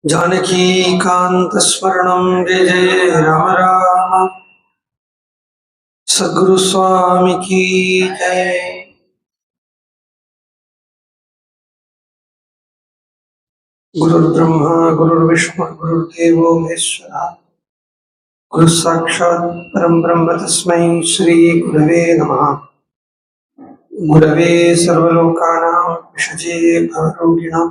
जानकीकान्तस्मरणं जय जय राम राम। सद्गुरु स्वामी की जय। गुरुर्ब्रह्मा गुरुर्विष्णु गुरुर्देवो महेश्वरः। गुरु साक्षात् परं ब्रह्म तस्मै श्री गुरवे नमः। गुरवे सर्वलोकानां विषजे भवरोगिणां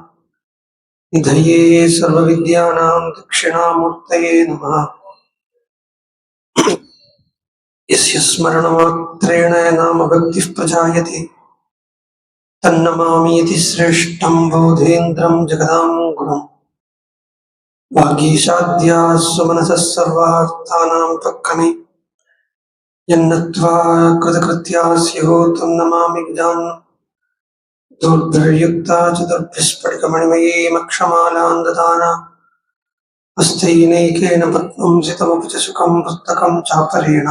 निधये सर्वविद्यानां दक्षिणामूर्तये नमः। यस्य स्मरणमात्रेण नाम भक्तिः प्रजायते तन्नमामीति श्रेष्ठं बोधेन्द्रं जगदां गुरुम्। वागीशाद्या स्वमनसः सर्वार्थानां तत्कमे यन्नत्वा कृतकृत्या स्युः तं नमामि गजाननं। दुर्धर्युक्ता चतुर्भिस्फटिकमणिमयीमक्षमालां ददाना हस्तैनैकेन पद्मं सितमपि च सुखं पुस्तकं चापरेण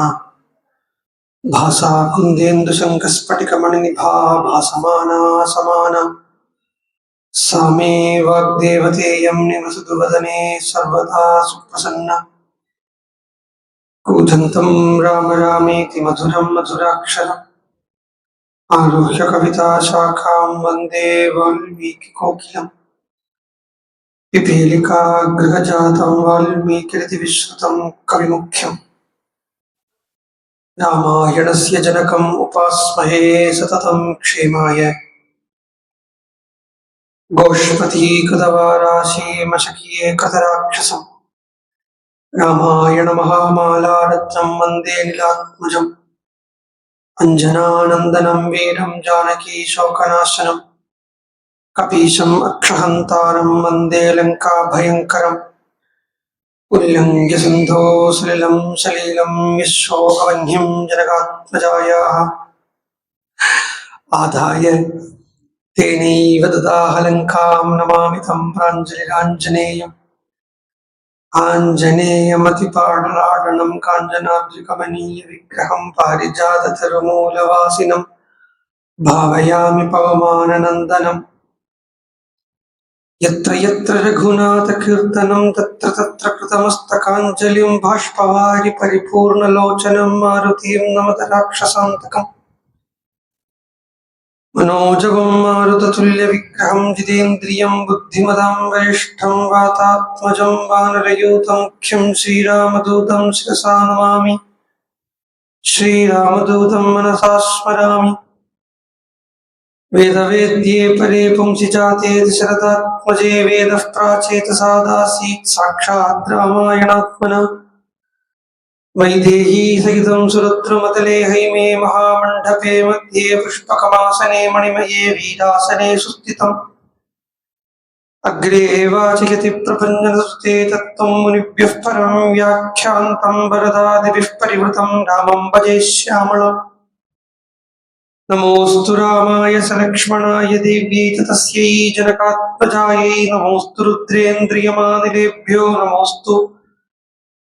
भासा कुन्देन्दुशङ्खस्फटिकमणिनिभा भासमाना समाना सा मे वाग्देवतेयं निवसतु सर्वदा सुप्रसन्ना। कूजन्तं राम रामेति मधुरं मधुराक्षरम् आरुह्य कविता शाखां वन्दे वाल्मीकिकोकिलम्। पिपीलिका गृहजातं वाल्मीकिरतिविश्रुतं कविमुख्यम् रामायणस्य जनकम् उपास्महे सततं क्षेमाय गोष्पती कृतवाराशीमशकीये कृतराक्षसम् रामायण महामालारत्नं वन्दे नीलात्मजम् अञ्जनानन्दनं वीरं जानकी शोकनाशनं कपीशम् अक्षहन्तारं वन्दे लङ्काभयङ्करम् उल्लङ्घ्य सिन्धो सलिलं सलीलं विश्वोपवह्निं जनकात्मजायाः आदाय तेनैव ददाह लङ्कां नमामि तं प्राञ्जलिराञ्जनेयम्। आञ्जनेयमतिपाटलाटनं काञ्चनाद्रिकमनीयविग्रहं पारिजाततरुमूलवासिनं भावयामि पवमाननन्दनम्। यत्र यत्र रघुनाथकीर्तनं तत्र तत्र कृतमस्तकाञ्जलिं बाष्पवारि परिपूर्णलोचनं मारुतिं नमत राक्षसान्तकम्। मनोजवं मारुततुल्यविग्रहं जितेन्द्रियं बुद्धिमतां वरिष्ठं वातात्मजं वानरयूथं मुख्यं श्रीरामदूतं शिरसा नमामि। श्रीरामदूतं मनसा स्मरामि। वेदवेद्ये परे पुंसि जाते दशरथात्मजे वेदः प्राचेतसादासीत् साक्षात् रामायणात्मना। वैदेही सहितं सुरद्रुमतले हैमे महामण्डपे मध्ये पुष्पकमासने मणिमये वीरासने सुस्थितम्। अग्रे वाचयति प्रपञ्चनसुते तत्त्वं मुनिभ्यः परं व्याख्यान्तं वरदादिभिः परिवृतं रामं भजे श्यामळम्। नमोऽस्तु रामाय सलक्ष्मणाय देव्यै च तस्यै जनकात्मजायै नमोऽस्तु रुद्रेन्द्रियमानिलेभ्यो नमोऽस्तु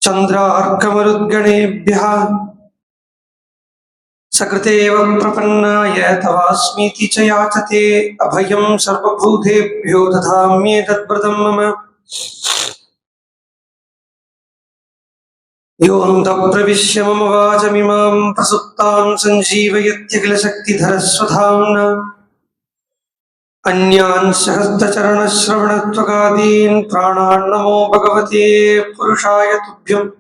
चन्द्रार्कमरुद्गणेभ्यः सकृतेव प्रपन्नाय तवास्मीति च याचते अभयं सर्वभूतेभ्यो दधाम्येतद्व्रतं मम। योऽन्तः प्रविश्य मम वाचमिमां प्रसुप्तां सञ्जीवयत्यखिलशक्तिधरस्वधाम्ना अन्यान् सहस्रचरणश्रवणत्वगादीन् प्राणान् नमो भगवते पुरुषाय तुभ्यम्।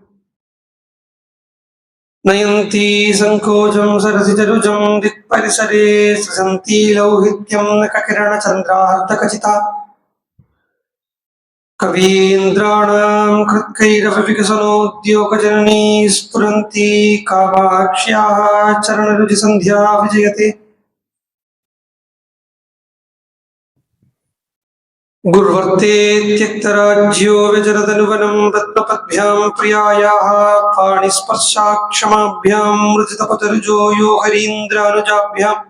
नयन्ती संकोचं सरसिजरुजं दिक्परिसरे सृजन्ती लौहित्यं नखकिरणचन्द्रार्धखचिता कवीन्द्राणां कृत्कैरवविकसनोद्योगजननी स्फुरन्ती कामाक्ष्याः चरणरुचिसन्ध्या विजयते। गुर्वर्ते त्यक्तराज्यो व्यजरदनुवनं रत्नपद्भ्यां प्रियायाः पाणिस्पर्शाक्षमाभ्यां मृजितपतरुजो यो हरीन्द्रानुजाभ्याम्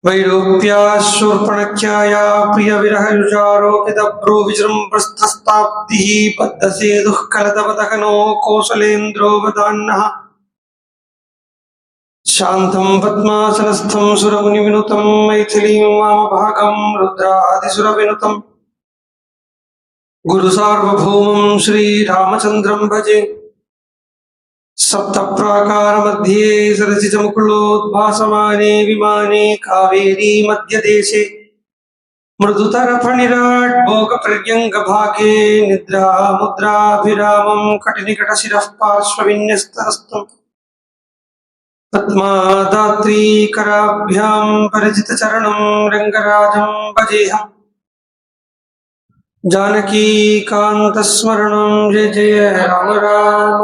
वैरोप्याशूर्पणख्याया प्रियविरहरुजारोपितभ्रो विजृम्भस्त्रस्ताब्धिः बद्धसेतुः कलतपदहनो कौसलेन्द्रो वदान्नः शान्तं पद्मासनस्थं सुरमुनिविनुतं मैथिलीं वामभागं रुद्रादिसुरविनुतम् गुरु सार्वभौमं श्री रामचंद्रं भजे। सप्त प्राकार मध्ये सरसिज मुकुलोद्भासमाने विमाने कावेरी मध्य देशे मृदुतर फणिराट भोग पर्यंग भागे निद्रा मुद्राभिरामं कटिनिकट शिरः पार्श्वविन्यस्तहस्तम् पद्मादात्री कराभ्यां परिचित चरणं रंगराजं भजेऽहम्। जानकी कांत स्मरणं जय जय राम राम।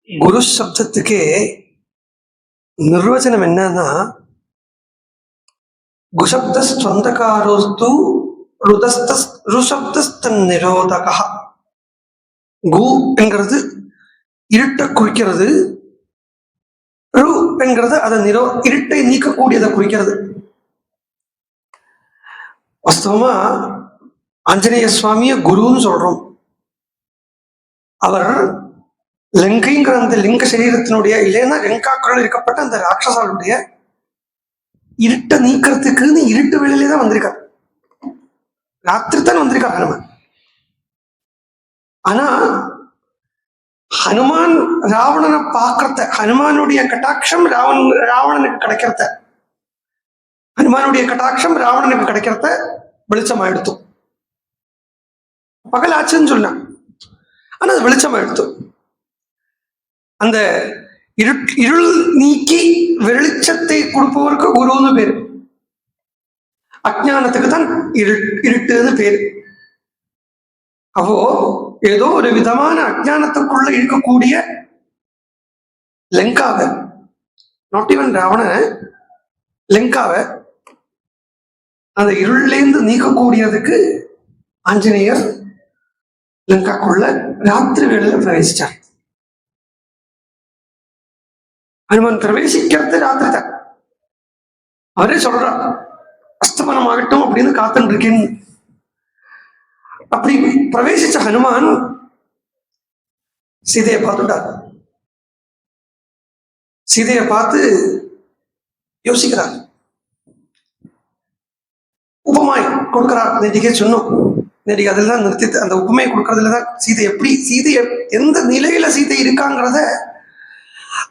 குரு சப்தத்துக்கு நிர்வச்சனம் என்னன்னா, குசப்தஸ்வந்தகாரோஸ்து ருசப்தஸ்தன் நிரோதகா. கு என்கிறது இருட்டை குறிக்கிறது, ரு என்கிறது அதை இருட்டை நீக்கக்கூடியதை குறிக்கிறது. வாஸ்தவமா ஆஞ்சநேய சுவாமிய குருன்னு சொல்றோம். அவர் லங்கைங்கிற அந்த லிங்க சரீரத்தினுடைய இல்லைன்னா லங்காக்கள் இருக்கப்பட்ட அந்த ராட்சசாளுடைய இருட்டை நீக்கிறதுக்குன்னு இருட்டு வேளையிலே தான் வந்திருக்கார். ராத்திரி தான் வந்திருக்கார் ஹனுமான். ஆனா ஹனுமான் ராவணனை பார்க்கறத, ஹனுமானுடைய கட்டாட்சம் ராவணனுக்கு கிடைக்கிறத, ஹனுமானுடைய கட்டாட்சம் ராவணனுக்கு கிடைக்கிறத வெளிச்சம் ஆயிடுத்து. பகல் ஆச்சுன்னு சொன்னான், ஆனா அது வெளிச்சம் ஆயிடுத்து. அந்த இருள் நீக்கி வெளிச்சத்தை கொடுப்பவருக்கு குருன்னு பேரு. அஜ்ஞானத்துக்கு தான் இருட்டுன்னு பேரு. அப்போ ஏதோ ஒரு விதமான அஜ்ஞானத்துக்குள்ள இருக்கக்கூடிய லங்காவை, நாட் ஈவன் ராவண, லங்காவை அந்த இருள்லேருந்து நீக்கக்கூடியதுக்கு ஆஞ்சநேயர் லங்காக்குள்ள ராத்திரி வேளையில பிரவேசிச்சார். ஹனுமான் பிரவேசிக்கிறது ராத்திரி தான். அவரே சொல்றார், அஸ்தமனம் ஆகட்டும் அப்படின்னு காத்துட்டு இருக்கேன். அப்படி பிரவேசிச்ச ஹனுமான் சீதையை பார்த்துட்டார். சீதையை பார்த்து யோசிக்கிறார், உபமாய் கொடுக்கிறார். நேற்றுக்கே சொன்னோம், நேற்றுக்கு அதில் தான் நிறுத்தி அந்த உபமையை கொடுக்கறதுல தான் சீதை எந்த நிலையில சீதை இருக்காங்கிறத,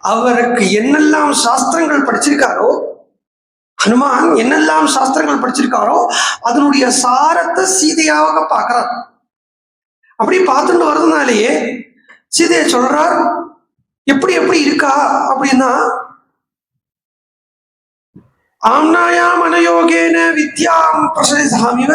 அவருக்கு என்னெல்லாம் சாஸ்திரங்கள் படிச்சிருக்காரோ, ஹனுமான் என்னெல்லாம் சாஸ்திரங்கள் படிச்சிருக்காரோ அதனுடைய சாரத்தை சீதையாக பார்க்கிறார். அப்படி பார்த்துட்டு வர்றதுனாலேயே சீதையை சொல்றார், எப்படி எப்படி இருக்கா அப்படின்னா, ஆம்னாயாம் அனயோகேன வித்யாம் பிரசரிதாமிவ.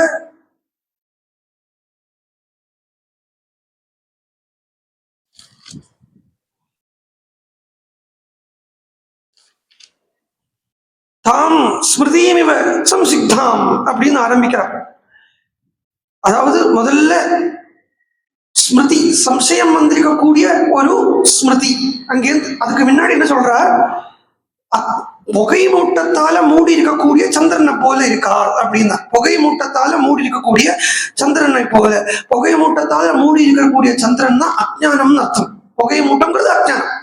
தாம் ஸ்மிருதியமிவ சம்சித்தாம் அப்படின்னு ஆரம்பிக்கிறார். அதாவது முதல்ல ஸ்மிருதி, சம்சயம் வந்திருக்கக்கூடிய ஒரு ஸ்மிருதி. அங்கேருந்து அதுக்கு முன்னாடி என்ன சொல்றார், புகை மூட்டத்தால மூடி இருக்கக்கூடிய சந்திரனை போல இருக்கார் அப்படின்னா. புகை மூட்டத்தால மூடி இருக்கக்கூடிய சந்திரனை போல, புகை மூட்டத்தால மூடி இருக்கக்கூடிய சந்திரன் தான் அஜ்ஞானம்னு அர்த்தம். புகை மூட்டம்ங்கிறது அஜ்ஞானம்.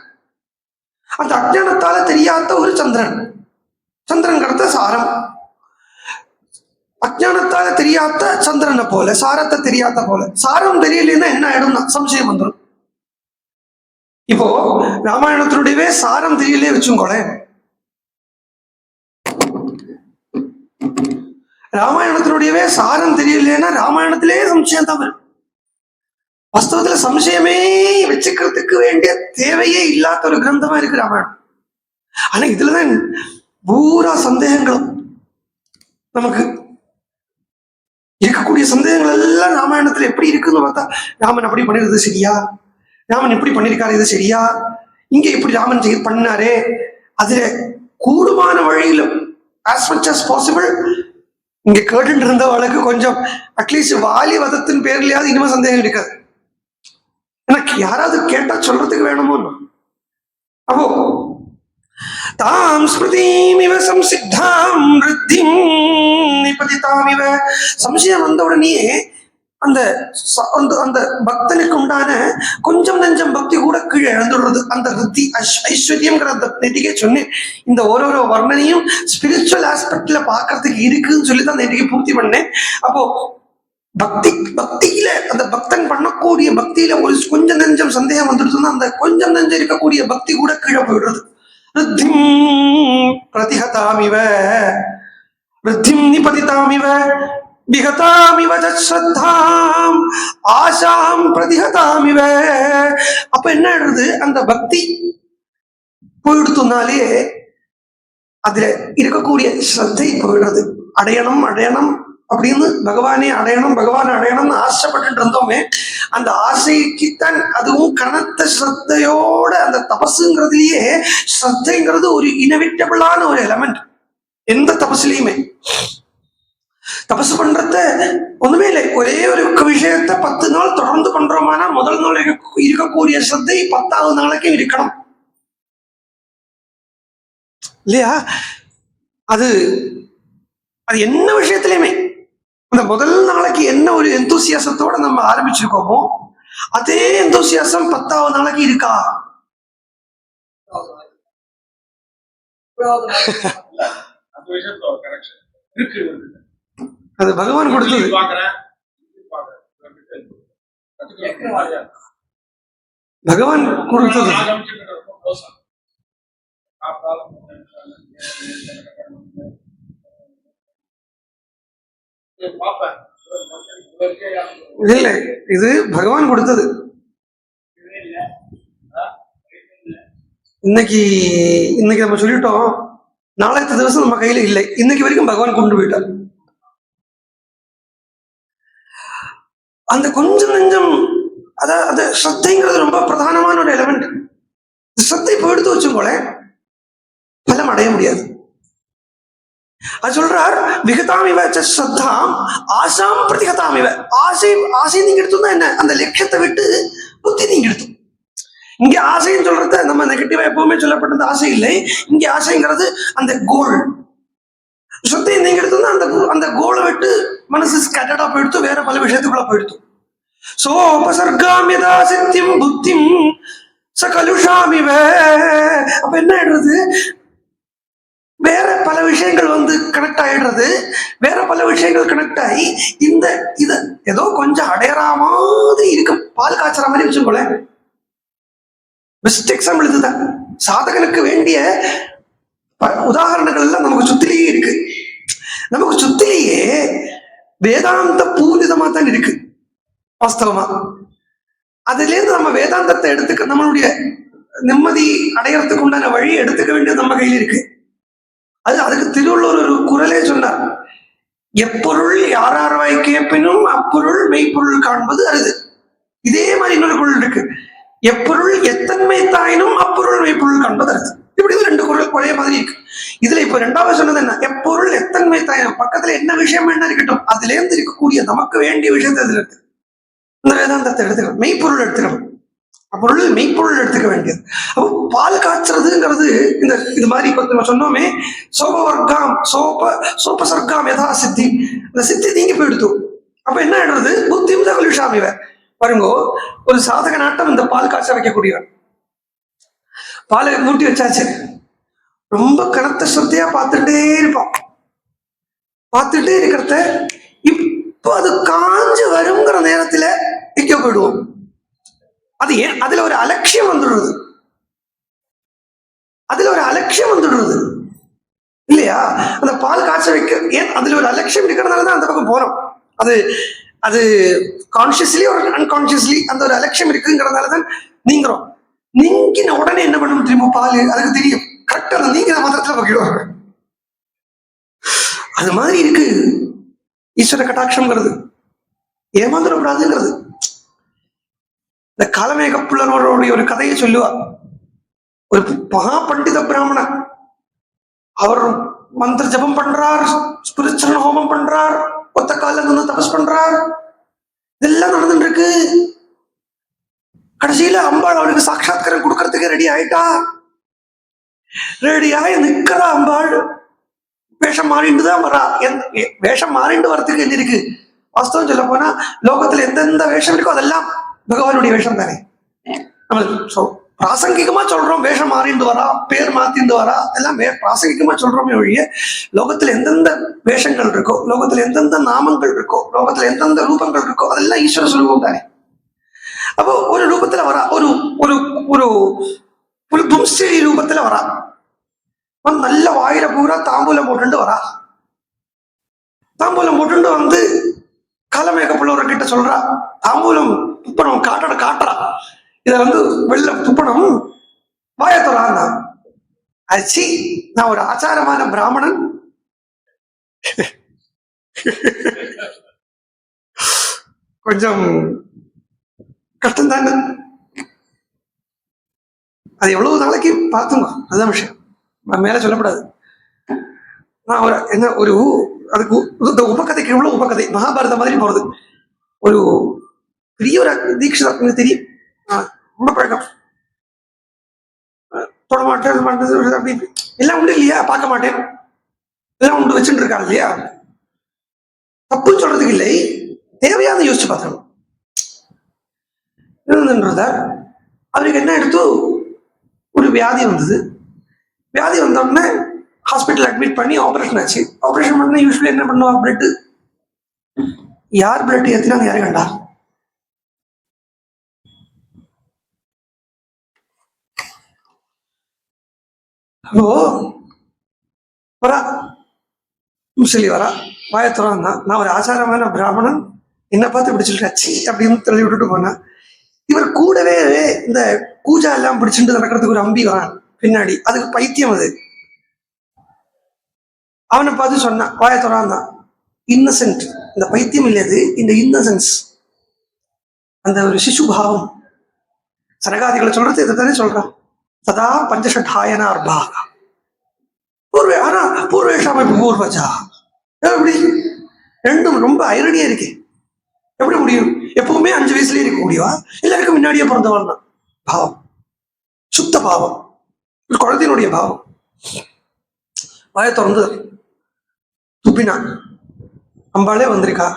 அந்த அஜ்ஞானத்தால தெரியாத ஒரு சந்திரன், சந்திரன்கிறது சாரம். அஜ்ஞானத்தால தெரியாத சந்திரனை போல, சாரத்தை தெரியாத போல. சாரம் தெரியலன்னா என்ன ஆயிடும்னா சம்சயம் வந்துடும். இப்போ ராமாயணத்தினுடைய சாரம் தெரியலே வச்சுக்கோளேன், ராமாயணத்தினுடைய சாரம் தெரியலன்னா ராமாயணத்திலே சம்சயம் தான் வரும். வாஸ்தவத்துல சம்சயமே வச்சுக்கிறதுக்கு வேண்டிய தேவையே இல்லாத ஒரு கிரந்தமா இருக்கு ராமாயணம். ஆனா இதுலதான் பூரா சந்தேகங்களும் நமக்கு இருக்கக்கூடிய சந்தேகங்கள் எல்லாம் ராமாயணத்துல எப்படி இருக்குன்னு பார்த்தா, ராமன் அப்படி பண்ணிருது சரியா, ராமன் எப்படி பண்ணிருக்காரு இது சரியா, இங்க எப்படி ராமன் பண்ணாரே, அதுல கூடுமான வழியிலும் as much as possible இங்க கேட்டு இருந்தவளுக்கு கொஞ்சம் அட்லீஸ்ட் வாலி வதத்தின் பேர்லயாவது இனிமே சந்தேகம் இருக்காது. எனக்கு யாராவது கேட்டா சொல்றதுக்கு வேணுமோ. அப்போ தாம் ஸ்மிருதிமிவ சம்சித்தாம் ரித்திம் நிபதிதாமிவ, சம்சயம் வந்த உடனே அந்த அந்த பக்தனுக்கு உண்டான கொஞ்சம் நெஞ்சம் பக்தி கூட கீழே இழந்துடுறது. அந்த ரித்தி ஐஸ்வர்யம்ங்கிற அந்த நெட்டிக்கே சொன்னேன். இந்த ஒரு வர்ணனையும் ஸ்பிரிச்சுவல் ஆஸ்பெக்ட்ல பாக்குறதுக்கு இருக்குன்னு சொல்லி தான் நெட்டிக்கு பூர்த்தி பண்ணேன். அப்போ பக்தியில அந்த பக்தன் பண்ணக்கூடிய பக்தியில ஒரு கொஞ்சம் நெஞ்சம் சந்தேகம் வந்துடுதுன்னா அந்த கொஞ்சம் நெஞ்சம் இருக்கக்கூடிய பக்தி கூட கீழே போயிடுறது. ரித்திம் பிரதிஹதாமிவ ரித்திம் நிபதிதாமிவ விஹதாமிவ ஸ்ரத்தாம் ஆசாம் பிரதிஹதாமிவ. அப்ப என்ன ஆயிடுறது, அந்த பக்தி போயிடுத்துனாலே அதுல இருக்கக்கூடிய ஸ்ரத்தை போயிடுறது. அடையணும் அடையணும் அப்படின்னு பகவானே அடையணும் பகவான் அடையணும்னு ஆசைப்பட்டு இருந்தோமே, அந்த ஆசைக்குத்தான் அதுவும் கனத்த ஸ்ரத்தையோட அந்த தபசுங்கிறதுலயே ஸ்ரத்தைங்கிறது ஒரு இனவிட்டபிளான ஒரு எலமெண்ட். எந்த தபசுலயுமே தபசு பண்றத ஒண்ணுமே இல்லை, ஒரே ஒரு விஷயத்த 10 நாள் தொடர்ந்து பண்றோமானா முதல் நாள் இருக்கக்கூடிய ஸ்ரத்தை 10வது நாளைக்கு இருக்கணும் இல்லையா? அது அது என்ன விஷயத்திலயுமே அந்த முதல் நாளைக்கு என்ன ஒரு எந்தூசியாசத்தோட நம்ம ஆரம்பிச்சிருக்கோமோ அதே எந்தூசியாசம் 10வது நாளைக்கு இருக்கா? அது பகவான் கொடுத்தது. பகவான் கொடுத்தது. இல்ல, இது பகவான் கொடுத்தது. இன்னைக்கு நம்ம சொல்லிட்டோம், நாளைக்கு திவசம் நம்ம கையில இல்லை. இன்னைக்கு வரைக்கும் பகவான் கொண்டு போயிட்டார். அந்த கொஞ்சம் நெஞ்சம் அதாவது ஸ்ரத்தைங்கிறது ரொம்ப பிரதானமான ஒரு எலிமெண்ட். ஸ்ரத்தை போயிடுத்து வச்சுக்கோளேன், பலம் அடைய முடியாது. அது சொல்றார், விகதாமிவ ஸ்ரத்தாம் ஆசாம் பிரதிகதாமிவ. ஆசை நீங்க எடுத்தோம்னா என்ன, அந்த லட்சியத்தை விட்டு புத்தி நீங்க எடுத்தோம். இங்க ஆசைன்னு சொல்றத நம்ம நெகட்டிவா எப்பவுமே சொல்லப்பட்டது ஆசை இல்லை. இங்க ஆசைங்கிறது அந்த கோல். ஸ்ரத்தையை நீங்க எடுத்தோம்னா அந்த கோலை விட்டு மனசு ஸ்கேட்டர்டா போயிடுத்து, வேற பல விஷயத்துக்குள்ள போயிடுத்து. சோபசர்காமியதா சித்தியம் புத்திம் சகலுஷாமிவ. அப்ப என்ன ஆயிடுறது, வேற பல விஷயங்கள் கனெக்ட் ஆயிடுறது. வேற பல விஷயங்கள் கனெக்ட் ஆகி இத ஏதோ கொஞ்சம் அடையற மாதிரி இருக்கும், பால் காய்ச்சற மாதிரி வச்சுக்கோங்களேன். பெஸ்ட் எக்ஸாம்பிள் இதுதான். சாதகனுக்கு வேண்டிய உதாரணங்கள் எல்லாம் நமக்கு சுத்திலேயே இருக்கு. நமக்கு சுத்திலேயே வேதாந்த பூரிதமா தான் இருக்கு வாஸ்தவமா. அதுல இருந்து நம்ம வேதாந்தத்தை எடுத்துக்க, நம்மளுடைய நிம்மதி அடையறதுக்கு உண்டான வழி எடுத்துக்க வேண்டியது நம்ம கையில் இருக்கு. அதுக்கு திருவள்ளுவர் ஒரு குரலே சொன்னார், எப்பொருள் யாரார்வாய் கேட்பினும் அப்பொருள் மெய்ப்பொருள் காண்பது அருது. இதே மாதிரி இன்னொரு குரல் இருக்கு, எப்பொருள் எத்தன்மை தாயினும் அப்பொருள் மெய்ப்பொருள் காண்பது அருது. இப்படி 2 குரல் ஒரே மாதிரி இருக்கு. இதுல இப்ப 2வது சொன்னது என்ன, எப்பொருள் எத்தன்மை தாயினும், பக்கத்துல என்ன விஷயம் என்ன இருக்கட்டும், அதுல இருந்து இருக்கக்கூடிய நமக்கு வேண்டிய விஷயத்தை அதுல இருக்கு. இந்த வேதாந்தத்தை எடுத்துக்கணும், மெய்ப்பொருள் எடுத்துக்கணும். பொருள் மெய்ப்பொருள் எடுத்துக்க வேண்டியது. அப்போ பால் காய்ச்சறதுங்கிறது இது மாதிரி இப்ப நம்ம சொன்னோமே, சோபசர்காம் யதா சித்தி, அந்த சித்தி நீங்கி போயிடுத்து. அப்ப என்ன ஆயிடுறது, புத்திம் கலுஷாமிவ. பாருங்க, ஒரு சாதக நாட்டம் இந்த பால் காய்ச்ச வைக்கக்கூடியவன். பாலை மூட்டி வச்சாச்சு, ரொம்ப கனத்த ஸ்ரத்தையா பார்த்துட்டே இருப்பான். பார்த்துட்டே இருக்கிறத இப்போ அது காஞ்சு வருங்கிற நேரத்துல எங்க போயிடுவோம். அது ஏன், அதுல ஒரு அலட்சியம் வந்துடுறது. இல்லையா? அந்த பால் காய்ச்ச வைக்க ஏன் அதுல ஒரு அலட்சியம் இருக்கிறதுனாலதான் அந்த பக்கம் போறோம். அது கான்சியஸ்லி ஒரு அன்கான்சியஸ்லி அந்த ஒரு அலட்சியம் இருக்குங்கிறதுனாலதான் நீங்கிறோம். நீங்கின உடனே என்ன பண்ணணும் தெரியுமா, பால் அதுக்கு தெரியும். கரெக்டா அந்த நீங்க மாத்திரத்துல பகிடுவாங்க. அது மாதிரி இருக்கு ஈஸ்வர கட்டாட்சம்ங்கிறது. ஏமாந்துடக்கூடாதுங்கிறது. இந்த காலமேக புலவருடைய ஒரு கதையை சொல்லுவா. ஒரு மகா பண்டித பிராமணன், அவர் மந்திர ஜபம் பண்றார், ஸ்பிரிச்சுவல் ஹோமம் பண்றார், ஒத்த கால நின்று தபஸ் பண்றார், இதெல்லாம் நடந்துட்டு இருக்கு. கடைசியில அம்பாள் அவருக்கு சாட்சாத்காரம் கொடுக்கறதுக்கு ரெடி ஆயிட்டா. ரெடியாய் நிக்கிறா அம்பாள். வேஷம் மாறிண்டு தான் வரா. வேஷம் மாறிண்டு வரத்துக்கு என்ன இருக்கு? வாஸ்தவம் சொல்ல போனா லோகத்துல எந்தெந்த வேஷம் இருக்கோ அதெல்லாம் பகவானுடைய வேஷம் தானே. நம்ம பிராசங்கிகமா சொல்றோம் வேஷம் மாறிண்டு வரா, பேர் மாத்திண்டு வரா, எல்லாம் பிராசங்கிகமா சொல்றோமே ஒழிய லோகத்துல எந்தெந்த வேஷங்கள் இருக்கோ, லோகத்துல எந்தெந்த நாமங்கள் இருக்கோ, லோகத்துல எந்தெந்த ரூபங்கள் இருக்கோ அதெல்லாம் ஈஸ்வர சுரூபம் தானே. அப்போ ஒரு ரூபத்துல வரா, ஒரு ஒரு ஒரு ஒரு பும்ஸ்ரீ ரூபத்துல வரா. நல்ல வாயில பூரா தாம்பூலம் போட்டு வரா. தாம்பூலம் போட்டு வந்து காலமேக புள்ளவர்கிட்ட சொல்றா, தாம்பூலம் துப்பணம் காட்டுறா, இத வந்து வெள்ள துப்பணம் வாயத்துறான்னா. அச்சி, நான் ஒரு ஆச்சாரமான பிராமணன், கொஞ்சம் கஷ்டம் தானே. அது எவ்வளவு நாளைக்கு பார்த்துங்க, அதுதான் விஷயம், மேல சொல்லப்படாது. நான் ஒரு என்ன ஒரு அதுக்கு உபகதைக்கு எவ்வளவு உபகதை மகாபாரத மாதிரி போறது. ஒரு பெரிய ஒரு தீட்சிதா தெரியும், ரொம்ப பழக்கம், தொட மாட்டேன் அப்படி எல்லாம் உண்டு இல்லையா, பார்க்க மாட்டேன் எல்லாம் உண்டு வச்சுட்டு இருக்காங்க இல்லையா. தப்புன்னு சொல்றதுக்கு இல்லை, தேவையான யோசிச்சு பார்த்தோம். அவருக்கு என்ன எடுத்து ஒரு வியாதி வந்தது. வியாதி வந்தோடனே ஹாஸ்பிட்டல் அட்மிட் பண்ணி ஆபரேஷன் ஆச்சு. ஆபரேஷன் பண்ண யூஸ்வலி என்ன பண்ணுவா, பிளட் யார் பிளட் ஏற்றினாங்க யாரு கண்டா? ஹலோ வரா, முஸ்லி வரா, வாயத்துறான் தான், நான் ஒரு ஆச்சாரமான பிராமணன், என்ன பார்த்து பிடிச்சிருக்காச்சு அப்படின்னு தள்ளி விட்டுட்டு போனா. இவர் கூடவே இந்த கூஜா எல்லாம் பிடிச்சிட்டு நடக்கிறதுக்கு ஒரு அம்பி வரான் பின்னாடி, அதுக்கு பைத்தியம் அது. அவனை பார்த்து சொன்னான், வாயத்துறான் தான், இன்னசென்ட், இந்த பைத்தியம் இல்லது, இந்த இன்னசென்ஸ், அந்த ஒரு சிசு பாவம். சனகாதிகளை சொல்றது இதை தானே சொல்றான். சதா பஞ்சஷட்டாயனா அர்பாகா பூர்வேஷாம பூர்வஜா. எப்படி ரெண்டும் ரொம்ப ஐரடியா இருக்கு. எப்படி முடியும்? எப்பவுமே 5 வயசுலயே இருக்க முடியுமா? எல்லாருக்கும் முன்னாடியே பிறந்தவள் தான். பாவம், சுத்த பாவம், ஒரு குழந்தையினுடைய பாவம். வாய திறந்து துப்பினா, அம்பாளே வந்திருக்கா,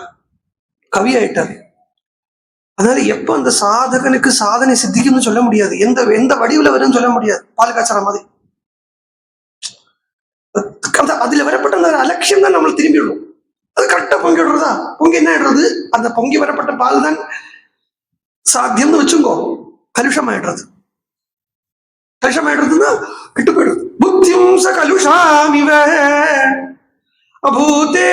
கவி ஆயிட்டார். அதனால எப்ப அந்த சாதகனுக்கு சாதனை சித்திக்கும்னு சொல்ல முடியாது, எந்த எந்த வடிவுல வரும்னு சொல்ல முடியாது. பால் காய்ச்சற மாதிரி அதுல வரப்பட்ட அந்த அலட்சியம் தான் நம்மளை திரும்பி விடும். அது கரெக்டா பொங்கி விடுறதா, பொங்கி என்ன ஆயிடுறது, அந்த பொங்கி வரப்பட்ட பால் தான் சாத்தியம்னு வச்சுங்கோ, கலுஷமாயிடுறது. கலுஷமாயிடுறதுன்னா விட்டு போயிடுறது. புத்தியும் ச கலுஷாமிவ அபூதே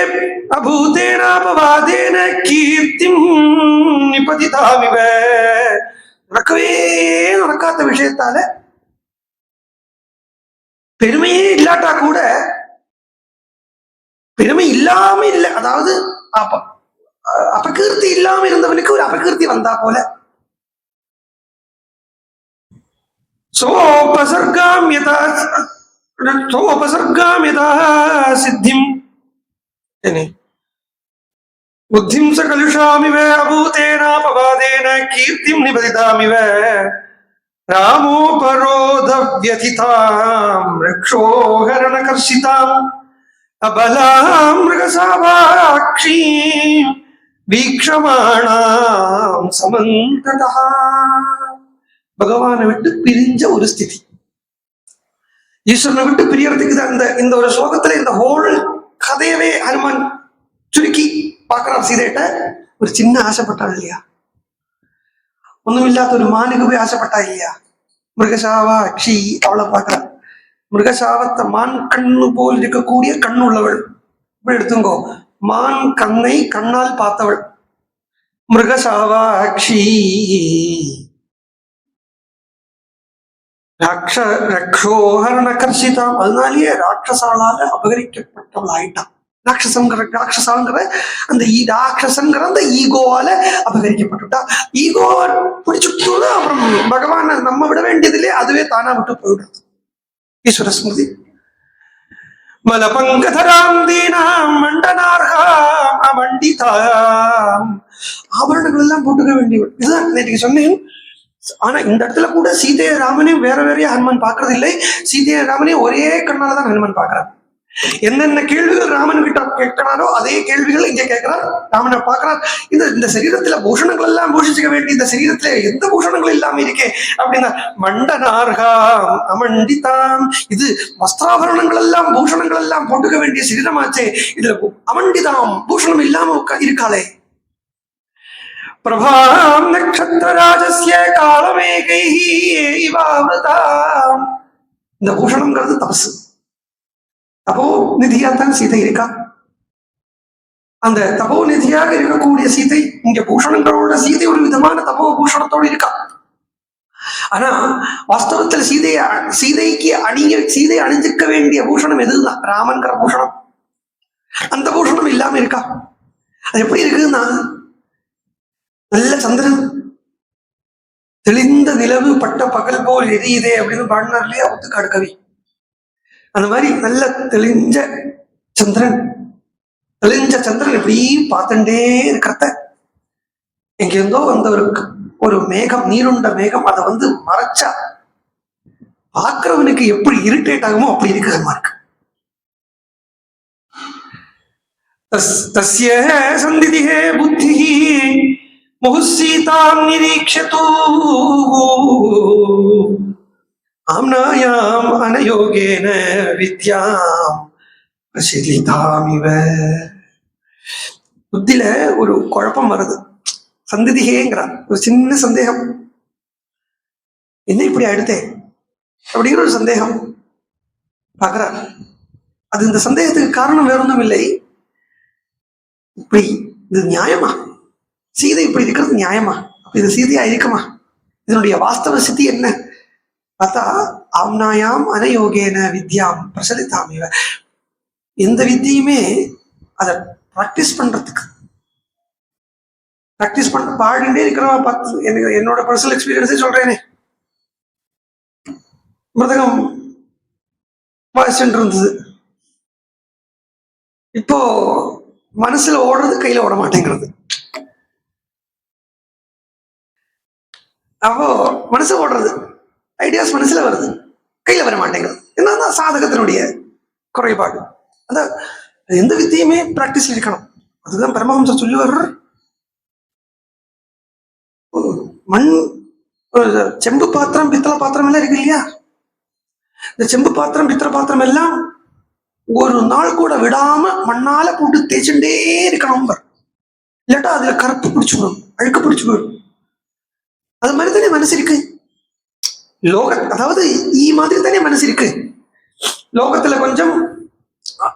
அபூதேனாபவாதேன கீர்த்திம் நிபதிதாமிவ. நடக்கவே நடக்காத விஷயத்தால பெருமையே இல்லாட்டா கூட, பெருமை இல்லாம இல்லை, அதாவது அபகீர்த்தி இல்லாம இருந்தவனுக்கு ஒரு அபகீர்த்தி வந்தா போல. சோபசர்காம் யதா சித்திம் புத்திம் ச கலுஷாமிவ அபூதேனாபவாதேன கீர்த்திம் நிபதிதாமிவ ராமோபரோத வியதிதாம் ரக்ஷோஹரணகர்ஷிதாம் அபலாம் மிருகசாவாக்ஷீம் வீக்ஷமாணாம் சமந்ததா. பகவானை விட்டு பிரிஞ்ச ஒரு ஸ்திதி, ஈஸ்வரனை விட்டு பிரியறதுக்கு தான் இந்த ஒரு ஸ்லோகத்துல இந்த ஹோல் கதையவே ஹனுமான் சுருக்கி பார்க்கிறார். சீதைட்ட ஒரு சின்ன ஆசைப்பட்டாள் இல்லையா, ஒண்ணுமில்லாத ஒரு மானுக்கு போய் ஆசைப்பட்டா இல்லையா, மிருகசாவா அக்ஷி, அவளை பார்க்கிறா. மிருகசாவத்தை மான் கண்ணு போல் இருக்கக்கூடிய கண் உள்ளவள், இப்படி எடுத்துங்கோ, மான் கண்ணை கண்ணால் பார்த்தவள் மிருகசாவா அக்ஷி. ரக்ஷோஹரண கர்ஷிதாம், அதனாலேயே ராட்சசாலால அபகரிக்கப்பட்டவளாயிட்டான். ராட்சசாங்கிற அந்த ராட்சசங்கிற அந்த ஈகோவால அபகரிக்கப்பட்டுட்டா. ஈகோவை பிடிச்சுட்டு அப்புறம் பகவான நம்ம விட வேண்டியதிலே அதுவே தானா விட்டு போயிடுறது. ஈஸ்வர ஸ்மிருதி. மலபங்கதராம் தீனாம் மண்டனார்காம் அமண்டிதாம், ஆபரணங்கள் எல்லாம் போட்டுக்க வேண்டியவள். இதுதான் நேற்று சொன்னேன். ஆனா இந்த இடத்துல கூட சீதைய ராமனையும் வேற வேறையா ஹனுமான் பாக்குறது இல்லை. சீதைய ராமனையும் ஒரே கண்ணாலதான் ஹனுமான் பாக்குறார். என்னென்ன கேள்விகள் ராமன் கிட்ட கேட்கிறாரோ அதே கேள்விகள் இங்க கேட்கிறார். ராமனை பார்க்கிறார். இந்த சரீரத்துல பூஷணங்கள் எல்லாம் பூஷிச்சுக்க வேண்டிய இந்த சரீரத்துல எந்த பூஷணங்கள் இல்லாம இருக்கே அப்படின்னா, மண்டனார்காம் அமண்டிதாம், இது வஸ்திராபரணங்கள் எல்லாம் பூஷணங்கள் எல்லாம் போட்டுக்க வேண்டிய சரீரமாச்சே, இதுல அமண்டிதாம் பூஷணம் இல்லாம இருக்காளே. பிரபாம் நக்ஷத்ரராஜஸ்ய காலமேகைஹி இவாவ்ருதாம், இந்த பூஷணம்ங்கிறது தபசு. தபோ நிதியாத்தான் சீதை இருக்கா. அந்த தபோ நிதியாக இருக்கக்கூடிய சீதை இங்க பூஷணங்களோட சீதை ஒரு விதமான தபோ பூஷணத்தோடு இருக்கா. ஆனா வாஸ்தவத்துல சீதை அணிஞ்சிக்க வேண்டிய பூஷணம் எதுதான்? ராமன்கிற பூஷணம். அந்த பூஷணம் இல்லாம இருக்கா. அது எப்படி இருக்குன்னா, நல்ல சந்திரன், தெளிந்த நிலவு பட்ட பகல் போல் எரியுதே அப்படின்னு பாடினார் இல்லையா முத்துக்காடு கவி. அந்த மாதிரி நல்ல தெளிஞ்ச சந்திரன் இப்படி பார்த்துட்டே இருக்கிறத, எங்கிருந்தோ வந்த ஒரு மேகம், நீருண்ட மேகம், அதை வந்து மறைச்சா பார்க்கிறவனுக்கு எப்படி இரிட்டேட் ஆகுமோ அப்படி இருக்கிற மாதிரி தஸ்ய சந்திதிஹே புத்திஹி முஹுசீதாம் நிரீக்ஷது ஆம்னாயாம் அனயோகேன வித்யாம் பிரசிலிதாமிவ. புத்தியில ஒரு குழப்பம் வருது. சந்திதிகேங்கிறார். ஒரு சின்ன சந்தேகம், என்ன இப்படி ஆயிடுத்தே அப்படிங்கிற ஒரு சந்தேகம் பார்க்கிறார். அது இந்த சந்தேகத்துக்கு காரணம் வேற ஒன்றும் இல்லை. இப்படி இது நியாயமா? சீதை இப்படி இருக்கிறது நியாயமா? அப்ப இது சீதையா இருக்குமா? இதனுடைய வாஸ்தவ ஸ்திதி என்ன பார்த்தா, ஆம்னாயாம் அனயோகேன வித்யாம் பிரசலிதாமிவ, எந்த வித்தியுமே அதை ப்ராக்டிஸ் பண்றதுக்கு பாடிண்டே இருக்கிறவா பார்த்து, எனக்கு என்னோட பர்சனல் எக்ஸ்பீரியன்ஸே சொல்றேனே, மிருதகம் வாசிச்சுட்டு இருந்தது. இப்போ மனசுல ஓடுறது, கையில ஓட மாட்டேங்கிறது. அப்போ மனசு ஓடுறது, ஐடியாஸ் மனசுல வருது, கையில வர மாட்டேங்கிறது. என்னதான் சாதகத்தினுடைய குறைபாடு. அந்த எந்த வித்தியுமே பிராக்டிஸ் இருக்கணும். அதுதான் பரமஹம்சர் சொல்லுவார். மண், செம்பு பாத்திரம், பித்தளை பாத்திரம் எல்லாம் இருக்கு இல்லையா, இந்த செம்பு பாத்திரம் பித்தளை பாத்திரம் எல்லாம் ஒரு நாள் கூட விடாம மண்ணால போட்டு தேய்ச்சுட்டே இருக்கணும். இல்லாட்டா அதுல கருப்பு பிடிச்சு விடும், அழுக்கு பிடிச்சு விடும். அது மாதிரி தானே மனசு இருக்கு. அதாவது மாதிரி தானே மனசு இருக்கு. லோகத்துல கொஞ்சம்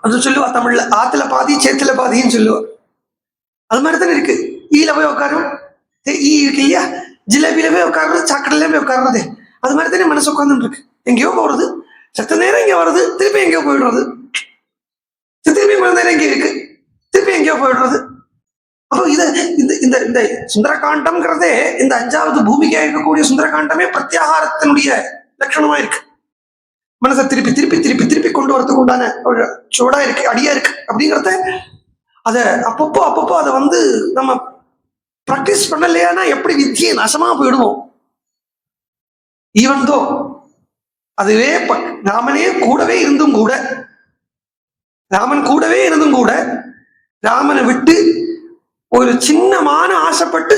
அது சொல்லுவா தமிழ்ல, ஆத்துல பாதி சேத்துல பாதின்னு சொல்லுவா. அது மாதிரி தானே இருக்கு. ஈல போய் உட்காரும், ஈ இருக்கு இல்லையா, ஜிலேபியில போய் உட்காருறது, சாக்கடையில போய் உட்காருறது. அது மாதிரி தானே மனசு உட்கார்ந்துட்டு இருக்கு. எங்கேயோ போறது, சத்த நேரம் இங்க வருது, திருப்பி எங்கேயோ போயிடுறது, திருப்பி கொஞ்ச நேரம் இங்கே இருக்கு, திருப்பி எங்கேயோ போயிடுறது. அப்போ இந்த சுந்தரகாண்டம்ங்கிறதே, இந்த 5வது பூமிக்கா இருக்கக்கூடிய சுந்தரகாண்டமே பிரத்யாகாரத்தினுடைய லட்சணமா இருக்கு. மனசை திருப்பி திருப்பி திருப்பி திருப்பி கொண்டு வரதுக்கு உண்டான ஒரு சோடா இருக்கு, அடியா இருக்கு அப்படிங்கிறத, அதை அப்பப்போ அதை வந்து நம்ம பிராக்டிஸ் பண்ணலையானா எப்படி வித்தியை நாசமா போயிடுவோம். ஈவன் தோ அதுவே ராமன் கூடவே இருந்தும் கூட ராமனை விட்டு ஒரு சின்னமான ஆசைப்பட்டு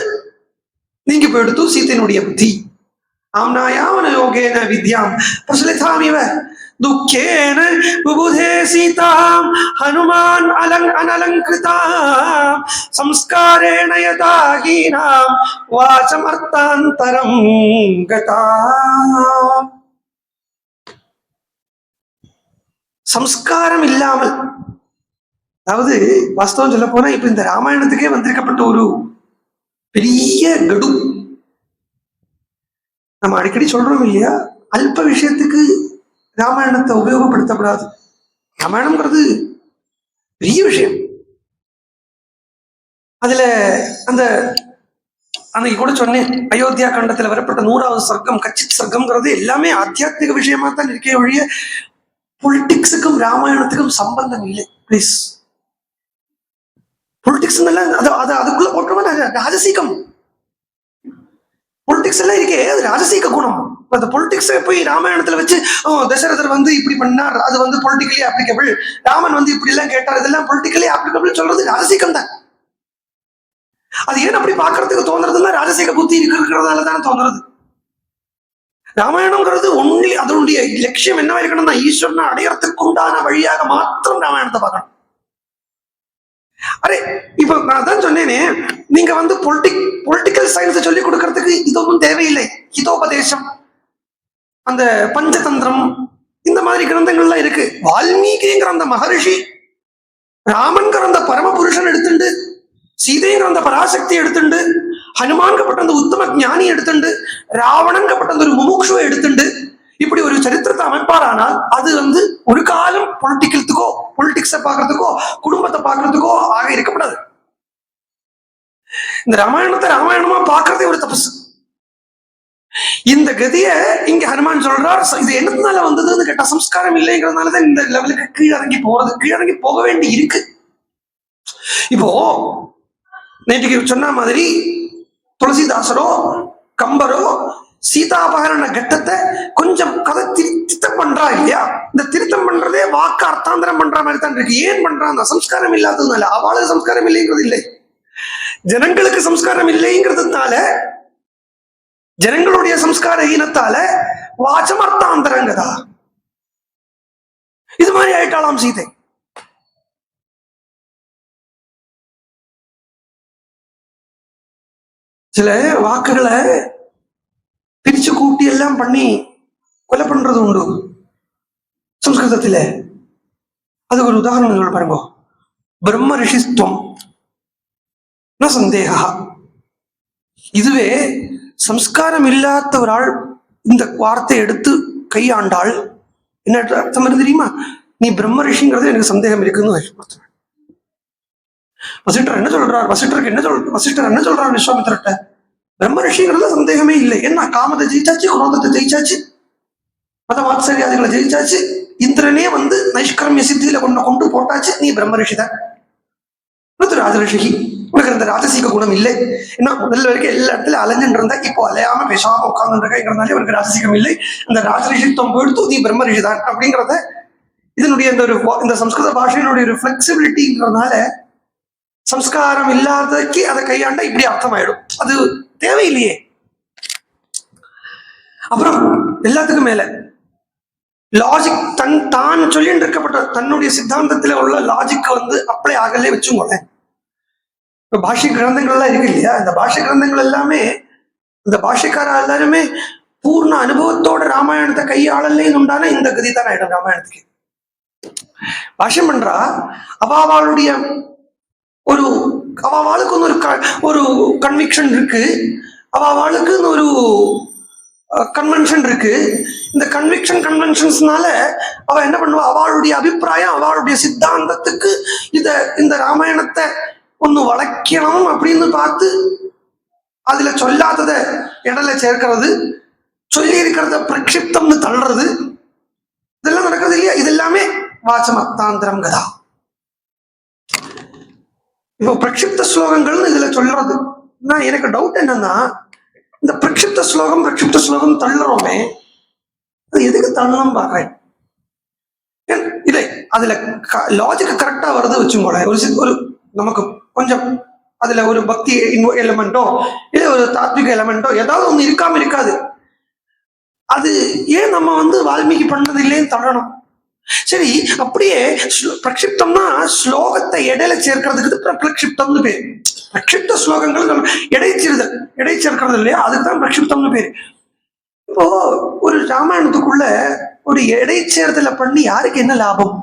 நீங்க போயிடுத்து சீத்தையினுடைய புத்தி. ஆம்னாயாம் யோகேன வித்யாம் பிரசலிதாமிவ துக்கேன விபுதே சீதாம் ஹனுமான் அனலங்கிருதாம் சம்ஸ்காரேண யதா ஹீனாம் வாசமர்த்தாந்தரம் கதாம். சம்ஸ்காரம் இல்லாமல், அதாவது வாஸ்தவம் சொல்ல போனா இப்ப இந்த ராமாயணத்துக்கே வந்திருக்கப்பட்ட ஒரு பெரிய கடு. நம்ம அடிக்கடி சொல்றோம் இல்லையா, அல்ப விஷயத்துக்கு ராமாயணத்தை உபயோகப்படுத்தப்படாது. ராமாயணம்ங்கிறது பெரிய விஷயம். அதுல அந்த அன்னைக்கு கூட சொன்னேன், அயோத்தியா கண்டத்துல வரப்பட்ட 100வது சர்க்கம் கச்சித் சர்க்கம்ங்கிறது எல்லாமே ஆத்தியாத்மிக விஷயமா தான் இருக்கே ஒழிய பொலிட்டிக்ஸுக்கும் ராமாயணத்துக்கும் சம்பந்தம் இல்லை. பிளீஸ், பொலிட்டிக்ஸ் அதுக்குள்ள போட்டோம்னா ராஜசீகம் பொலிட்டிக்ஸ் எல்லாம் இருக்கே, அது ராஜசீக குணம். அந்த பொலிட்டிக்ஸை போய் ராமாயணத்துல வச்சு தசரதர் இப்படி பண்ணார், அது பொலிட்டிக்கலி அப்ளிகபிள், ராமன் இப்படி எல்லாம் கேட்டார், இதெல்லாம் பொலிட்டிக்கலி அப்ளிகபிள் சொல்றது ராஜசீகம் தான். அது ஏன் அப்படி பாக்குறதுக்கு தோன்றதுன்னா ராஜசீக புத்தி இருக்கிறதால தானே தோன்றது. ராமாயணம்ங்கிறது ஒன்லி அதனுடைய லட்சியம் என்னவா இருக்கணும்னா ஈஸ்வரனை அடையறதுக்கு உண்டான வழியாக மாத்திரம் ராமாயணத்தை பார்க்கணும். அரே இப்ப நான் தான் சொன்னேனே, நீங்க பொலிட்டிக்கல் சயின்ஸ் சொல்லி கொடுக்கறதுக்கு இது ஒன்றும் தேவையில்லை. ஹிதோபதேசம், அந்த பஞ்சதந்திரம், இந்த மாதிரி கிரந்தங்கள்லாம் இருக்கு. வால்மீகிங்கிற அந்த மகரிஷி ராமன்கிற அந்த பரமபுருஷன் எடுத்துண்டு, சீதைங்கிற அந்த பராசக்தி எடுத்துண்டு, ஹனுமான்கப்பட்ட அந்த உத்தம ஞானி எடுத்துண்டு, ராவணன்கப்பட்ட அந்த ஒரு முமுட்சுவை எடுத்துண்டு இப்படி ஒரு சரித்திரத்தை அமைப்பாரானால் அது ஒரு காலம் பொலிட்டிக்ஸை பாக்குறதுக்கோ குடும்பத்தை பாக்குறதுக்கோ ஆக இருக்கப்படாது. இந்த ராமாயணத்தை ராமாயணமா பாக்குறதே ஒரு தபசு. இந்த கதிய இங்க ஹனுமான் சொல்றார். இது என்னதுனால வந்ததுன்னு கேட்டா சம்ஸ்காரம் இல்லைங்கிறதுனாலதான் இந்த லெவலுக்கு கீழறங்கி போக வேண்டி இருக்கு. இப்போ நேற்றுக்கு சொன்ன மாதிரி துளசிதாசரோ கம்பரோ சீதாபகரண கட்டத்தை கொஞ்சம் கதை திருத்தம் பண்றா இல்லையா? இந்த திருத்தம் பண்றதே வாக்கு அர்த்தாந்திரம் பண்ற மாதிரி தான் இருக்கு. ஏன் பண்றான்? சம்ஸ்காரம் இல்லாததுனால. அவளுக்கு சம்ஸ்காரம் இல்லைங்கிறது இல்லை, ஜனங்களுக்கு சம்ஸ்காரம் இல்லைங்கிறதுனால, ஜனங்களுடைய சம்ஸ்கார ஈனத்தால வாச்சம் அர்த்தாந்தரங்கதா இது மாதிரி ஆயிட்டாலாம் சீதை. சில வாக்குகளை பிரிச்சு கூட்டி எல்லாம் பண்ணி கொலை பண்றது உண்டு சம்ஸ்கிருதத்துல. அதுக்கு ஒரு உதாரணம் சொல்ல பாருங்க. பிரம்ம ரிஷிஸ்துவம் ந சந்தேகா. இதுவே சம்ஸ்காரம் இல்லாத ஒரு ஆள் இந்த வார்த்தை எடுத்து கையாண்டாள் என்ன அர்த்தம் தெரியுமா? நீ பிரம்ம ரிஷிங்கிறது எனக்கு சந்தேகம் இருக்குன்னு வசிஷ்டர் என்ன சொல்றார்? வசிஷ்டர் என்ன சொல்றார் விஸ்வாமித்திரட்ட? பிரம்ம ரிஷிங்கிறது சந்தேகமே இல்லை. என்ன காமத்தை ஜெயிச்சாச்சு, குரோதத்தை ஜெயிச்சாச்சு, மத வாத்சரியாதிகளை ஜெயிச்சாச்சு, இந்திரனே நைஷ்கர்மிய சித்தியில கொண்டு போட்டாச்சு, நீ பிரம்ம ரிஷி தான். ராஜ ரிஷி, உனக்கு அந்த ராஜசீக குணம் இல்லை. ஏன்னா முதல்ல வரைக்கும் எல்லா இடத்துல அலைஞ்சுட்டு இருந்தா, இப்போ அலையாம பேசாம உட்கார்ந்து இருக்கங்கிறதுனால உனக்கு ராஜசீகம் இல்லை. இந்த ராஜரிஷித்துவம் போயிடுத்து, நீ பிரம்ம ரிஷி தான் அப்படிங்கிறத இதனுடைய இந்த சம்ஸ்கிருத பாஷையினுடைய ஒரு பிளெக்சிபிலிட்டிங்கிறதுனால சம்ஸ்காரம் இல்லாததுக்கு அதை கையாண்டா இப்படி அர்த்தமாயிடும். அது தேவையில்லையே. அப்புறம் எல்லாத்துக்கும் மேல லாஜிக் தான் சொல்லிட்டு இருக்கப்பட்ட தன்னுடைய சித்தாந்தத்துல உள்ள லாஜிக் அப்ளை ஆகலே வச்சுக்கோங்க. இப்ப பாஷை கிரந்தங்கள்லாம் இருக்கு இல்லையா? இந்த பாஷை கிரந்தங்கள் எல்லாமே இந்த பாஷைக்காரா எல்லாருமே பூர்ண அனுபவத்தோட ராமாயணத்தை கையாளலேன்னு உண்டான இந்த கதி தான் ஆயிடும். ராமாயணத்துக்கு பாஷ்யம் பண்றா அவளுடைய அவளுக்கு ஒரு கன்விக்ஷன் இருக்கு, அவளுக்கு ஒரு கன்வென்ஷன் இருக்கு. இந்த கன்வென்ஷன்ஸ்னால அவ என்ன பண்ணுவா? அவளுடைய அபிப்பிராயம், அவளுடைய சித்தாந்தத்துக்கு இந்த ராமாயணத்தை ஒண்ணு வளைக்கணும் அப்படின்னு பார்த்து அதுல சொல்லாதத இடல சேர்க்கிறது, சொல்லி இருக்கிறத பிரக்ஷிப்தம்னு தள்ளுறது, இதெல்லாம் நடக்கிறது இல்லையா? இது எல்லாமே வாச்சமர்த்தாந்திரம் கதா. இப்போ பிரக்ஷிப்த ஸ்லோகங்கள்னு இதுல சொல்றது. எனக்கு டவுட் என்னன்னா, இந்த பிரக்ஷிப்த ஸ்லோகம் தள்ளுறோமே, அது எதுக்கு தள்ளணும் பாக்குறேன். இல்லை அதுல லாஜிக் கரெக்டா வருது வச்சுக்கோங்களேன். ஒரு நமக்கு கொஞ்சம் அதுல ஒரு பக்தி எலிமெண்டோ இல்ல ஒரு தாத்விக எலிமெண்டோ ஏதாவது ஒண்ணு இருக்காம இருக்காது. அது ஏன் நம்ம வால்மீகி பண்ணது இல்லைன்னு தள்ளணும். சரி, அப்படியே பிரக்ஷிப்தம்னா ஸ்லோகத்தை இடையில சேர்க்கிறதுக்கு பிரக்ஷிப்தம்னு பேரு. பிரக்ஷிப்த ஸ்லோகங்கள் இடை சேர்க்கிறது இல்லையா, அதுக்கு தான் பிரக்ஷிப்தம்னு பேரு. இப்போ ஒரு ராமாயணத்துக்குள்ள ஒரு இடைச்சேர்தலை பண்ணி யாருக்கு என்ன லாபம்?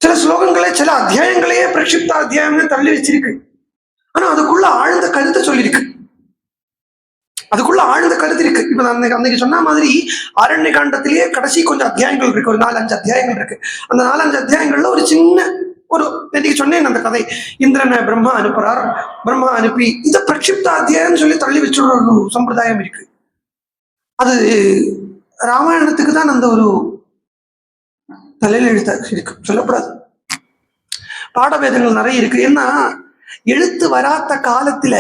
சில ஸ்லோகங்களே சில அத்தியாயங்களையே பிரக்ஷிப்த அத்தியாயம்னு தள்ளி வச்சிருக்கு. ஆனா அதுக்குள்ள ஆழ்ந்த கருத்தை சொல்லியிருக்கு. அதுக்குள்ள ஆழ்ந்த கருத்து இருக்கு. இப்ப நான் அன்னைக்கு சொன்ன மாதிரி ஆரண்ய காண்டத்திலேயே கடைசி கொஞ்சம் அத்தியாயங்கள் இருக்கு, ஒரு 4-5 அத்தியாயங்கள் இருக்கு. அந்த 4-5 அத்தியாயங்கள்ல ஒரு சின்ன ஒரு இன்னைக்கு சொன்னேன் அந்த கதை. இந்திரனை பிரம்மா அனுப்புறார், பிரம்மா அனுப்பி இதை பிரக்ஷிப்த அத்தியாயம் சொல்லி தள்ளி வச்சுடுற ஒரு சம்பிரதாயம் இருக்கு. அது ராமாயணத்துக்கு தான் அந்த ஒரு தலையில எழுத்த இருக்கு, சொல்லக்கூடாது. பாடபேதங்கள் நிறைய இருக்கு. ஏன்னா எழுத்து வராத காலத்துல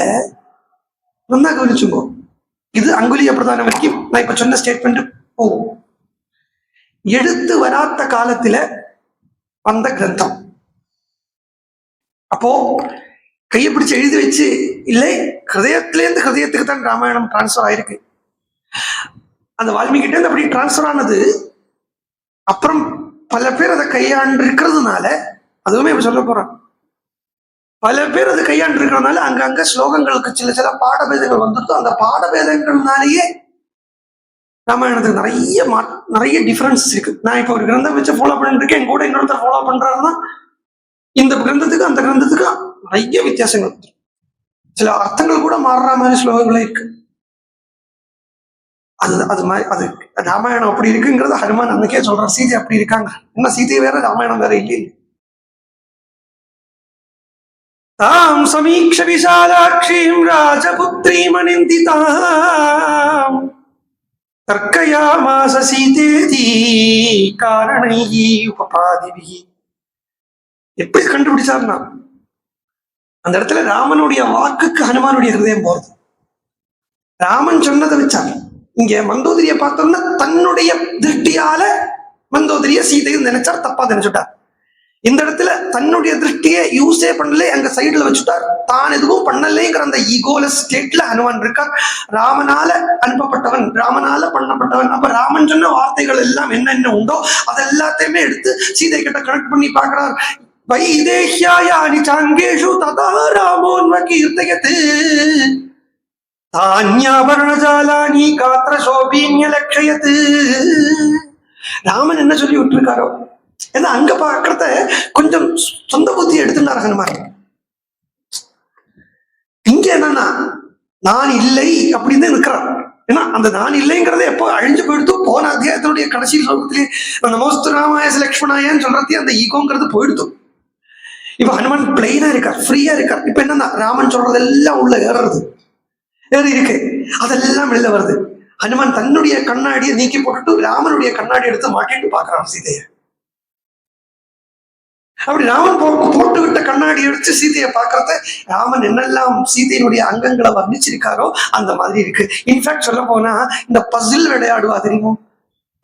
நல்லா கவனிச்சுங்கோ. இது அங்குலிய பிரதானம் வரைக்கும் நான் இப்ப சொன்ன ஸ்டேட்மெண்ட் போகும். எழுத்து வராத காலத்துல வந்த கிரந்தம். அப்போ கையை பிடிச்சு எழுதி வச்சு இல்லை, ஹிருதயத்திலேருந்து ஹிருதயத்துக்கு தான் ராமாயணம் டிரான்ஸ்பர் ஆயிருக்கு. அந்த வால்மீகிட்ட இருந்து அப்படி டிரான்ஸ்பர் ஆனது. அப்புறம் பல பேர் அதை கையாண்டு இருக்கிறதுனால, அதுவுமே இப்ப சொல்ல போறேன், பல பேர் அதை கையாண்டு இருக்கிறதுனால அங்கங்க ஸ்லோகங்களுக்கு சில சில பாடபேதங்கள் வந்துருக்கும். அந்த பாடபேதங்கள்னாலேயே ராமாயணத்துக்கு நிறைய டிஃபரன்ஸ் இருக்கு. நான் இப்போ ஒரு கிரந்தம் வச்சு ஃபாலோ பண்ணிட்டு இருக்கேன், என் கூட இன்னொருத்தர் ஃபாலோ பண்றாருன்னா இந்த கிரந்தத்துக்கு அந்த கிரந்தத்துக்கு நிறைய வித்தியாசங்கள் இருக்கு. சில அர்த்தங்கள் கூட மாறுற மாதிரி ஸ்லோகங்களே இருக்கு. அது மாதிரி அது ராமாயணம் அப்படி இருக்குங்கிறது ஹனுமான் அன்னைக்கே சொல்றார். சீதை அப்படி இருக்காங்க, என்ன சீதை வேற ராமாயணம் வேற இல்லை. தாம் சமீக்ஷ விசாலாட்சீம் ராஜபுத்ரீம் அனிந்திதாம் தர்க்கயாமாஸ சீதேதி காரணைஹி உபபாதிபிஹி. எப்படி கண்டுபிடிச்சார்னா, அந்த இடத்துல ராமனுடைய வாக்குக்கு ஹனுமானுடைய ஹிருதயம் போறது. ராமன் சொன்னதை வச்சார். இங்க மந்தோதரிய பார்த்தோம்னா தன்னுடைய திருஷ்டியால மந்தோதரிய சீதையை நினைச்சார், தப்பா நினைச்சுட்டார். இந்த இடத்துல தன்னுடைய திருஷ்டியை யூஸே பண்ணல, அங்க சைடுல வச்சுட்டார். தான் எதுவும் பண்ணலைங்கிற அந்த ஈகோலஸ் ஸ்டேட்ல ஹனுமான் இருக்கார். ராமனால அனுப்பப்பட்டவன், ராமனால பண்ணப்பட்டவன். அப்ப ராமன் சொன்ன வார்த்தைகள் எல்லாம் என்னென்ன உண்டோ அதெல்லாத்தையுமே எடுத்து சீதை கிட்ட கனெக்ட் பண்ணி பாக்குறார். வைதேஹ்யாயானி சாங்கேஷு ததா ராமோன்வ கீர்த்தயத் தான்யாபரணஜாலானி காத்ர சோபீன்ய லக்ஷயத். ராமன் என்ன சொல்லி விட்டுருக்காரோ, ஏன்னா அங்க பாக்குறத கொஞ்சம் சொந்த புத்தி எடுத்துட்டார் ஹனுமான். இங்க என்னன்னா நான் இல்லை அப்படின்னு இருக்கிறான். ஏன்னா அந்த நான் இல்லைங்கிறத எப்போ அழிஞ்சு போயிடுத்து, போன அத்தியாயத்தினுடைய கடைசி ஸ்லோகத்திலே அந்த நமஸ்து ராமாய லக்ஷ்மணாயன்னு சொல்றதே அந்த ஈகோங்கிறது போயிடுத்து. இப்ப ஹனுமான் பிளைனா இருக்கார், ஃப்ரீயா இருக்கார். இப்ப என்னன்னா ராமன் சொல்றதெல்லாம் உள்ள ஏறி இருக்கு, அதெல்லாம் வெளில வருது. ஹனுமான் தன்னுடைய கண்ணாடியை நீக்கி போட்டுட்டு ராமனுடைய கண்ணாடி எடுத்து மாட்டிட்டு பாக்குறான் சீதையை. அப்படி ராமன் போட்டு விட்ட கண்ணாடி எடுத்து சீதையை பார்க்கறத ராமன் என்னெல்லாம் சீதையினுடைய அங்கங்களை வர்ணிச்சிருக்காரோ அந்த மாதிரி இருக்கு. இன்ஃபேக்ட் சொல்ல போனா இந்த பசில் விளையாடுவா தெரியுமோ,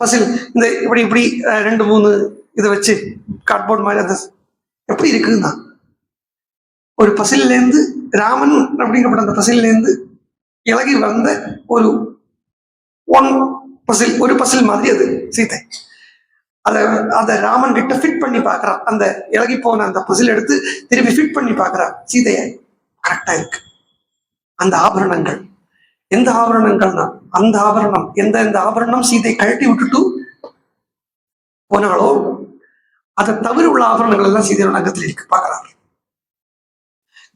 பசில் இந்த இப்படி இப்படி 2-3 இதை வச்சு கார்ட்போர்ட் மாதிரி அந்த எப்படி இருக்குன்னா, ஒரு பசில்ல இருந்து ராமன் அப்படிங்கப்பட்ட அந்த பசில்ல இருந்து இலகி வந்த ஒரு பசில் மாதிரி அது சீதை. அத ராமன் கிட்ட ஃபிட் பண்ணி பாக்குறான். அந்த இலகி போன அந்த பசில் எடுத்து திருப்பி ஃபிட் பண்ணி பாக்குறான் சீதைய. கரெக்டா இருக்கு. அந்த ஆபரணங்கள் எந்த ஆபரணங்கள்னா, அந்த ஆபரணம் எந்த ஆபரணம் சீதை கழட்டி விட்டுட்டு போனாலோ அதை தவிர உள்ள ஆபரணங்கள் எல்லாம் சீதையோட அங்கத்தில் இருக்கு பாக்குறாரு.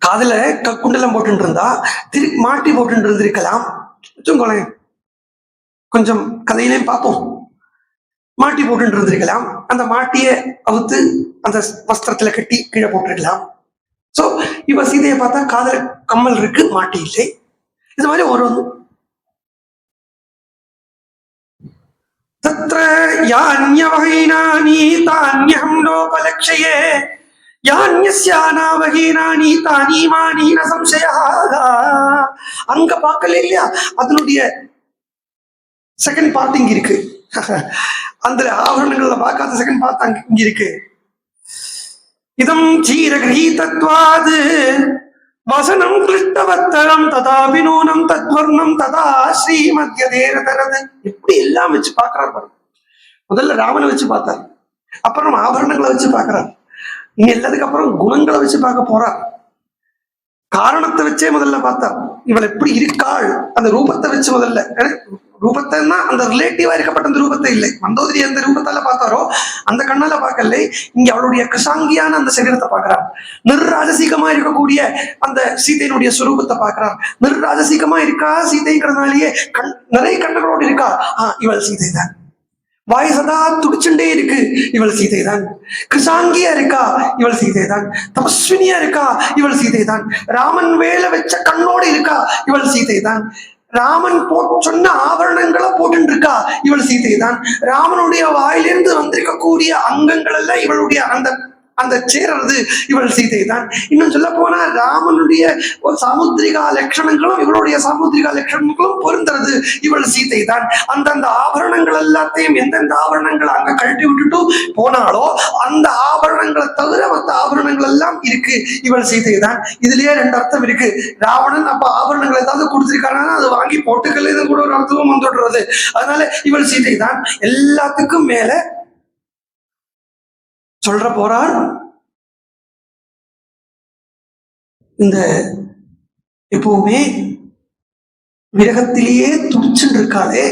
காதுல குண்டலம் போட்டு இருந்தா மாட்டி போட்டு இருந்திருக்கலாம். கொஞ்சம் கதையிலையும் பார்ப்போம். மாட்டி போட்டு இருந்திருக்கலாம். அந்த மாட்டியை அவுத்து அந்த வஸ்திரத்துல கட்டி கீழே போட்டிருக்கலாம். சோ இவ சீதையை பார்த்தா காதல கம்மல் இருக்கு, மாட்டி இல்லை. இது மாதிரி ஒரு தத்ர யான்யவஹீனானி தான்யஹம் நோபலக்ஷயே யான்யஸ்யானாவஹீனானி தானீமானி ந சம்சயः. அங்க பார்க்கல இல்லையா, அதனுடைய செகண்ட் பார்ட் இங்க இருக்கு. அந்த ஆபரணங்கள்ல பார்க்காத செகண்ட் பார்ட் அங்க இங்க இருக்கு. இதம் சீரகிரஹீதத்வாத் வசனம் கிருஷ்ணவத்தரம் ததா வினூனம் தத்வர்ணம் ததா ஸ்ரீமத்யதேரதரது. எப்படி எல்லாம் வச்சு பார்க்கறாரு பாருங்க. முதல்ல ராமனை வச்சு பார்த்தார், அப்புறம் ஆபரணங்களை வச்சு பார்க்கறார், இனி எல்லாத்துக்கு அப்புறம் குணங்களை வச்சு பார்க்க போறார். காரணத்தை வச்சே முதல்ல பார்த்தார். இவள் எப்படி இருக்காள் அந்த ரூபத்தை வச்சு முதல்ல, ரூபத்தைன்னா அந்த ரிலேட்டிவா இருக்கப்பட்ட அந்த ரூபத்தை இல்லை, மந்தோதரி அந்த ரூபத்தால பார்த்தாரோ அந்த கண்ணால பார்க்கல. இங்க அவளுடைய கிருஷாங்கியான அந்த சரீரத்தை பார்க்கிறார். நிர்ராஜசீகமா இருக்கக்கூடிய அந்த சீதையினுடைய சுரூபத்தை பார்க்கிறார். நிர்ராஜசீகமா இருக்கா சீதைங்கிறதுனாலேயே நிறைய கண்ணுகளோடு இருக்கா. இவள் சீதை தான். வாய் சதா துடிச்சுட்டே இருக்கு, இவள் சீதை தான். கிருஷாங்கியா இருக்கா, இவள் சீதை தான். தபஸ்வினியா இருக்கா, இவள் சீதை தான். ராமன் வேலை வச்ச கண்ணோடு இருக்கா, இவள் சீதை தான். ராமன் சொன்ன ஆபரணங்களை போட்டு இருக்கா, இவள் சீதை தான். ராமனுடைய வாயிலிருந்து வந்திருக்கக்கூடிய அங்கங்கள் எல்லாம் இவளுடைய அந்த அந்த சேரது இவள் சீதை தான். இன்னும் சொல்ல போனா ராமனுடைய சாமுத்திரிகா லட்சணங்களும் இவளுடைய சாமுத்திரிகா லட்சணங்களும் பொருந்துறது இவள் சீதை தான். அந்தந்த ஆபரணங்கள் எல்லாத்தையும் எந்தெந்த ஆபரணங்கள் அங்க கழட்டி விட்டுட்டு போனாலோ அந்த ஆபரணங்களை தவிர மற்ற ஆபரணங்கள் எல்லாம் இருக்கு, இவள் சீதை தான். இதுலயே ரெண்டு அர்த்தம் இருக்கு. ராவணன் அப்ப ஆபரணங்கள் ஏதாவது கொடுத்திருக்கானா அது வாங்கி போட்டுக்கல, இது கூட ஒரு அர்த்தமும் வந்துடுறது. அதனால இவள் சீதை தான். எல்லாத்துக்கும் மேல சொல்ற போறார், இந்த எப்பவுமே விரகத்திலேயே துடிச்சுட்டு இருக்காளே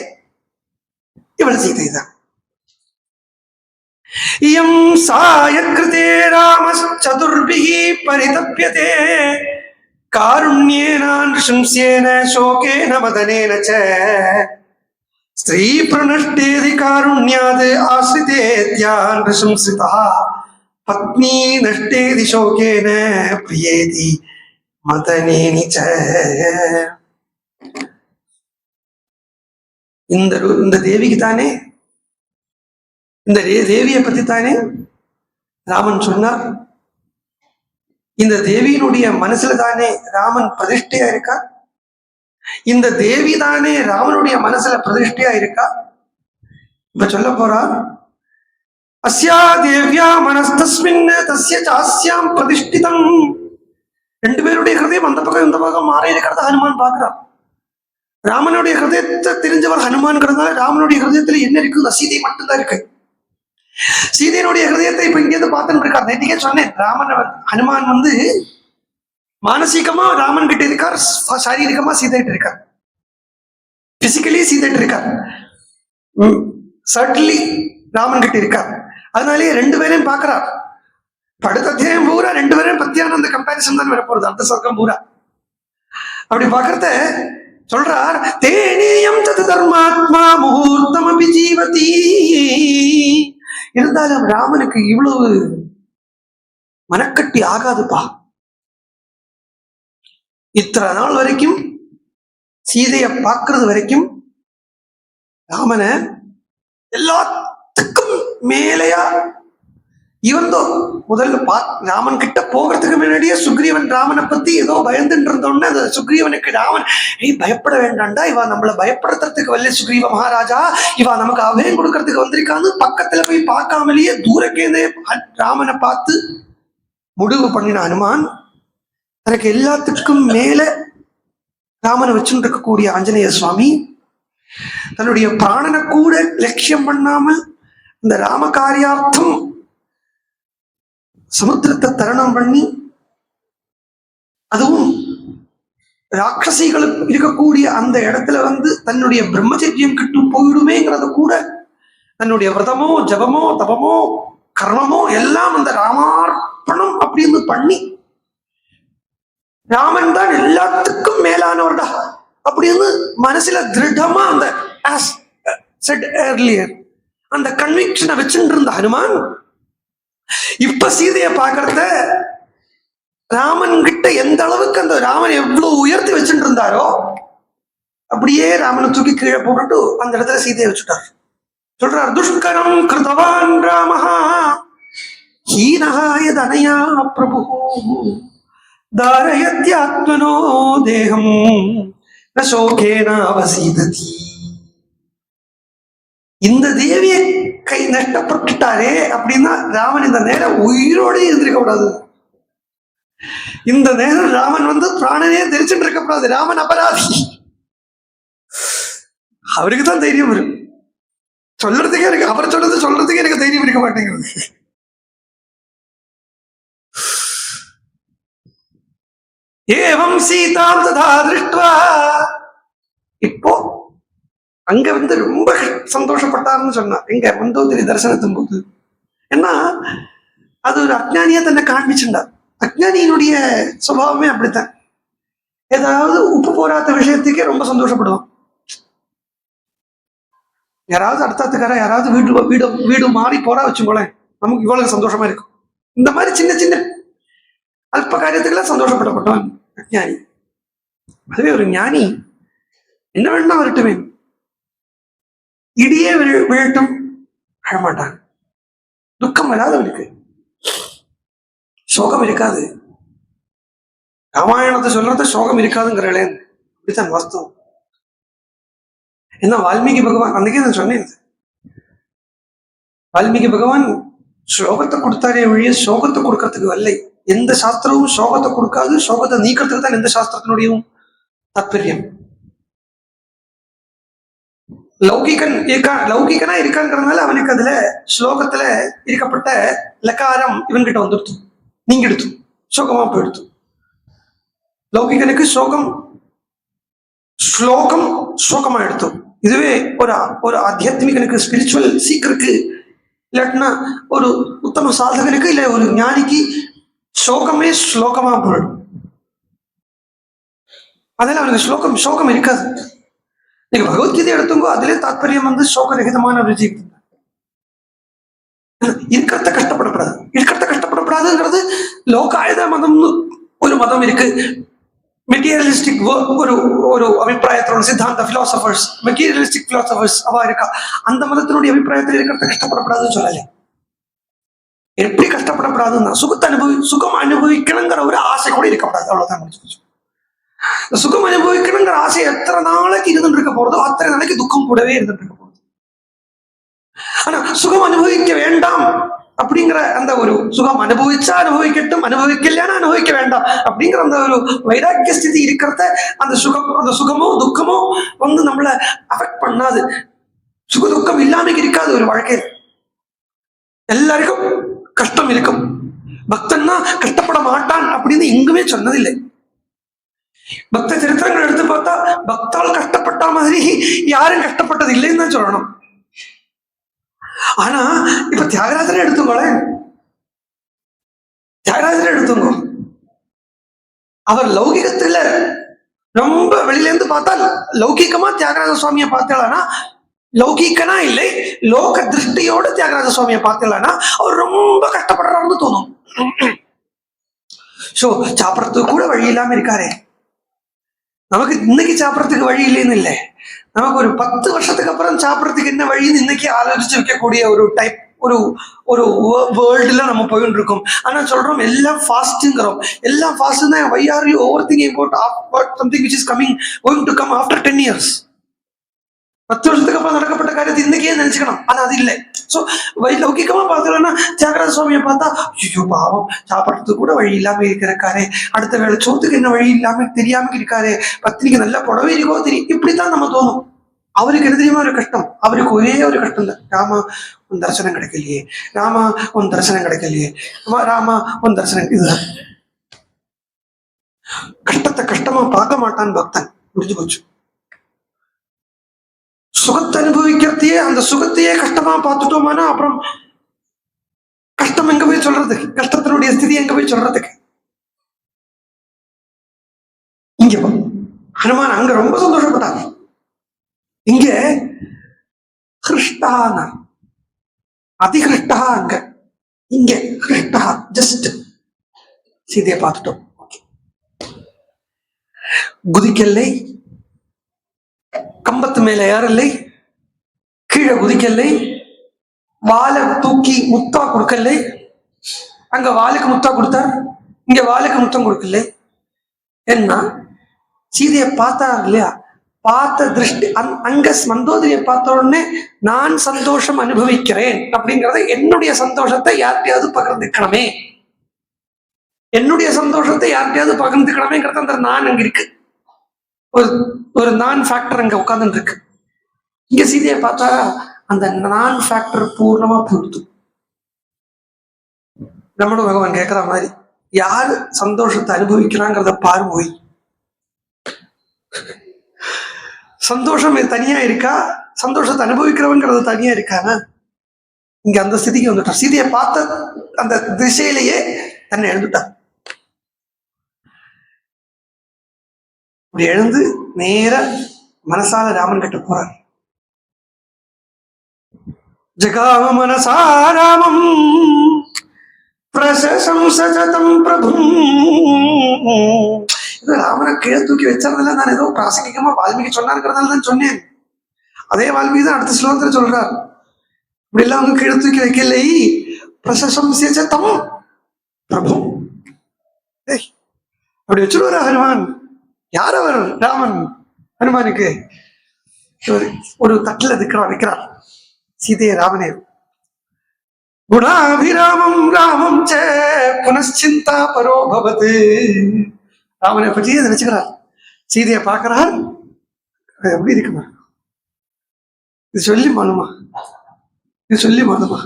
இவள் சீதை தான். இயம் சாயக்ருதே ராமச்சதுர்பிஹி பரிதப்யதே காருண்யேன நிருஷம்ஸ்யேன சோகேன மதனேன ச ஸ்ரீ பிரணஷ்டேதி காருண்யாத் ஆஸ்ரிதேத்யான் நிருஷம்சிதா பத்னி நஷ்டேதி சோகேன பிரியேதி மதனேனி ச. இந்த தேவிக்கு தானே, இந்த தேவியை பத்தி தானே ராமன் சொன்னார். இந்த தேவியினுடைய மனசுல தானே ராமன் பிரதிஷ்டையா இருக்கா. இந்த தேவி தானே ராமனுடைய மனசுல பிரதிஷ்டையா இருக்கா. இப்ப சொல்ல போறா, அஸ்யா தேவ்யா மனஸ்தஸ்மின் தஸ்ய சாஸ்யாம் பிரதிஷ்டிதம். ரெண்டு பேருடைய ஹிருதயம் அந்த பக்கம் இந்த பக்கம் மாறி இருக்கிறத ஹனுமான் பார்க்கிறார். ராமனுடைய ஹிருதயத்தை தெரிஞ்சவர் ஹனுமான்கிறதுனால ராமனுடைய ஹிருதயத்துல என்ன இருக்கு, சீதை மட்டும்தான் இருக்கு. சீதையினுடைய ஹிருதயத்தை இப்ப இங்கேருந்து பார்த்துட்டு இருக்கார். நேற்றுக்கே சொன்னேன், ஹனுமான் மானசீகமா ராமன் கிட்ட இருக்கார், சாரீரிகமா சீதைட்டு இருக்கார். பிசிக்கலி சீதைட்டு இருக்கார், சர்ட்லி ராமன் கிட்ட இருக்கார். அதனாலேயே ரெண்டு பேரையும் பார்க்கிறார். படுத்த அத்தியாயம் பூரா ரெண்டு பேரும் பத்தியான அந்த கம்பாரிசன் தான் வரப்போறது, அந்த சர்க்கம் பூரா. அப்படி பார்க்கறத சொல்றார், தேனேயம் தது தர்மாத்மா முகூர்த்தம் அபி ஜீவதி. இருந்தாலும் ராமனுக்கு இவ்வளவு மனக்கட்டி ஆகாதுப்பா. இத்தனை நாள் வரைக்கும் சீதைய பார்க்கறது வரைக்கும் ராமனை எல்லாத்துக்கும் மேலையா இவந்தோ முதல்ல ராமன் கிட்ட போகிறதுக்கு முன்னாடியே சுக்ரீவன் ராமனை பத்தி ஏதோ பயந்துட்டு இருந்தோன்னு அந்த சுக்ரீவனுக்கு ராமன், பயப்பட வேண்டாண்டா, இவா நம்மள பயப்படுத்துறதுக்கு வரல சுக்ரீவ மகாராஜா, இவா நமக்கு அபயம் கொடுக்கறதுக்கு வந்திருக்கான்னு பக்கத்துல போய் பார்க்காமலேயே தூரக்கேந்தே ராமனை பார்த்து முடிவு பண்ணின ஹனுமான் தனக்கு எல்லாத்துக்கும் மேல ராமனை வச்சுட்டு இருக்கக்கூடிய ஆஞ்சநேய சுவாமி தன்னுடைய பிராணனை கூட லட்சியம் பண்ணாமல் இந்த ராம காரியார்த்தம் சமுத்திரத்தை தரணம் பண்ணி, அதுவும் ராட்சசிகளுக்கு இருக்கக்கூடிய அந்த இடத்துல தன்னுடைய பிரம்மச்சரியம் கிட்டு போயிடுமேங்கிறத கூட தன்னுடைய விரதமோ ஜபமோ தபமோ கர்மமோ எல்லாம் அந்த ராமார்ப்பணம் அப்படின்னு பண்ணி, ராமன் தான் எல்லாத்துக்கும் மேலானவர்டா அப்படின்னு மனசுல திருடமா அந்த அந்த கன்விக்ஷனை வச்சுட்டு இருந்த ஹனுமான் இப்ப சீதையை பார்க்கறத ராமன் கிட்ட எந்த அளவுக்கு அந்த ராமன் எவ்வளவு உயர்த்தி வச்சுட்டு இருந்தாரோ அப்படியே ராமனை தூக்கி கீழே போட்டுட்டு அந்த இடத்துல சீதையை வச்சுட்டார். சொல்றார், துஷ்கரம் கிருதவான் ராமஹா ஹீனஹாய தனயா பிரபு தாரயத்யாத்மனோ தேகம் நசோகேன அவசீததி. இந்த தேவியை கை நஷ்டப்பட்டுட்டாரே அப்படின்னா ராமன் இந்த நேரம் உயிரோடு இருந்திருக்க கூடாது. இந்த நேரம் ராமன் பிராணனே தெரிச்சுட்டு இருக்க கூடாது. ராமன் அபராதி. அவருக்கு தான் தைரியம் வரும் சொல்றதுக்கே இருக்கு, அவர் சொல்றதுக்கே எனக்கு தைரியம் இருக்க மாட்டேங்கிறது. ஏவம் சீதாம் ததா திருஷ்டுவா. இப்போ அங்க ரொம்ப சந்தோஷப்பட்டாருன்னு சொன்னா எங்க மந்தோதரி தரிசனத்தின் போது. ஏன்னா அது ஒரு அஜ்ஞானியா தன்னை காண்பிச்சுட்டார். அஜ்ஞானியினுடைய சுபாவமே அப்படித்தான். ஏதாவது உப்பு போராத விஷயத்துக்கே ரொம்ப சந்தோஷப்படுவான். யாராவது அடுத்ததுக்கார யாராவது வீடு வீடு வீடு மாறி போறா வச்சுக்கோளேன், நமக்கு இவ்வளவு சந்தோஷமா இருக்கும். இந்த மாதிரி சின்ன சின்ன அல்ப காரியத்துக்கெல்லாம் சந்தோஷப்படப்பட்டவன் அஜ்ஞானி. அதுவே ஒரு ஞானி என்ன வேணும்னா வரட்டுமே, இடியே விழட்டும் அழமாட்டான். துக்கம் வராதவனுக்கு சோகம் இருக்காது. ராமாயணத்தை சொல்றது சோகம் இருக்காதுங்கிறே இப்படித்தான் வாஸ்தவம். என்ன வால்மீகி பகவான் அன்னைக்கே நான் சொன்னேன், வால்மீகி பகவான் ஸ்லோகத்தை கொடுத்தாரே வழிய சோகத்தை கொடுக்கறதுக்கு வரலை. எந்த சாஸ்திரமும் சோகத்தை கொடுக்காது, சோகத்தை நீக்கிறதுக்கு தான் எந்த சாஸ்திரத்தினுடைய தாற்பயம். லௌகிகனா இருக்காங்கிறதுனால அவனுக்கு அதுல ஸ்லோகத்துல இருக்கப்பட்ட லக்காரம் இவன்கிட்ட வந்துடுத்து, நீங்கிடுத்து, சோகமா போயிடுத்து. லௌகிகனுக்கு ஸ்லோகம் சோகமா எடுத்தோம். இதுவே ஒரு ஆத்தியாத்மிகனுக்கு, ஸ்பிரிச்சுவல் சீக்கருக்கு, இல்லாட்டினா ஒரு உத்தம சாதகனுக்கு, இல்ல ஒரு ஞானிக்கு சோகமே ஸ்லோகமா போயிடும். அதனால அவனுக்கு சோகம் இருக்காது. நீங்க பகவத்கீதை எடுத்துங்கோ, அதிலே தாற்பயம் சோகரகிதமான ஒரு ஜீவிதம். இருக்கிறத கஷ்டப்படப்படாதுங்கிறது லோகாயுத மதம்னு ஒரு மதம் இருக்கு. மெட்டீரியலிஸ்டிக் ஒரு அபிப்பிராயத்தோட சித்தாந்த பிலாசபர்ஸ், மெட்டீரியலிஸ்டிக் பிலாசபர்ஸ் அவா இருக்கா. அந்த மதத்தினுடைய அபிப்பிராயத்தில் இருக்கிறத கஷ்டப்படப்படாதுன்னு சொல்லலை. எப்படி கஷ்டப்படப்படாதுன்னா சுகம் அனுபவிக்கணுங்கிற ஒரு ஆசை கூட இருக்கப்படாது. அவ்வளவுதான் முடிச்சு. சுகம் அனுபவிக்கணுங்கிற ஆசை எத்தனை நாளைக்கு இருந்துட்டு இருக்க போறதோ அத்தனை நாளைக்கு துக்கம் கூடவே இருந்துட்டு இருக்க போறது. ஆனா சுகம் அனுபவிக்க வேண்டாம் அப்படிங்கிற அந்த ஒரு சுகம் அனுபவிச்சா அனுபவிக்கட்டும், அனுபவிக்கலைன்னா அனுபவிக்க வேண்டாம் அப்படிங்கிற அந்த ஒரு வைராக்கிய ஸ்திதி இருக்கிறத அந்த சுகமோ துக்கமோ நம்மள அஃபெக்ட் பண்ணாது. சுக துக்கம் இல்லாம இருக்காது ஒரு வாழ்க்கையில். எல்லாருக்கும் கஷ்டம் இருக்கும். பக்தன்னா கஷ்டப்பட மாட்டான் அப்படின்னு எங்குமே சொன்னதில்லை. பக்த சரித்திரங்கள் எடுத்து பார்த்தா பக்தால் கஷ்டப்பட்ட மாதிரி யாரும் கஷ்டப்பட்டது இல்லைன்னு தான் சொல்லணும். ஆனா இப்ப தியாகராஜரை எடுத்துக்கோளேன், அவர் லௌகிகத்துல ரொம்ப வெளியில இருந்து பார்த்தால் லௌகிகமா தியாகராஜ சுவாமியை பார்த்தாலனா, லௌகிக்கனா இல்லை லோக திருஷ்டியோட தியாகராஜ சுவாமியை பார்த்தாலனா அவர் ரொம்ப கஷ்டப்படுறாருன்னு தோணும். சோ சாப்பிடறதுக்கு கூட வழி இல்லாம இருக்காரே. நமக்கு இன்னைக்கு சாப்பிடறதுக்கு வழி இல்லைன்னு இல்லை, நமக்கு ஒரு 10 வருஷத்துக்கு அப்புறம் சாப்பிடறதுக்கு என்ன வழின்னு இன்னைக்கு ஆலோசிச்சு வைக்கக்கூடிய ஒரு டைப் ஒரு வேர்ல்டுல நம்ம போயிட்டு இருக்கோம். ஆனா சொல்றோம் எல்லாம் ஃபாஸ்ட்ங்கிறோம். எல்லாம் ஃபாஸ்ட் தான். why are you overthinking about something which is going to come after 10 years? 10 வருஷத்துக்கு அப்புறம் நடக்கப்பட்ட காரியத்தை இன்னைக்கே நினைச்சுக்கணும். ஆனா அது இல்லை. சோ லௌகிகமா பார்த்தோம்னா தியாகராஜ சுவாமியை பார்த்தா ஐயோ பாவம், சாப்பிட்றதுக்கு கூட வழி இல்லாம இருக்கிறக்காரே, அடுத்த வேலை சோத்துக்கு என்ன வழி இல்லாம தெரியாம இருக்காரு, பத்தினிக்கு நல்ல புடவை இருக்கோ தெரியும், இப்படித்தான் நம்ம தோணும். அவருக்கு என்ன தெரியுமா ஒரு கஷ்டம்? அவருக்கு ஒரே ஒரு கஷ்டம் தான், ராமா உன் தரிசனம் கிடைக்கலையே, ராமா உன் தரிசனம் கிடைக்கலையே, ராமா உன் தரிசனம். இதுதான் கஷ்டத்தை கஷ்டமா பார்க்க மாட்டான் பக்தன். முடிஞ்சு போச்சு. சுகத்தை அனுபவிக்கிறதையே அந்த சுகத்தையே கஷ்டமா பார்த்துட்டோமானா அப்புறம் கஷ்டம் எங்க போய் சொல்றதுக்கு, கஷ்டத்தினுடைய ஸ்திதி எங்க போய் சொல்றதுக்கு? இங்க ஹனுமான் அங்க ரொம்ப சந்தோஷப்பட்டார். இங்க ஹிருஷ்டான அதிகிருஷ்டா, அங்க இங்க ஹிருஷ்டா. ஜஸ்ட் சீதையை பார்த்துட்டோம், குதிக்கல்லை, கம்பத்து மேல ஏறலை, கீழே குதிக்கலை, வாலை தூக்கி முத்தா கொடுக்கலை. அங்க வாலுக்கு முத்தா கொடுத்தார், இங்க வாலுக்கு முத்தம் கொடுக்கலை. என்ன சீதையை பார்த்தார் இல்லையா, பார்த்த திருஷ்டி அங்க மந்தோதரியை பார்த்த உடனே நான் சந்தோஷம் அனுபவிக்கிறேன் அப்படிங்கறத, என்னுடைய சந்தோஷத்தை யார்கிட்டயாவது பகிர்ந்துக்கணுமே, என்னுடைய சந்தோஷத்தை யார்கிட்டயாவது பகிர்ந்துக்கணுமேங்கிறது அந்த நான் அங்க இருக்கு. ஒரு நான் ஃபேக்டர் அங்க உட்கார்ந்து இருக்கு. இங்க சீதையை பார்த்தா அந்த நான் ஃபேக்டர் பூர்ணமா போயிடுது. நம்மளும் பகவான் கேட்கிற மாதிரி யாரு சந்தோஷத்தை அனுபவிக்கிறாங்கிறத பாரு போய். சந்தோஷம் தனியா இருக்கா, சந்தோஷத்தை அனுபவிக்கிறவங்கிறது தனியா இருக்கானா? இங்க அந்த ஸ்திதிக்கு வந்துட்டான். சீதையை பார்த்த அந்த திசையிலேயே தன்னை எழுந்துட்டான். இப்படி எழுந்து நேர மனசால ராமன் கிட்ட போறார். ஜகாம மனசா ராமம் பிரசம்சதம் பிரபும். ராமனை கீழே தூக்கி வச்சதுல நான் ஏதோ பிராசங்கிகமா வால்மீகி சொன்னாருங்கிறதால தான் சொன்னேன். அதே வால்மீகி தான் அடுத்த ஸ்லோகத்துல சொல்றார். இப்படி எல்லாம் வந்து கீழே தூக்கி வைக்கலை. பிரசம்சதம் பிரபு அப்படி வச்சுருவாரா ஹனுமான்? யார் அவர்? ராமன் ஹனுமானுக்கு ஒரு தட்டுல வைக்கிறார் சீதையை ராமனே. குணாபிராமம் ராமம் ச புனச்சிந்தா பரோ பவத். ராமனை பற்றியே நினைச்சுக்கிறார். சீதையை பார்க்கிறார். எப்படி இருக்குமா? இது சொல்லி மானுமா? இது சொல்லி மானுமா?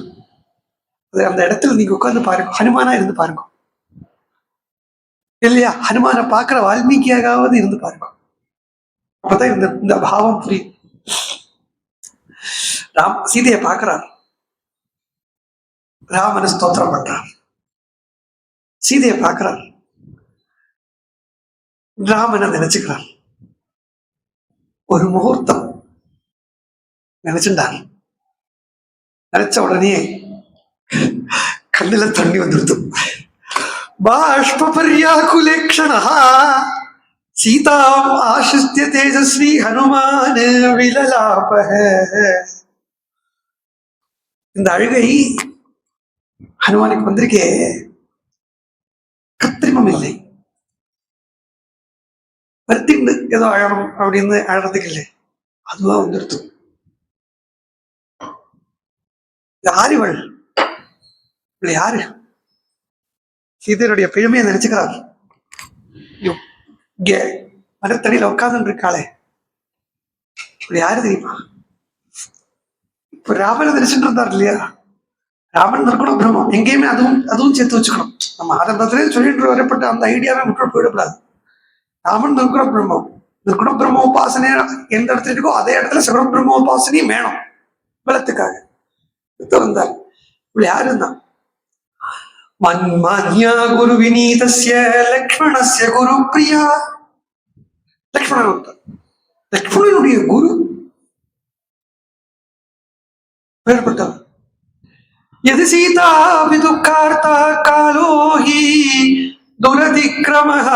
அது அந்த இடத்துல நீங்க உட்கார்ந்து பாருங்க, ஹனுமானா இருந்து பாருங்க. இல்லையா? ஹனுமானை பார்க்கிற வால்மீகியாவது இருந்து பாருங்க. அப்பதான் இந்த பாவம் புரியும். சீதையை பார்க்கிறார். ராமனை ஸ்தோத்திரம் பண்றார். சீதையை பார்க்கிறார். ராமனை நினைச்சுக்கிறார். ஒரு முகூர்த்தம் நினைச்சுட்டார். நினைச்ச உடனே கண்ணில தண்ணி வந்துருது. பாஷ்பர்யாகுலேக்ஷண சீதாம் ஆசிஷ்ய தேஜஸ்வி ஹனுமான் விலலாப. இந்த அழுகை ஹனுமானுக்கு வந்திருக்கே கிருத்திரிமம் இல்லை. வருத்திண்டு ஏதோ அழணும் அப்படின்னு அழறதுக்கு இல்லை, அதுவா வந்துருது. யார் இவள்? இவள் யாரு? சீதையுடைய பெருமையை நினைச்சுக்கிறார். இங்க மரத்தடியில உட்கார்ந்து இருக்காளே, இவள் யாரு தெரியுமா? இப்ப ராமனை நினைச்சுட்டு இருந்தார் இல்லையா? ராமன் நிற்கணும் பிரம்மம். எங்கேயுமே அதுவும் சேர்த்து வச்சுக்கணும். நம்ம ஆரம்பத்திலே சொல்லிட்டு வரப்பட்ட அந்த ஐடியாவே விட்டு போயிடக்கூடாது. ராமன் நிற்குண பிரம்மம். நிற்குண பிரம்ம உபாசனை எந்த இடத்துல இருக்கோ அதே இடத்துல சகுண பிரம்ம உபாசனையும் வேணும் பலத்துக்காக. வந்தார். இப்படி யாருன்னா மன்மான்யா குரு வினீதஸ்ய லக்ஷ்மணஸ்ய குரு பிரியா. லக்ஷ்மணன் லக்ஷ்மணனுடைய குரு வேறுபட்டவர். எது சீதா விதுக்கார்த்தா காலோஹி துரதிக்ரமஹ.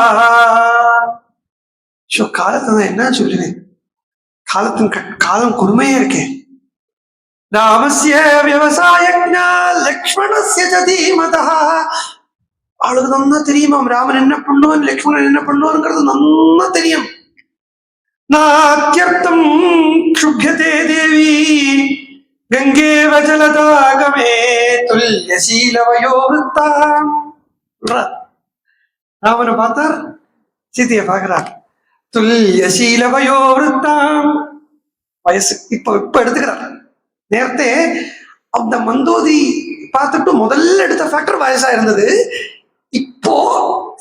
காலத்தை நான் என்ன சொல்லுவேன்? காலம் கொடுமையா இருக்கேன். ராமஸ்ய விவசாயஜ்ஞா லக்ஷ்மணஸ்ய தீமதः. அவளுக்கு நன்னா தெரியுமாம் ராமன் என்ன பண்ணுவான், லக்ஷ்மணன் என்ன பண்ணுவான்ங்கிறது நன்னா தெரியும். நாத்யர்த்தம் க்ஷுப்யதே தேவி கங்கே வஜலதாகமே துல்யசீலவயோவிருத்தாம். ராமனை பார்த்தார், சீதையை பார்க்கிறார். துல்யசீலவயோவிருத்தாம். வயசு இப்ப எடுத்துக்கிறார். நேரத்தே அந்த மந்தோதி பார்த்துட்டு முதல்ல எடுத்த ஃபேக்டர் வயசா இருந்தது. இப்போ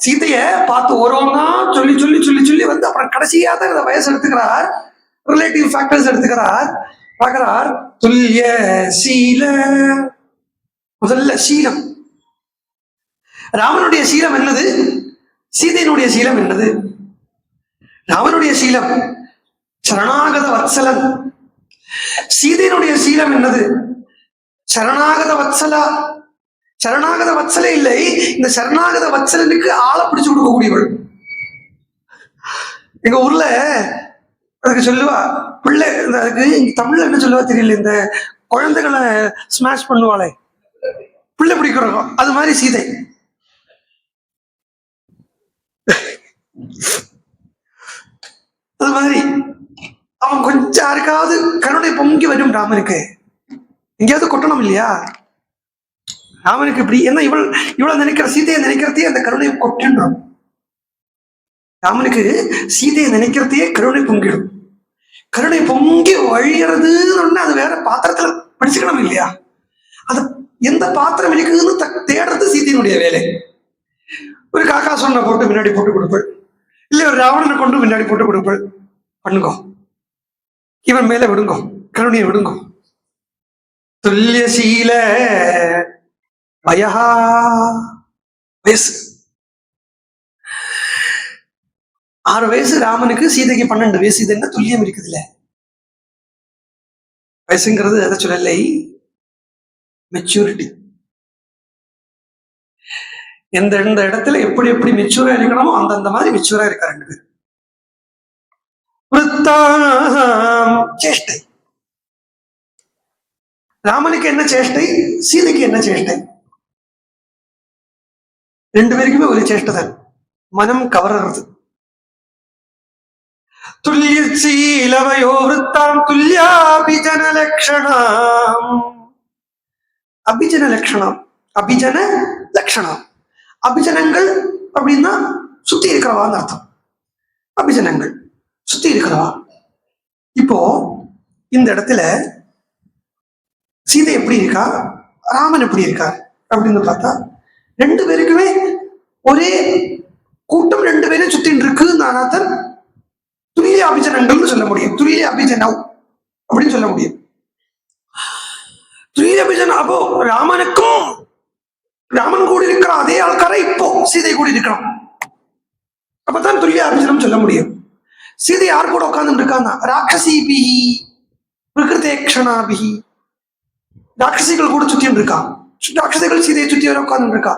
சீதைய பார்த்து ஒருவனா சொல்லி சொல்லி சொல்லி சொல்லி வந்து அப்புறம் கடைசியா தான் இந்த வயசு எடுத்துக்கிறார். Relative factors எடுத்துக்கிறார். பார்க்கிறார். துல்லிய சீல, முதல்ல சீலம். ராமனுடைய சீலம் என்னது? சீதையினுடைய சீலம் என்னது? ராமனுடைய சீலம் சரணாகத வத்சலன். சீதையினுடைய சீலம் என்னது? சரணாகத வத்சலா. சரணாகத வத்சல இல்லை, இந்த சரணாகத வத்சலனுக்கு ஆளை பிடிச்சு கொடுக்கக்கூடியவள். எங்க ஊர்ல அதுக்கு சொல்லுவா பிள்ளை, அதுக்கு தமிழ்ல என்ன சொல்லுவா தெரியல, இந்த குழந்தைகளை ஸ்மாஷ் பண்ணுவாளே பிள்ளை பிடிக்கிறோம், அது மாதிரி சீதை. அது மாதிரி அவன் கொஞ்சம் யாருக்காவது கருணை பொங்கி வரும் ராமனுக்கு, எங்கேயாவது கொட்டணும் இல்லையா? ராமனுக்கு இப்படி என்ன இவ்வளவு நினைக்கிற சீதையை நினைக்கிறதையே அந்த கருணை கொட்டின்றோம். ராமனுக்கு சீதையை நினைக்கிறதையே கருணை பொங்கிடும். கருணை பொங்கி வழிகிறதுன்னு அது வேற பாத்திரத்துல படிச்சுக்கணும் இல்லையா? அது எந்த பாத்திரம் இருக்குதுன்னு தேடுறது சீதையினுடைய வேலை. ஒரு காக்காசுரனை போட்டு முன்னாடி போட்டு கொடுப்பள், இல்லை ஒரு ராவணனை கொண்டு முன்னாடி போட்டு கொடுப்பள். பண்ணுங்கோ, இவன் மேல விடுங்கோ, கருணையை விடுங்கோ. துல்லியசீல வயஹா, வயசு 6 வயசு ராமனுக்கு, சீதைக்கு 12 வயசு. இது என்ன துல்லியம் இருக்குதுல்ல? வயசுங்கிறது எதை சொல்லலை, மெச்சூரிட்டி. எந்த எந்த இடத்துல எப்படி எப்படி மெச்சூரா இருக்கணுமோ அந்தந்த மாதிரி மெச்சூரா இருக்கா 2 பேரும். சேஷ்டை, ராமனுக்கு என்ன சேஷ்டை, சீதைக்கு என்ன சேஷ்டை? 2 பேருக்குமே ஒரு சேஷ்டை தான், மனம் கவர்றது. துல்லியசீலவயோ விருத்தாம் துல்லியாபிஜன லட்சணம். அபிஜன லட்சணம், அபிஜன லட்சணம். அபிஜனங்கள் அப்படின்னா சுத்தி இருக்கிறவான்னு அர்த்தம். அபிஜனங்கள் சுத்தி இருக்கிறவா. இப்போ இந்த இடத்துல சீதை எப்படி இருக்கா, ராமன் எப்படி இருக்கார் அப்படின்னு பார்த்தா 2 பேருக்குமே ஒரே கூட்டம் 2 பேரும் சுத்தின்னு இருக்கு. நானாத்தன் துல்லிய அபிஜனங்கள்னு சொல்ல முடியும், துல்லிய அபிஜனவ் அப்படின்னு சொல்ல முடியும். துல்லிய அபிஜன, அப்போ ராமனுக்கும் ராமன் கூட இருக்கிற அதே ஆள்கார இப்போ சீதை கூட இருக்கிறான். அப்பதான் துல்லிய அபிஜனம் சொல்ல முடியும். சீதை யார் கூட உட்கார்ந்து இருக்கான்னா ராட்சசிபிஹி பிரகிருதேக்ஷணாபிஹி, ராட்சசிகள் கூட சுத்தின்னு இருக்கான். ராட்சசிகள் சீதையை சுத்தி வர உட்கார்ந்து இருக்கா.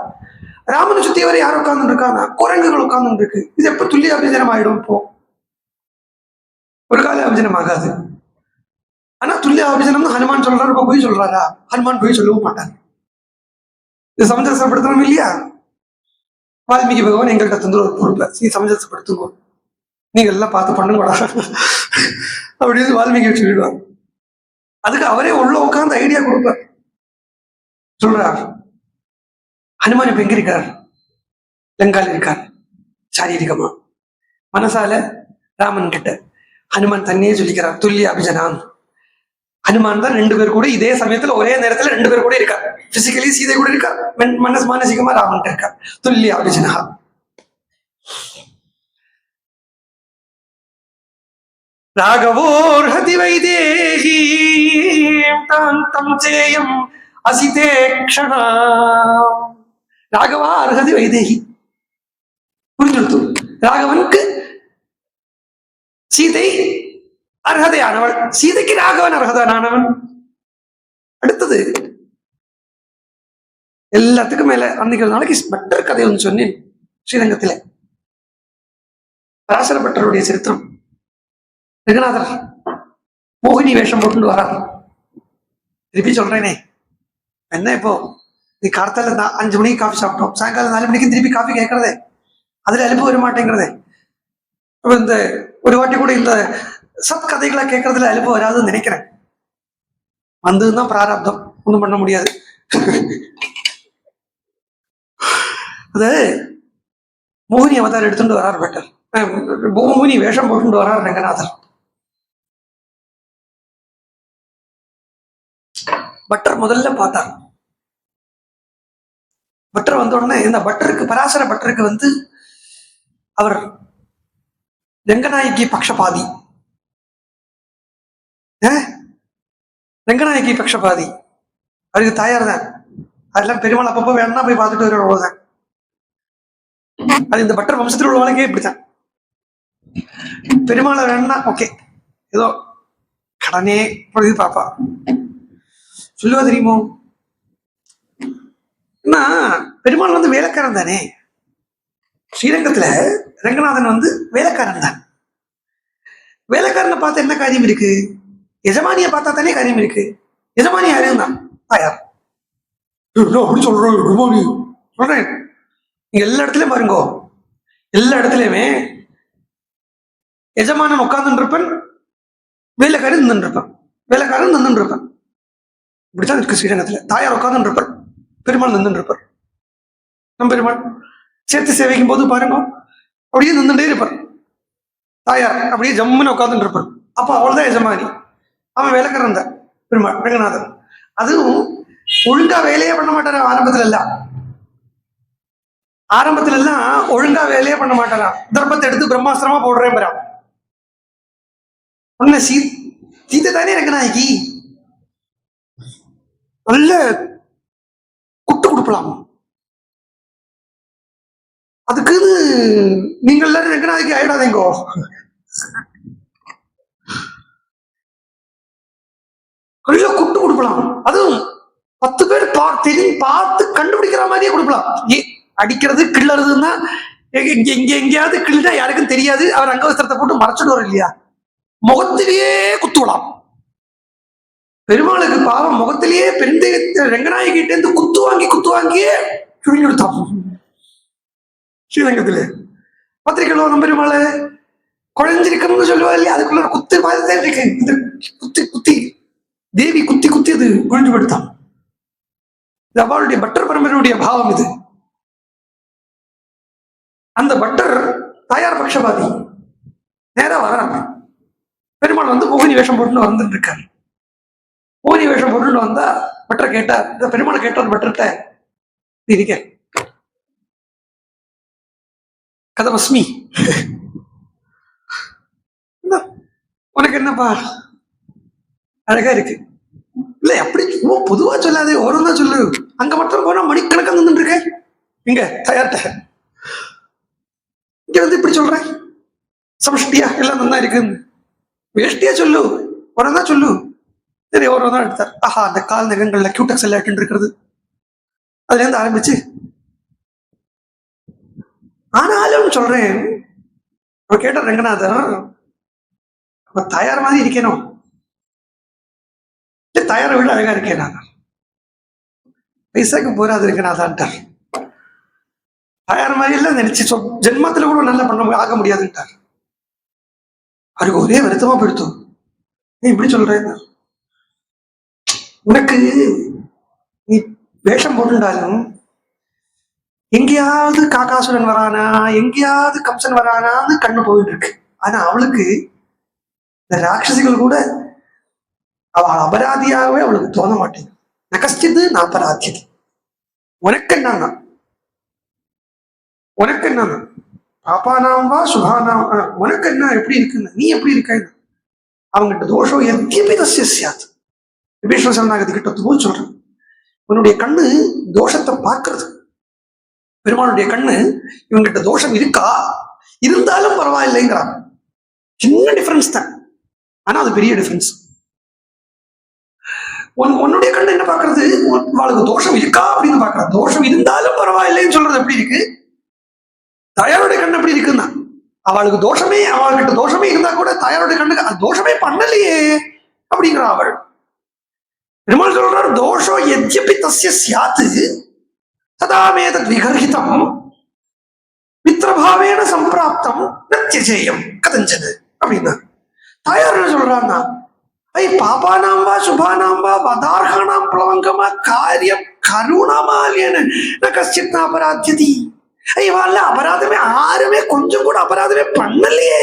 ராமனை சுத்தி வர யார் உட்கார்ந்து இருக்கான்னா குரங்குகள் உட்கார்ந்து இருக்கு. இது எப்ப துல்லிய அபிஜனம் ஆயிடும்? இப்போ ஒரு கால அபிஜனம் ஆகாது. ஆனா துல்லிய அபிஜனம்னு ஹனுமான் சொல்றாரு, இப்ப போய் சொல்றாரா? ஹனுமான் போய் சொல்லவும் மாட்டார். இது சமஞ்சசப்படுத்தணும் இல்லையா? வால்மீகி பகவான் எங்கள்கிட்ட தந்து ஒரு பொருளை, நீ சமஞ்சசப்படுத்துங்க, நீங்க எல்லாம் பார்த்து பண்ணுங்கடா அப்படின்னு வால்மீகி சொல்லிடுவாங்க. அதுக்கு அவரே உள்ள உட்காந்து ஐடியா கொடுப்பார். சொல்றார், ஹனுமான் இப்ப எங்க இருக்கார்? லங்கால இருக்கார் சாரீரிகமா. மனசால ராமன் கிட்ட ஹனுமான் தண்ணியே சொல்லிக்கிறார் துல்லிய அபிஜனான். ஹனுமான் தான் 2 பேர் கூட இதே சமயத்துல ஒரே நேரத்துல 2 பேர் கூட இருக்கார். பிசிக்கலி சீதை கூட இருக்கார், மானசிகமா ராமன் இருக்கார். துல்லிய அபிஜனா. ராகவோர்ஹதி வைதேஹி தம் சேயம் அசிதே க்ஷணா. ராகவா அர்ஹதி வைதேகி. புரிஞ்சுடுத்து, ராகவனுக்கு சீதை அர்ஹதையானவள், சீதைக்கு ராகவன் அர்ஹதானவன். அடுத்தது எல்லாத்துக்கும் மேல அன்னைக்கு ஒரு நாளைக்கு பட்டர் கதை ஒன்று சொன்னேன் ஸ்ரீரங்கத்துல. பராசர பட்டருடைய சரித்திரம். ரங்கநாதர் மோகினி வேஷம் போட்டு வரார். திருப்பி சொல்றேனே, என்ன இப்போ நீ காலத்தால 5 மணிக்கு காஃபி சாப்பிட்டோம், சாயங்காலம் 4 மணிக்கு திருப்பி காஃபி கேட்கறதே, அதுல அலுப்பு வர மாட்டேங்கிறதே. இந்த ஒரு வாட்டி கூட இந்த சத் கதைகளை கேட்கறதுல அலுப்பு வராதுன்னு நினைக்கிறேன். வந்ததுதான் பிராரப்தம், ஒன்றும் பண்ண முடியாது. அது மோகினி அவதாரம் எடுத்துட்டு வரார் பட்டர், மோகினி வேஷம் போட்டு வரார் ரங்கநாதர். பட்டர் முதல்ல பார்த்தார். பட்டர் வந்த உடனே இந்த பட்டருக்கு, பராசர பட்டருக்கு அவர் ரங்கநாயகி பக்ஷபாதி. ரங்கநாயகி பக்ஷபாதி, அவருக்கு தாயார் தான். அதெல்லாம் பெருமாள் அப்பப்போ வேணா போய் பார்த்துட்டு வர அவ்வளவுதான். அது இந்த பட்டர் வம்சத்தில் உள்ளவங்களுக்கே இப்படித்தான். பெருமாளை வேணா ஓகே, ஏதோ கடனே பொழுது பாப்பா. சொல்லுவா தெரியுமோ, ஏன்னா பெருமாள் வேலைக்காரன் தானே. ஸ்ரீரங்கத்துல ரங்கநாதன் வேலைக்காரன் தான். வேலைக்காரனை பார்த்தா என்ன காரியம் இருக்கு? எஜமானியை பார்த்தா தானே காரியம் இருக்கு. எஜமானி யாரும் தான் தாயார். அப்படி சொல்றேன் எஜமானி சொல்றேன். நீங்க எல்லா இடத்துலயும் பாருங்கோ, எல்லா இடத்துலயுமே எஜமானன் உட்கார்ந்து இருப்பேன், வேலைக்காரன் நின்று இருப்பேன், வேலைக்காரன் நின்று இருப்பேன். இப்படித்தான் இருக்கு ஸ்ரீரங்கத்துல. தாயார் உட்கார்ந்து இருப்பார், பெருமாள் நின்று இருப்பார். நம் பெருமாள் சேர்த்து சேவைக்கும் போது பாருங்க, அப்படியே நின்றுட்டே இருப்பார். தாயார் அப்படியே ஜம்முன்னு உட்கார்ந்து இருப்பார். அப்ப அவள்தான் எஜமானி, அவன் வேலைக்காரன் தான் பெருமாள் ரங்கநாதன். அதுவும் ஒழுங்கா வேலையே பண்ண மாட்டாரு ஆரம்பத்துல எல்லாம். ஆரம்பத்துல எல்லாம் ஒழுங்கா வேலையே பண்ண மாட்டாராம். தர்ப்பத்தை எடுத்து பிரம்மாஸ்திரமா போடுறேன் பரா. உன்ன சீத்தை தானே ரங்கநாயகி, நல்ல குட்டு கொடுக்கலாம். அதுக்கு நீங்க எல்லாரும் ரங்கநாயகி ஆயிடாதீங்கோ. நல்ல குட்டு கொடுக்கலாம். அதுவும் 10 பேர் பார்த்து கண்டுபிடிக்கிற மாதிரியே கொடுக்கலாம். அடிக்கிறது கிள்ளறதுன்னா எங்கேயாவது கிள்ளினா யாருக்கும் தெரியாது. அவர் அங்கவஸ்திரத்தை போட்டு மறைச்சிடுவார் இல்லையா, முகத்திலேயே குத்துவலாம். பெருமாளுக்கு பாவம் முகத்திலேயே பெருந்தை ரங்கநாயகிட்ட இருந்து குத்து வாங்கியே சுருங்கி கொடுத்தான். ஸ்ரீரங்கத்துல பத்திரிக்கை நம்ம பெருமாளை குழஞ்சிருக்கணும்னு சொல்லுவா இல்லையா, அதுக்குள்ள குத்து மாதிரி தான் இருக்கு. இந்த குத்தி தேவி குத்தி அது குழஞ்சு படுத்தான். இது அவளுடைய பட்டர் பரம்பரையுடைய பாவம். இது அந்த பட்டர் தாயார் பட்சபாதி. நேரா வராங்க. பெருமாள் வந்து மோகினி வேஷம் போட்டுன்னு வந்துட்டு இருக்காரு. மோகினி வேஷம் போட்டுன்னு வந்தா பட்டர் கேட்டார், இந்த பெருமாள் கேட்டார் பட்டர்கிட்ட, இருக்க கதமஸ்மி, உனக்கு என்னப்பா அழகா இருக்கு. இல்ல அப்படி பொதுவா சொல்லாதே, ஓரம் தான் சொல்லு. அங்க மட்டும் போனா மணிக்கணக்காக நின்று இருக்க. இங்க தயார்ட்ட இங்க வந்து இப்படி சொல்றேன், சமஷ்டியா எல்லாம் நல்லா இருக்குன்னு. வேஷ்டியா சொல்லு, ஓரம் தான் சொல்லு. சரி ஓரம் தான் எடுத்தார். ஆஹா, அந்த கால் நகங்கள்ல கியூட்டக்ஸ் எல்லாம் இருக்கிறது, அதுல இருந்து ஆரம்பிச்சு. ஆனாலும் சொல்றேன், அவன் கேட்ட ரங்கநாதன், அவன் தயார் மாதிரி இருக்கணும், தயாரை விட அழகா இருக்கேன் நான், பைசாக்கு போறாது ரங்கநாதான்ட்டார். தயார் மாதிரி எல்லாம் நினைச்சு ஜென்மத்துல கூட நல்லா பண்ண ஆக முடியாதுன்ட்டார். அவருக்கு ஒரே வருத்தமா போயிடுத்தோம். நீ இப்படி சொல்றேன், உனக்கு நீ வேஷம் போட்டுட்டாலும் எங்கேயாவது காக்காசுரன் வரானா, எங்கேயாவது கம்சன் வரானான்னு கண்ணு போயிட்டு இருக்கு. ஆனா அவளுக்கு இந்த ராட்சசிகள் கூட அவள் அபராதியாகவே அவளுக்கு தோண மாட்டேங்குது. நகஸ்டிது நான் அபராத்தியது. உனக்கு என்னன்னா பாப்பானாம் வா சுபானாம், உனக்கு என்ன எப்படி இருக்குன்னு, நீ எப்படி இருக்க, அவங்ககிட்ட தோஷம் எத்தியபிதசிய சியாத். விபீஷண சரணாகதி கிட்ட போது சொல்றேன், உன்னுடைய கண்ணு தோஷத்தை பார்க்கறது. பெருமாளுடைய கண்ணு இவங்கிட்ட தோஷம் இருக்கா, இருந்தாலும் பரவாயில்லைங்கிறான். சின்ன டிஃபரன்ஸ் தான், ஆனா அது பெரிய டிஃபரன்ஸ். உன்னுடைய கண்ணு என்ன பாக்குறது, அவளுக்கு தோஷம் இருக்கா அப்படின்னு பாக்குற. தோஷம் இருந்தாலும் பரவாயில்லைன்னு சொல்றது எப்படி இருக்கு, தாயாருடைய கண்ணு எப்படி இருக்குன்னா, அவளுக்கு தோஷமே, அவள்கிட்ட தோஷமே இருந்தா கூட தாயாருடைய கண்ணுக்கு தோஷமே பண்ணலையே அப்படிங்கிறா அவள். பெருமாள் சொல்றாரு, தோஷம் எத்யபி தஸ்ய ஸ்யாத் ததாமேதத் விகர்ஹிதம் மித்ரபாவேன சம்பிராப்தம் நத்யஜேயம் கதஞ்சது அப்படின்னா. தாயார் என்ன சொல்றான்னா, பாபானாம் வா சுபானாம் வா வதார்ஹானாம் பிளவங்கமா காரியம் கருணாமாலியன கஷ்டித் அபராத்தியதி. இவாள் அபராதமே யாருமே கொஞ்சம் கூட அபராதமே பண்ணலையே.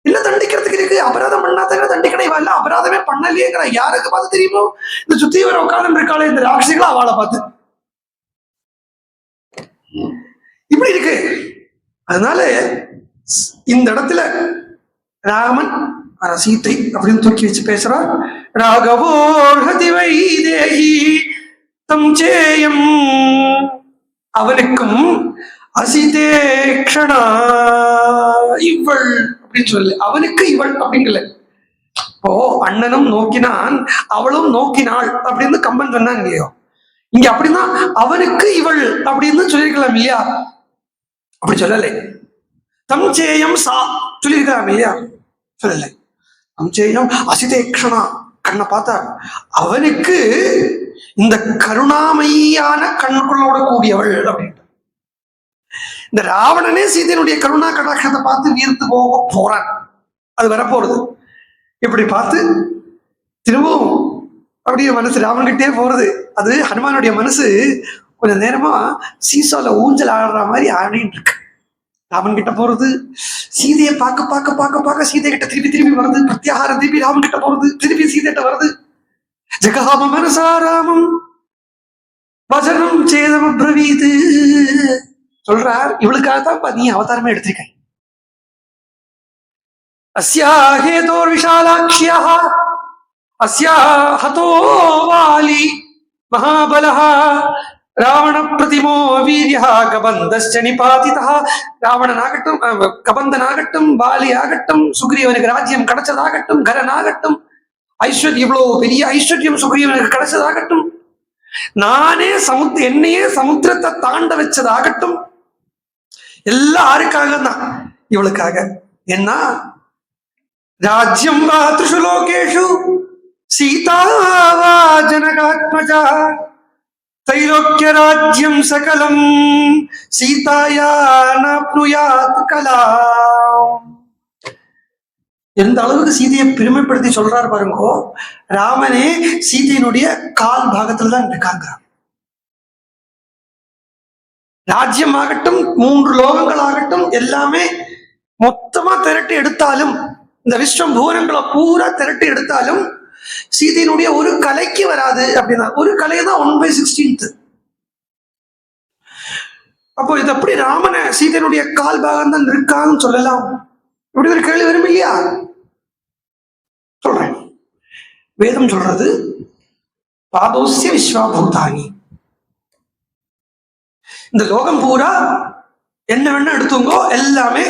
இல்ல தண்டிக்கிறதுக்கு இருக்கு, அபராதம் பண்ணாத தண்டிக்கணும். இவாள் அபராதமே பண்ணலையேங்கிற. யாருக்கு பார்த்து தெரியுமோ, இந்த சுத்தி வர உட்கார்ந்து இருக்காளே இந்த ராட்சிகளா அவளை பார்த்து இப்படி இருக்கு. அதனால இந்த இடத்துல ராமன் சீத்தை அப்படின்னு தூக்கி வச்சு பேசுறான். ராகவோர்ஹதி வைதேகி தம் சேயம், அவனுக்கும் அசிதேக்ஷணா இவள் அப்படின்னு சொல்லு. அவனுக்கு இவள் அப்படிங்கல. இப்போ அண்ணனும் நோக்கினான் அவளும் நோக்கினாள் அப்படின்னு கம்பன் சொன்னாங்க இல்லையோ, இங்க அப்படின்னா அவனுக்கு இவள் அப்படின்னு சொல்லியிருக்கலாம் இல்லையா, அப்படி சொல்லலை. தம் சேயம் சா சொல்லியிருக்கலாம் இல்லையா, சொல்லலை. தம் சேயம் அசிதேக்ஷணா, கண்ணை பார்த்தா அவனுக்கு இந்த கருணாமையான கண்களோட கூடியவள் அப்படின்ட்டு. இந்த ராவணனே சீதையினுடைய கருணா கடாட்சத்தை பார்த்து வீர்த்து போறான். அது வரப்போறது இப்படி பார்த்து திரும்பவும் அப்படியே மனசு ராவன்கிட்டே போறது. அது ஹனுமானுடைய மனசு கொஞ்ச நேரமா சீசால ஊஞ்சல் ஆடுற மாதிரி ஆடிட்டு இருக்கு. ராமன் கிட்ட போறது, சீதையை பார்க்க சீதை கிட்ட திருப்பி வருது. பிரத்யாகாரம் திருப்பி ராமன் கிட்ட போறது, திருப்பி சீதைகிட்ட வருது. ஜெகஹாம மனசாராமம் வசனம் சேதம் பிரவீது சொல்றார். இவளுக்காகத்தான் நீ அவதாரமே எடுத்திருக்க. அஸ்யா ஹேதோர் விஷாலாக்ஷ்யா அஸ்யா ஹதோ வாலி மகாபலஹ ராவண பிரதிமோ வீரியா கபந்தஸ்ச நிபாதிதா. ராவணனாகட்டும், கபந்தனாகட்டும், வாலி ஆகட்டும், சுக்ரீவனுக்கு ராஜ்யம் கிடைச்சதாகட்டும், கரனாகட்டும், ஐஸ்வர்யம் இவ்வளவு பெரிய ஐஸ்வர்யம் சுக்ரீவனுக்கு கிடைச்சதாகட்டும், நானே என்னையே சமுத்திரத்தை தாண்ட வச்சதாகட்டும், எல்லாம் ஆருக்காக தான்? இவளுக்காக. என்ன ராஜ்யம் வா த்ரிஷு லோகேஷு சீதா வா ஜனகாத்மஜா தைலோக்கிய ராஜ்யம் சகலம் சீதாயா நாப்னுயாத் கலாம். எந்த அளவுக்கு சீதையை பெருமைப்படுத்தி சொல்றாரு பாருங்கோ. ராமனே சீதையினுடைய கால் பாகத்துல தான் இருக்காங்க. ராஜ்யம் ஆகட்டும், 3 லோகங்கள் ஆகட்டும், எல்லாமே மொத்தமா திரட்டி எடுத்தாலும், இந்த விஸ்வம் பூரங்களை பூரா திரட்டி எடுத்தாலும் சீதையினுடைய ஒரு கலைக்கு வராது. அப்படின்னா ஒரு கலை தான் 1/16. அப்போ இது எப்படி ராமனை சீதையினுடைய கால் பாகம் தான் இருக்கான்னு சொல்லலாம்? இப்படி ஒரு கேள்வி வரும் இல்லையா? சொல்றேன். வேதம் சொல்றது பாதோஸ்ய விஸ்வாபூதானி. இந்த லோகம் பூரா என்ன வேணா எடுத்துங்கோ, எல்லாமே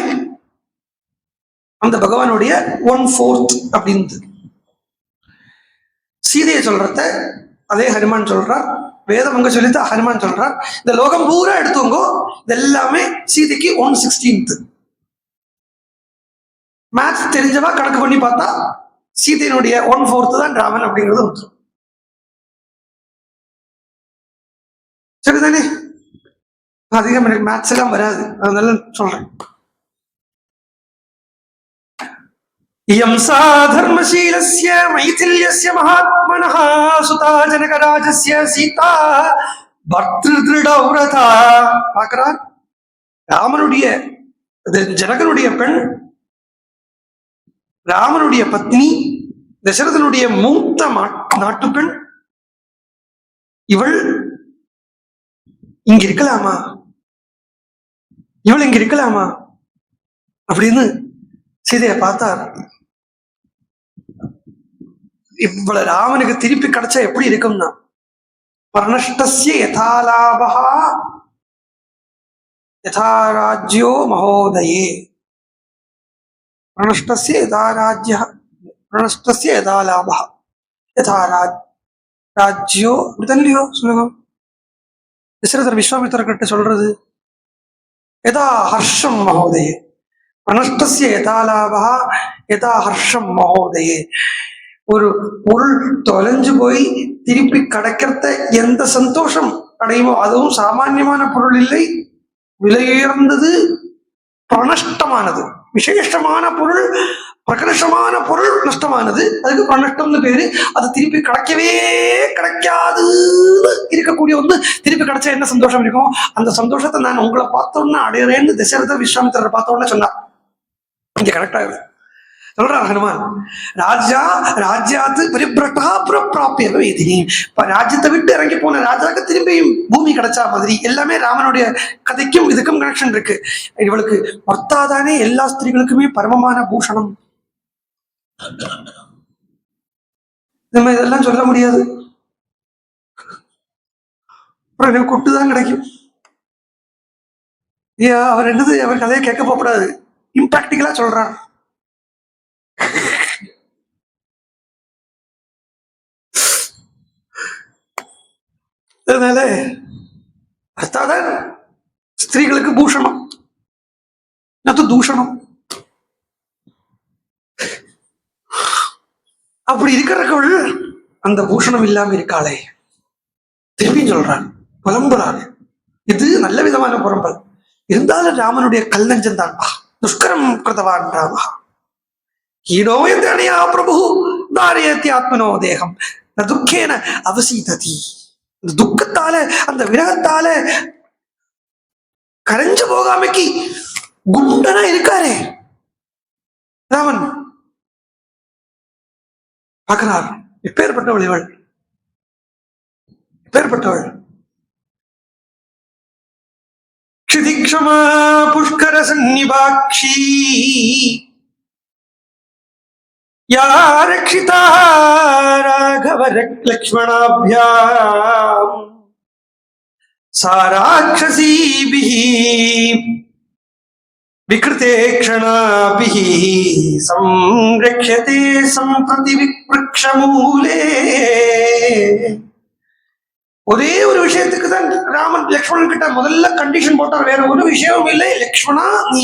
அந்த பகவானுடைய 1/4 அப்படின்னு. சீதையை சொல்றத அதே ஹனுமான் சொல்றார். வேதம் அங்க சொல்லிட்டு ஹனுமான் சொல்றார். இந்த லோகம் பூரா எடுத்துங்கோ, இது எல்லாமே சீதைக்கு 1/16. மேத்ஸ் தெரிஞ்சவா கணக்கு பண்ணி பார்த்தா சீதையினுடைய 1/4 தான் ராமன் அப்படிங்கிறது வந்துடும். சரிதானே? அதிகம் எனக்கு மேத்ஸ் எல்லாம் வராது, அதனால சொல்றேன். இயம் சா தர்மசீலஸ்ய மைதில்யஸ்ய மகாத்மனஹ சுதா ஜனகராஜஸ்ய சீதா பர்த்ருத்ருடவ்ரதா. பார்க்கிறார், ராமனுடைய ஜனகனுடைய பெண், ராமனுடைய பத்னி, தசரதனுடைய மூத்த நாட்டு பெண். இவள் இங்க இருக்கலாமா? இவள் இங்க இருக்கலாமா அப்படின்னு சீதைய பார்த்தார். இவ்வளவு ராமனுக்கு திருப்பி கிடைச்சா எப்படி இருக்கும்னா, பர்ணஷ்டஸ்ய யதாலாபா யதாராஜ்யோ மகோதயே. பிரணஷ்டஸ்ய யதா ராஜ்யः பிரணஷ்டஸ்ய யதா லாபः யதா ராஜ்யோ. அப்படித்தான் இல்லையோ? சொல்லுங்க. தசரதர் விஸ்வாமித்திரர்கிட்ட சொல்றது யதா ஹர்ஷம் மகோதயே. பிரணஷ்டஸ்ய யதா லாபः யதா ஹர்ஷம் மகோதயே. ஒரு பொருள் தொலைஞ்சு போய் திருப்பி கிடைக்கிறத எந்த சந்தோஷம் அடையுமோ, அதுவும் சாமானியமான பொருள் இல்லை, விலையுயர்ந்தது, பிரணஷ்டமானது, விசேஷமான பொருள், பிரகர்ஷமான பொருள் நஷ்டமானது, அதுக்கு பிரணஷ்டம்னு பேரு. அது திருப்பி கிடைக்கவே கிடைக்காது இருக்கக்கூடிய ஒன்று திருப்பி கிடைச்சா என்ன சந்தோஷம் இருக்கும்? அந்த சந்தோஷத்தை நான் உங்களை பார்த்தோன்னா அடையிறேன்னு தசரத விஸ்வாமித்திரரை பார்த்தோன்னு சொன்னார். இங்க கரெக்டா சொல்றார் ஹனுமான். ராஜா ராஜ்யாத்து பரிபிரட்டா புறப்பிராப்பிய வேதினி. ராஜ்யத்தை விட்டு இறங்கி போன ராஜாக்கு திரும்பியும் பூமி கிடைச்சா மாதிரி எல்லாமே ராமனுடைய கதைக்கும் இதுக்கும் கனெக்ஷன் இருக்கு. இவளுக்கு ஒர்த்தாதானே எல்லா ஸ்திரீகளுக்குமே பரமமான பூஷணம். நம்ம இதெல்லாம் சொல்ல முடியாது, அப்புறம் கொட்டுதான் கிடைக்கும். அவர் என்னது, அவர் கதையை கேட்க போகக்கூடாது, இம்பாக்டிக்கலா சொல்றார். அதனால அர்த்தாதான் ஸ்திரீகளுக்கு பூஷணம், தூஷணம். அப்படி இருக்கிறவர்கள் அந்த பூஷணம் இல்லாம இருக்காளே. திரும்பி சொல்றார், புலம்புறார். இது நல்ல விதமான புலம்பல். இருந்தாலும் ராமனுடைய கல் நெஞ்சம் தான். துஷ்கரம் கிருதவான் ராம ஹீனோயதனையா பிரபு தாரயத்தி ஆத்மனோ தேகம் துக்கேன அவசீததி. அந்த துக்கத்தால, அந்த விரகத்தால கரைஞ்சு போகாமைக்கு குண்டனா இருக்காரே ராமன். பார்க்கிறார், எப்பேற்பட்டவள் இவள், எப்பேற்பட்டவள். क्षितिक्षमा पुष्कर सन्निभाक्षी या रक्षिता राघव लक्ष्मणाभ्याम् सा राक्षसीभिः विकृते क्षणाभिः संरक्ष्यते सम्प्रति विवृक्षमूले. ஒரே ஒரு விஷயத்துக்கு தான் ராமன் லக்ஷ்மணன் கிட்ட முதல்ல கண்டிஷன் போட்டார், வேற ஒரு விஷயமும் இல்லை. லக்ஷ்மணா, நீ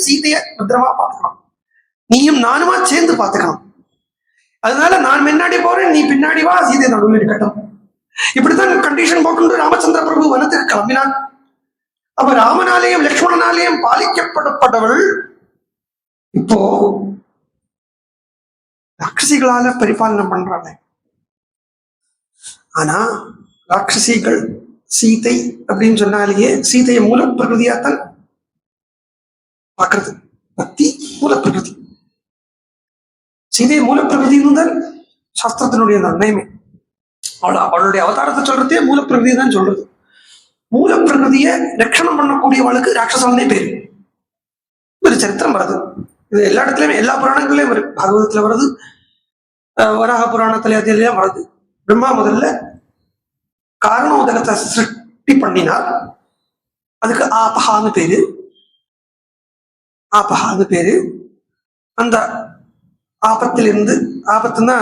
சீதைய பத்திரமா பார்த்துக்கணும், நீயும் நானுமா சேர்ந்து பார்த்துக்கணும். அதனால நான் முன்னாடி போறேன், நீ பின்னாடி வா, சீதை நடுவில் இருக்கட்டும். இப்படித்தான் கண்டிஷன் போட்டு ராமச்சந்திர பிரபு வனத்துக்கு கிளம்பினான். அப்ப ராமனாலேயும் லக்ஷ்மணனாலேயும் பாலிக்கப்படப்பட்டவள் இப்போ ராட்சசிகளால பரிபாலனம் பண்றாங்க. ஆனா ராட்சசிகள் சீதை அப்படின்னு சொன்னாலேயே சீதையை மூல பிரகிருதியாத்தான் பார்க்கறது. பக்தி மூல பிரகிருதி, சீதையை மூல பிரகிருதின்னு தான் சாஸ்திரத்தினுடைய நிர்ணயமே. அவளுடைய அவதாரத்தை சொல்றதே மூல பிரகிருதி தான் சொல்றது. மூல பிரகிருதியை ரட்சணம் பண்ணக்கூடியவளுக்கு ராட்சசனே பேரு. ஒரு சரித்திரம் வருது, இது எல்லா இடத்துலயுமே எல்லா புராணங்களையும் வருது. பாகவதத்துல வருது, வராக புராணத்துல அதெல்லாம் வருது. பிரம்மா முதல்ல காரணோதகத்தை சிருஷ்டி பண்ணினார், அதுக்கு ஆபஹான்னு பேரு. ஆபஹான்னு பேரு. அந்த ஆபத்திலிருந்து, ஆபத்துன்னா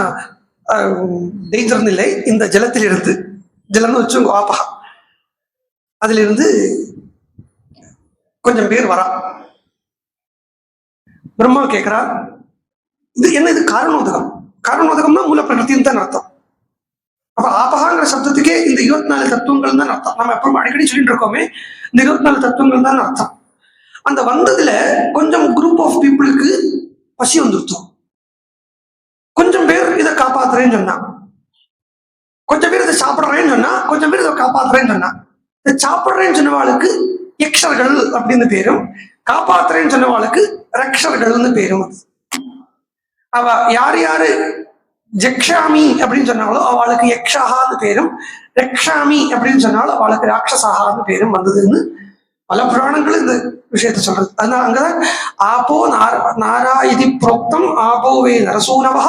டேஞ்சர்னு இல்லை, இந்த ஜலத்திலிருந்து, ஜலம்னு வச்சுங்க ஆபஹா, அதுல இருந்து கொஞ்சம் பேர் வரா. பிரம்மா கேட்கிறா, இது என்ன, இது காரணோதகம். காரணோதகம்னா மூல பிரகிருத்தின்னு தான் அர்த்தம். அப்ப ஆபகாங்கிற சப்தத்துக்கே இந்த 24 தத்துவங்கள் தான் அர்த்தம். நம்ம எப்பவும் அடிக்கடி சொல்லிட்டு இருக்கோமே, இந்த 24 தத்துவங்கள் தான் அர்த்தம். அந்த வந்ததுல கொஞ்சம் குரூப் ஆஃப் பீப்புளுக்கு பசி வந்துருத்தோம். கொஞ்சம் பேர் இதை காப்பாத்துறேன்னு சொன்னா, கொஞ்சம் பேர் இதை சாப்பிடுறேன்னு சொன்னா, கொஞ்சம் பேர் இதை காப்பாத்துறேன்னு சொன்னா. இதை சாப்பிடுறேன்னு சொன்னவாளுக்கு யக்ஷர்கள் அப்படின்னு பேரும், காப்பாத்துறேன்னு சொன்னவாளுக்கு ரக்ஷர்கள்னு பேரும். அவ யாரு யாரு ஜக்ஷாமி அப்படின்னு சொன்னாலும் அவளுக்கு யக்ஷான்னு பேரும், ரக்ஷாமி அப்படின்னு சொன்னாலும் அவளுக்கு ராட்சசான்னு பேரும் வந்ததுன்னு பல புராணங்கள் இந்த விஷயத்த சொல்றது. அதனால அங்கதான் ஆபோ நாரா இது புரோக்தம் ஆபோவே நரசூனவா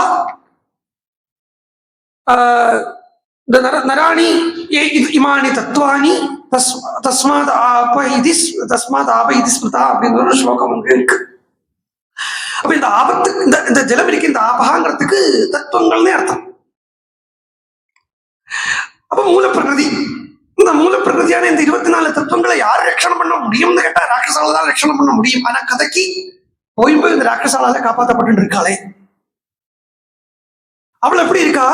நராணி இமானி தத்துவானி தஸ்மாத் ஆப இது ஸ்மிருதா அப்படின்னு ஒரு ஸ்லோகம் அங்க இருக்கு. அப்ப இந்த ஆபத்து, இந்த ஜலம் இருக்கு, இந்த ஆபகாங்கிறதுக்கு தத்துவங்கள்னே அர்த்தம். அப்ப மூல பிரகிருதி, இந்த மூல பிரகிருதியான இந்த 24 தத்துவங்களை யார் ரட்சணம் பண்ண முடியும்னு கேட்டா ராட்சசால தான் ரட்சணம் பண்ண முடியும். ஆனா கதைக்கு போய் இந்த ராட்சசாலால காப்பாற்றப்பட்டு இருக்காளே, அவள் எப்படி இருக்கா?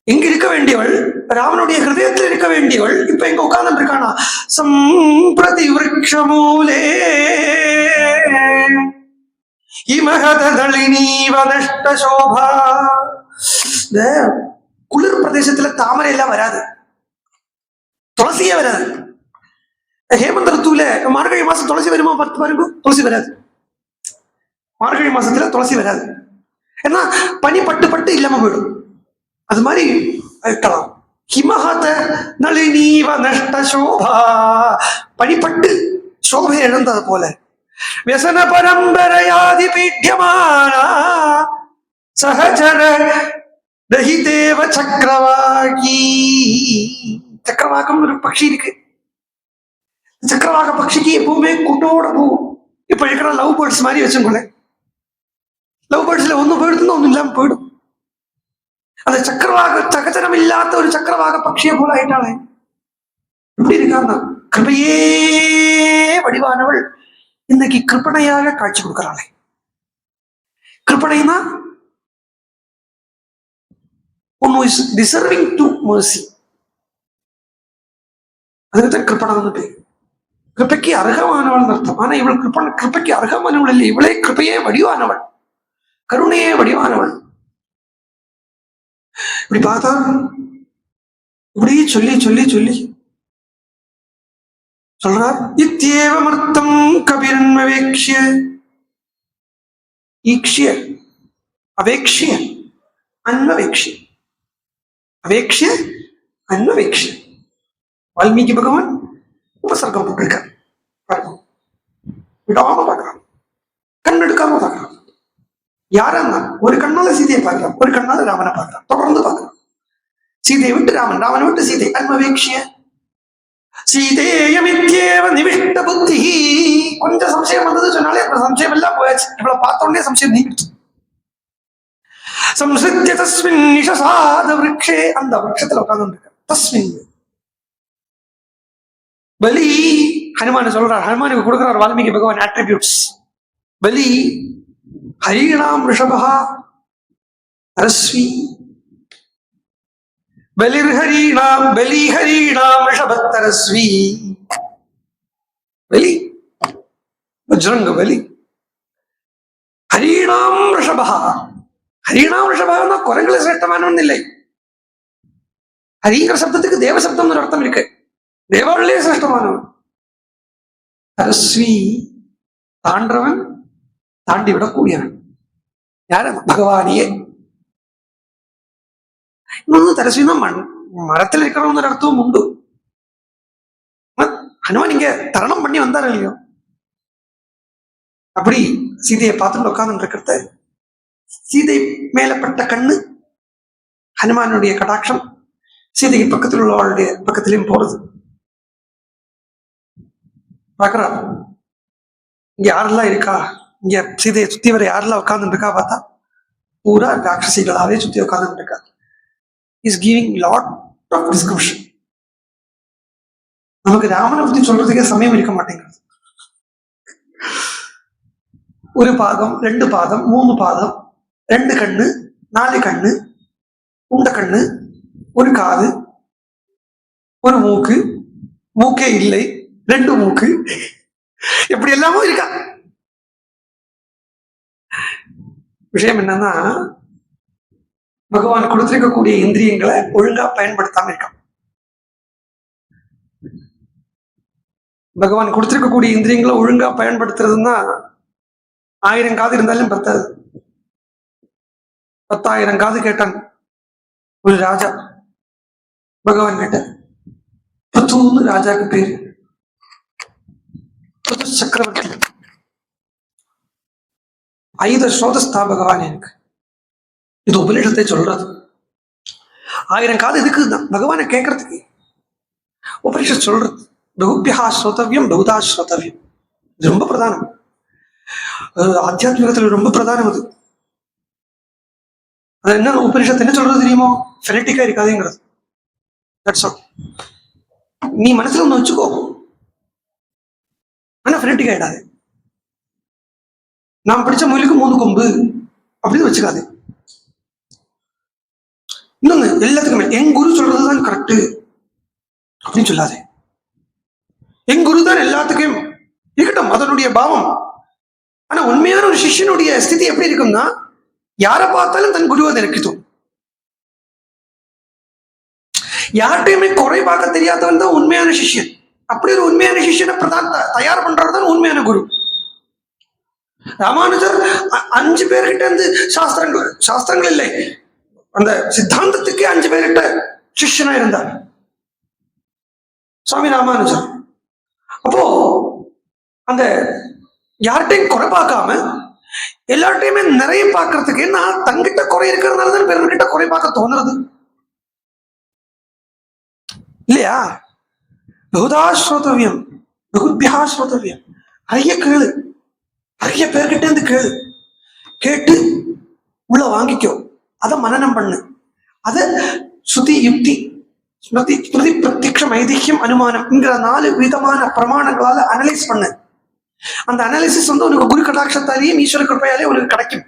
எங்க இருக்க வேண்டியவள், ராவனுடைய ஹிருதயத்தில் இருக்க வேண்டியவள் இப்ப எங்க உட்கார்ந்து இருக்கானா? சம்பிரதி விருட்சமூலே சோபா. இந்த குளிர் பிரதேசத்துல தாமரை எல்லாம் வராது, துளசியே வராது. ஹேமந்த ருத்துவில மார்கழி மாசம் துளசி வருமா? பார்த்து பாருங்க, துளசி வராது. மார்கழி மாசத்துல துளசி வராது, ஏன்னா பனி பட்டு பட்டு இல்லாம போயிடும். அது மாதிரி இருக்கலாம். ஹிமஹத நளினீவ நஷ்ட சோபா, பனிப்பட்டு சோபை இழந்தது போல. व्यसन परंपरयादि पीड्यमाना सहचर दहिदेव चक्रवाकी. சக்கரவாகம் ஒரு பட்சி இருக்கு. சக்கரவாக பட்சிக்கு எப்பவுமே கூட்டோட போகும். இப்ப இருக்கிற லவ் பேர்ட்ஸ் மாதிரி வச்சுக்கோங்க. லவ் பேர்ட்ஸ்ல ஒன்னும் போயிடுதுன்னு ஒன்னும் இல்லாம போயிடும். அந்த சக்கரவாக சகச்சரம் இல்லாத ஒரு சக்கரவாக பட்சியை போல ஆயிட்டாளே. எப்படி இருக்கான்னா கிருபையே வடிவானவள் இன்னைக்கு கிருப்பணையாக காட்சி கொடுக்கிறாளே. கிருப்பணைனா ஒன்னு இஸ் டிசர்விங் டு மர்சி, அதுக்குதான் கிருப்பணம்னு பேர். கிருப்பைக்கு அர்ஹமானவள் அர்த்தம். ஆனா இவள் கிருப்பைக்கு அர்ஹமானவள் இல்லை, இவளே கிருப்பையே வடிவானவள், கருணையே வடிவானவள். இப்படி பார்த்தா இப்படி சொல்லி சொல்லி சொல்லி சொல்றார். இத்தியேவமர்த்தம் கபிரன்வேக்ஷ்ய ஈக்ஷ்ய அவேக்ஷ்ய அன்வவேக்ஷ்ய அவேக்ஷ்ய அன்வவேக்ஷ்ய. வால்மீகி பகவான் உபசர்க்கம் போட்டிருக்கார். விடாம பார்க்கறான், கண் எடுக்காம பார்க்கறான். யாரா ஒரு கண்ணால சீதையை பார்க்கலாம், ஒரு கண்ணால ராமனை பார்க்கலாம், தொடர்ந்து பார்க்கலாம். சீதையை விட்டு ராமன், ராமனை விட்டு சீதை. அன்மவேக்ஷிய சீதேயமித்யேவ நிவிஷ்ட புத்தி. கொஞ்சம் சம்சயம் வந்தது சொன்னாலே அந்த சம்சயம் எல்லாம் போயாச்சு. இவ்வளவு பார்த்த உடனே சம்சயம் நீங்கிடுச்சு. சம்சித்ய தஸ்மின் நிஷசாத விருக்ஷே, அந்த விருட்சத்துல உட்கார்ந்து இருக்க. தஸ்மின் பலி ஹனுமான் சொல்றார், ஹனுமானுக்கு கொடுக்கிறார் வால்மீகி பகவான் அட்ரிபியூட்ஸ். பலி ஹரீணாம் ரிஷபஹா அரஸ்வி, பலிர்ஹரீணாம் பலிஹரீணாம் ரிஷபத்தரஸ்வி. பலி வஜ்ரங்க பலி. ஹரீணாம் ரிஷபஹா, ஹரீணாம் ரிஷபஹா குரங்குல சிரேஷ்டமானவன் இல்லை. ஹரிங்கிற சப்தத்துக்கு தேவ சப்தம் ஒரு அர்த்தம் இருக்கு. தேவாவிலே சிரேஷ்டமானவன். தரஸ்வி தாண்டவன், தாண்டி விடக்கூடியவன். யார? பகவானியே. இன்னொன்னு தரஸ்வினா மரத்தில் இருக்கிறவங்க அர்த்தமும் உண்டு. ஹனுமான் இங்க தரணம் பண்ணி வந்தார் இல்லையோ, அப்படி சீதையை பார்த்துட்டு உட்கார்ந்து இருக்கிறத, சீதை மேலப்பட்ட கண்ணு ஹனுமானுடைய கடாட்சம் சீதைக்கு பக்கத்தில் உள்ளவளுடைய பக்கத்திலையும் போறது பாக்குறா. இங்க யாரெல்லாம் இருக்கா, இங்க சீதையை சுத்தி வர யாரெல்லாம் உட்கார்ந்து இருக்கா பார்த்தா பூரா ராட்சசிகளாவே சுத்தி உட்கார்ந்து இருக்கா. Is giving lot of description. நமக்கு ராமனை பத்தி சொல்றதுக்கே சமயம் இருக்க மாட்டேங்கிறது. ஒரு பாதம், 2 பாதம், 3 பாதம், 2 கண்ணு, 4 கண்ணு, உண்ட கண்ணு, ஒரு காது, ஒரு மூக்கு, மூக்கே இல்லை, 2 மூக்கு, எப்படி எல்லாமோ இருக்கா. விஷயம் என்னன்னா, பகவான் கொடுத்திருக்கக்கூடிய இந்திரியங்களை ஒழுங்கா பயன்படுத்தாம இருக்கான். பகவான் கொடுத்திருக்கக்கூடிய இந்திரியங்களை ஒழுங்கா பயன்படுத்துறதுன்னா 1000 காது இருந்தாலும் பத்தாது. 10,000 காது கேட்டான் ஒரு ராஜா. பகவான் கேட்ட பத்துன்னு ராஜாக்கு பேரு, பத்து சக்கரவர்த்தி. ஆயுத ஸ்ரோதஸ்தா பகவான். எனக்கு இது உபநிஷத்தை சொல்றது. 1000 காது இதுக்கு தான் பகவானை கேட்கறதுக்கு. உபனிஷத் சொல்றது பகுபியா ஸ்ரோதவியம் பகுதா ஸ்ரோதவியம். இது ரொம்ப பிரதானம். ஆத்தியாத்மிகத்துல ரொம்ப பிரதானம் அது. அது என்ன உபனிஷத்து என்ன சொல்றது தெரியுமோ? ஃபெனட்டிக்கா இருக்காதுங்கிறது. நீ மனசுல ஒண்ணு வச்சுக்கோ, ஆனா ஃபெனட்டிக் ஆயிடாது. நாம் படிச்ச மொழிக்கு 3 கொம்பு அப்படின்னு வச்சுக்காது. இன்னொன்னு, எல்லாத்துக்குமே என் குரு சொல்றதுதான் கரெக்டு அப்படின்னு சொல்லாது. என் குரு தான் எல்லாத்துக்கும் இருக்கட்டும், அதனுடைய பாவம். ஆனா உண்மையான ஒரு சிஷ்யனுடைய ஸ்திதி எப்படி இருக்கும்னா, யாரை பார்த்தாலும் தன் குருவை நினைக்கட்டும். யார்கிட்டையுமே குறை பார்க்க தெரியாதவன் தான் உண்மையான சிஷ்யன். அப்படி ஒரு உண்மையான சிஷ்யனை தயார் பண்றதுதான் உண்மையான குரு. ராமானுஜர் 5 பேர்கிட்ட இருந்து சாஸ்திரங்கள் இல்லை, அந்த சித்தாந்தத்துக்கே 5 பேர்கிட்ட சிஷ்யனா இருந்தார் சுவாமி ராமானுஜர். அப்போ அந்த யார்கிட்டையும் குறை பார்க்காம எல்லார்ட்டையுமே நிறைய பார்க்கறதுக்கு, ஏன்னா தங்கிட்ட குறை இருக்கிறதுனால தான் பிறர்கிட்ட குறை பார்க்க தோணுறது இல்லையா? பகுதா ஸ்ரோதவியம் பகுபியா ஸ்ரோதவியம். நிறைய கேளு, நிறைய பேர்கிட்ட இருந்து கேளு, கேட்டு உள்ள வாங்கிக்கோ, அதை மனனம் பண்ணு. அதை ஸ்ருதி யுக்தி ஸ்மிருதி ஸ்மிருதி பிரத்யக்ஷம் ஐதிஹ்யம் அனுமானம்ங்கிற 4 விதமான பிரமாணங்களால அனலைஸ் பண்ணு. அந்த அனாலிசிஸ் உனக்கு குரு கடாட்சத்தாலேயும் ஈஸ்வர கிருப்பையாலே உனக்கு கிடைக்கும்.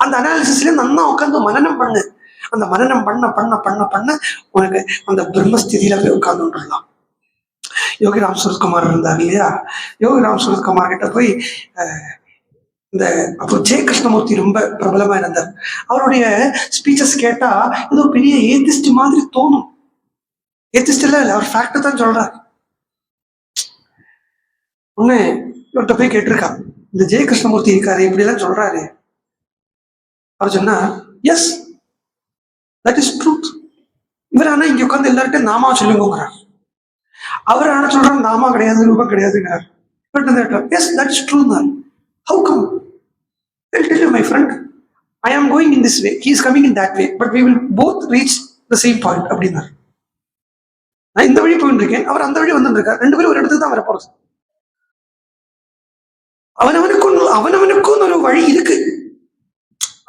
அந்த அனாலிசிஸ்ல நன்னா உட்காந்து மனனம் பண்ணு. அந்த மனனம் பண்ண பண்ண பண்ண பண்ண உனக்கு அந்த பிரம்மஸ்திதியில போய் உட்கார்ந்து விடலாம். யோகி ராம் சுரத்குமார் இருந்தார் இல்லையா? யோகி ராம் சுரத்குமார் கிட்ட போய் இந்த அப்போ ஜெய கிருஷ்ணமூர்த்தி ரொம்ப பிரபலமா இருந்தார். அவருடைய ஸ்பீச்சஸ் கேட்டா ஏதோ பெரிய ஏத்திஸ்ட் மாதிரி தோணும். ஏத்திஸ்ட் இல்ல, அவர் ஃபேக்ட் தான் சொல்றார். ஒண்ணு இவர்கிட்ட போய் கேட்டிருக்கா, இந்த ஜெய கிருஷ்ணமூர்த்தி இருக்காரு இப்படி எல்லாம் சொல்றாரு. அவர் சொன்னா, எஸ் தட் இஸ் ட்ரூத். இவர் ஆனா இங்க உட்காந்து எல்லார்ட்டும் நாமா சொல்லுங்கிறார். அவர் என்ன சொல்றாரு, நாமா கிடையாது, ரூபம் கிடையாதுங்கிறார். Yes, that is true. How come? I'll tell you, my friend, I am going in this way, he is coming in that way, but we will both reach the same point அப்படின்னார். நான் இந்த வழி போயிட்டு இருக்கேன், அவர் அந்த வழி வந்துட்டு இருக்கார், ரெண்டு பேரும் ஒரு இடத்துக்கு தான் வர போறது. அவனவனுக்கும் ஒரு வழி இருக்கு.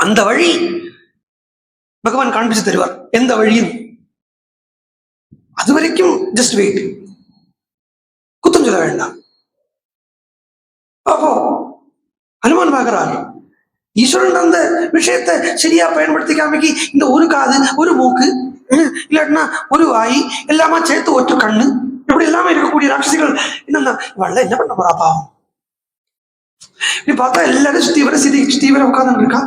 அந்த வழி பகவான் காண்பிச்சு தருவார், எந்த வழியும். அது வரைக்கும் ஜஸ்ட் வெயிட், குத்தம் சொல்ல வேண்டாம். அப்போ ஹனுமான் பார்க்கிறார், ஈஸ்வரன் அந்த விஷயத்தை சரியா பயன்படுத்திக்காமக்கி இந்த ஒரு காது, ஒரு மூக்கு, இல்லாட்டினா ஒரு வாய், எல்லாமா சேர்த்து ஒற்று கண்ணு, இப்படி எல்லாமே இருக்கக்கூடிய ராட்சசிகள் என்னன்னா இவள என்ன பண்ண போறா பாவம். இப்படி பார்த்தா எல்லாரும் சுத்தி வர உட்கார்ந்து இருக்கா.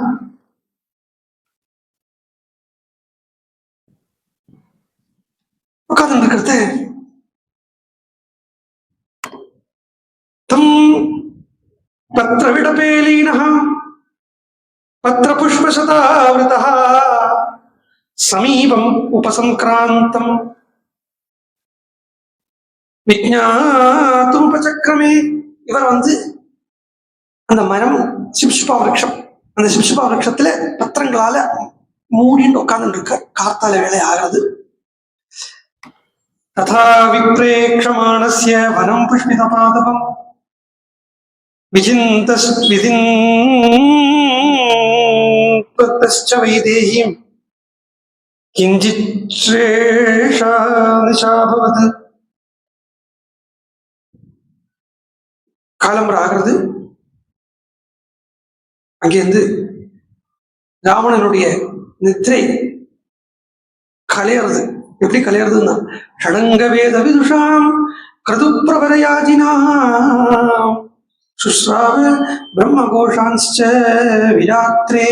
உட்கார்ந்து இருக்கிறது தம் பத்ர விடபேலீனஹ பத்ர புஷ்பசதாவிருதஹ சமீபம் உபசங்கிராந்தம் விஜ்ஞாதும் உபசக்கிரமே. இவர் அந்த மரம் சிம்சுபா விரக்ஷம், அந்த சிம்சுபா விரக்ஷத்துல பத்திரங்களால மூடின்னு உட்கார்ந்து இருக்க. கார்த்தால வேலை ஆகாது. ததா விப்ரேக்ஷமாணஸ்ய வனம் புஷ்பித பாதவம் விசிந்தஸ்ச வைதேஹீம் கிஞ்சித் ஸ்ரேஷா நிஷாபவது. காலம்பர ஆகிறது. அங்கிருந்து ராவணனுடைய நித்திரை கலையிறது. எப்படி கலையிறதுன்னா, ஷடங்க வேத விதுஷாம் கிருது பிரபரயாஜினாம் சுஸ்ராவ பிரம்ம கோஷான்ஸ்ச விராத்ரே